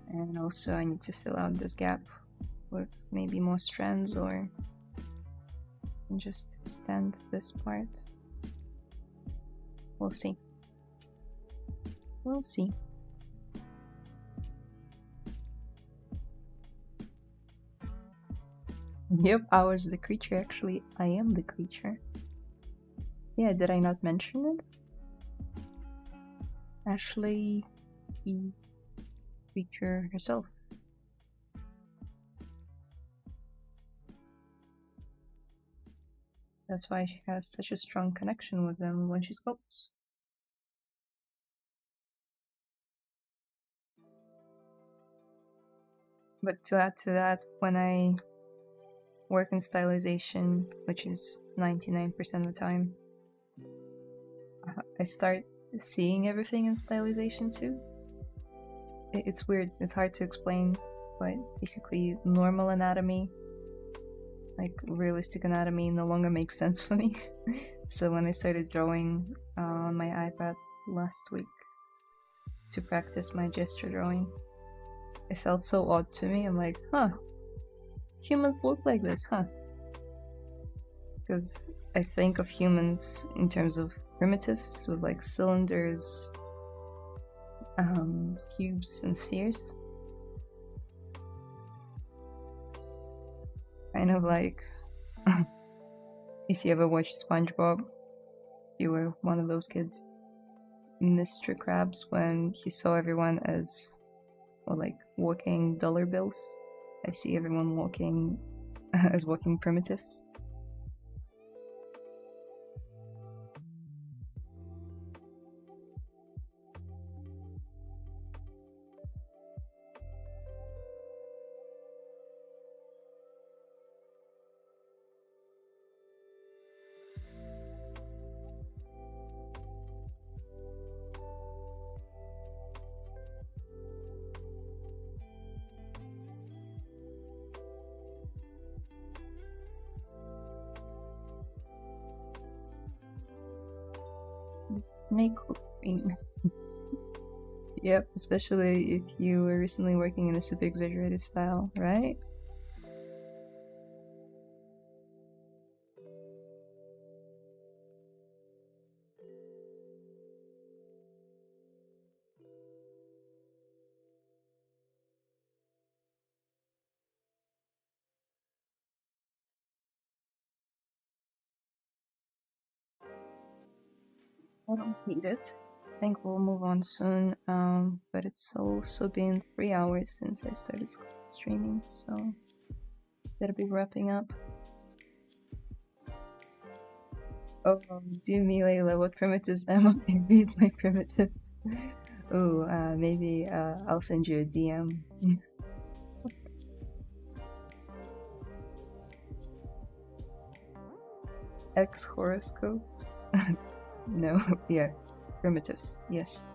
And also I need to fill out this gap with maybe more strands or just extend this part. We'll see. We'll see. Yep, I was the creature. Actually, I am the creature. Yeah, did I not mention it? Ashley is creature herself. That's why she has such a strong connection with them when she sculpts. But to add to that, when I work in stylization, which is 99% of the time, I start seeing everything in stylization too. It's weird, it's hard to explain, but basically normal anatomy, like realistic anatomy, no longer makes sense for me. So when I started drawing on my iPad last week to practice my gesture drawing, it felt so odd to me. I'm like, huh, humans look like this, huh? Because I think of humans in terms of primitives with like cylinders, cubes, and spheres. Kind of like if you ever watched SpongeBob, you were one of those kids. Mr. Krabs, when he saw everyone as, well, like walking dollar bills. I see everyone walking as walking primitives. Snake queen. Yep, especially if you were recently working in a super exaggerated style, right? I don't hate it. I think we'll move on soon, but it's also been 3 hours since I started streaming, so better be wrapping up. Oh, do me, Layla, what primitives am I? Read my primitives. Oh, maybe I'll send you a DM. X horoscopes? No, yeah, primitives, yes.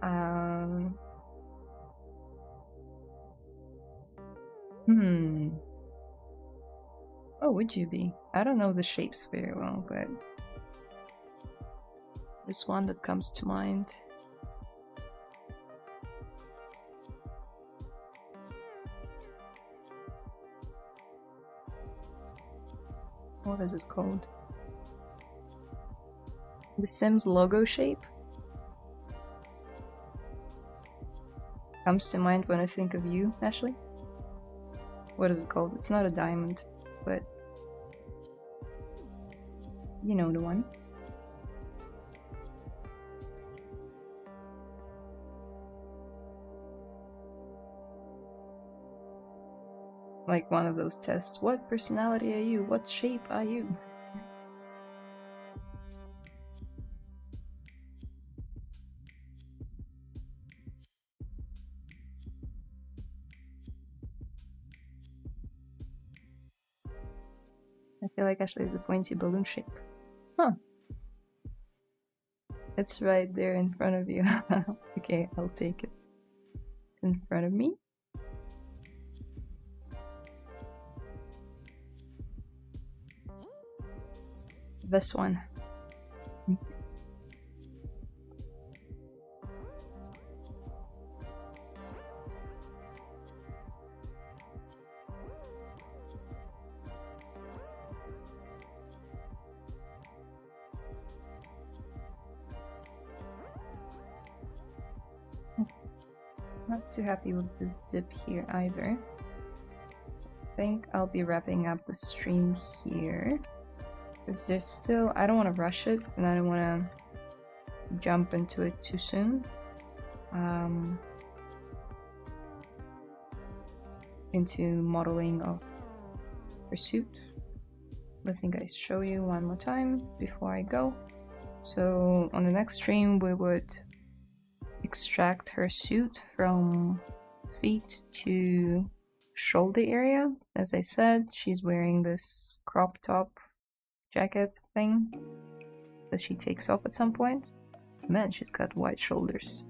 Oh, would you be? I don't know the shapes very well, but this one that comes to mind. What is it called? The Sims logo shape comes to mind when I think of you, Ashley. What is it called? It's not a diamond, but you know the one. Like one of those tests. What personality are you? What shape are you? I feel like Ashley is a pointy balloon shape. Huh. It's right there in front of you. Okay, I'll take it. It's in front of me. This one. Not too happy with this dip here either. I think I'll be wrapping up the stream here. Because there's still, I don't want to rush it, and I don't want to jump into it too soon. Into modeling of Pursuit. Let me guys show you one more time before I go. So on the next stream we would extract her suit from feet to shoulder area. As I said, she's wearing this crop top jacket thing that she takes off at some point. Man, she's got wide shoulders.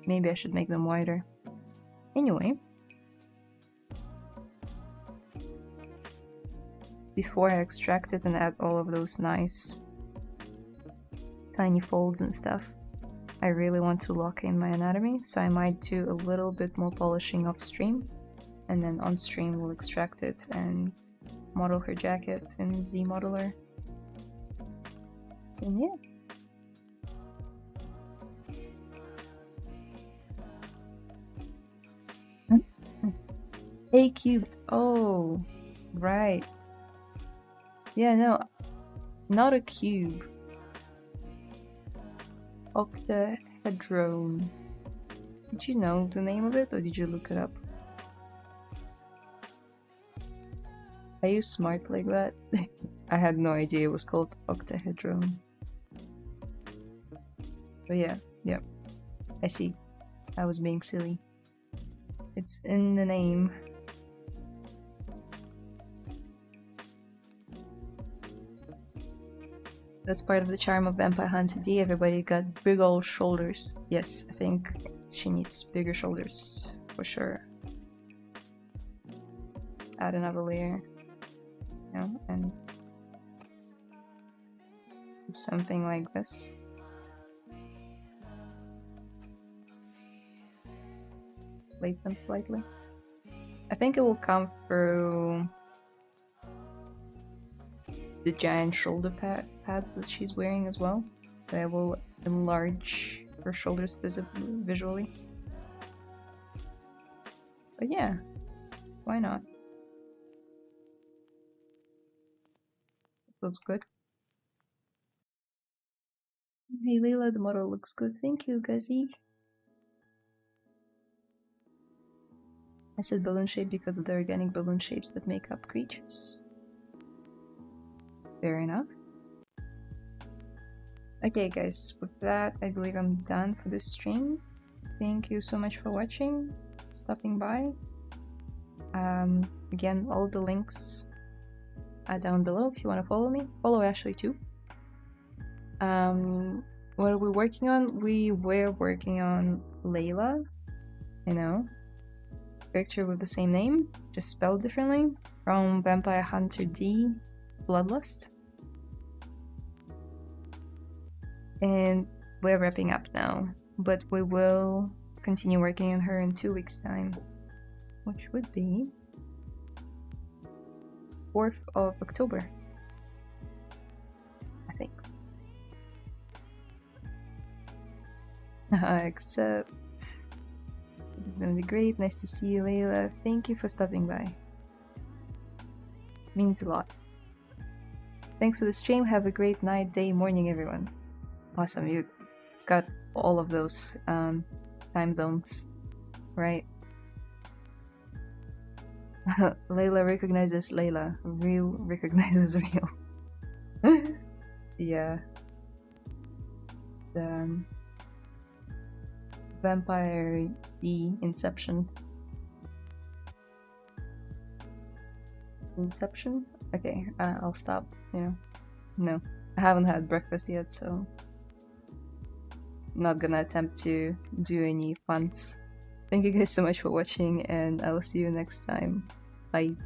Maybe I should make them wider. Anyway, before I extract it and add all of those nice tiny folds and stuff, I really want to lock in my anatomy, so I might do a little bit more polishing off stream, and then on stream we'll extract it and model her jacket in Z modeler. And yeah. A cubed. Oh, right. Yeah, no, not a cube. Octahedron. Did you know the name of it, or did you look it up? Are you smart like that? I had no idea it was called octahedron. But yeah, I see. I was being silly. It's in the name. That's part of the charm of Vampire Hunter D. Everybody got big old shoulders. Yes, I think she needs bigger shoulders for sure. Just add another layer, you know, and do something like this. Inflate them slightly. I think it will come through the giant shoulder pads that she's wearing as well. They will enlarge her shoulders visually. But yeah, why not? It looks good. Hey Layla, the model looks good. Thank you, Guzzy. I said balloon shape because of the organic balloon shapes that make up creatures. Fair enough. Okay guys, with that I believe I'm done for this stream. Thank you so much for watching, stopping by. Again, all the links are down below if you want to follow me. Follow Ashley too. What are we working on? We were working on Layla, you know, character with the same name, just spelled differently, from Vampire Hunter D, Bloodlust. And we're wrapping up now, but we will continue working on her in 2 weeks' time, which would be 4th of October, I think. Except this is gonna be great. Nice to see you, Layla. Thank you for stopping by. Means a lot. Thanks for the stream. Have a great night, day, morning, everyone. Awesome, you got all of those time zones, right? Layla recognizes Layla. Real recognizes real. Yeah. The Vampire D Inception. Inception? Okay, I'll stop, you know. No, I haven't had breakfast yet, so not gonna attempt to do any puns. Thank you guys so much for watching, and I will see you next time. Bye.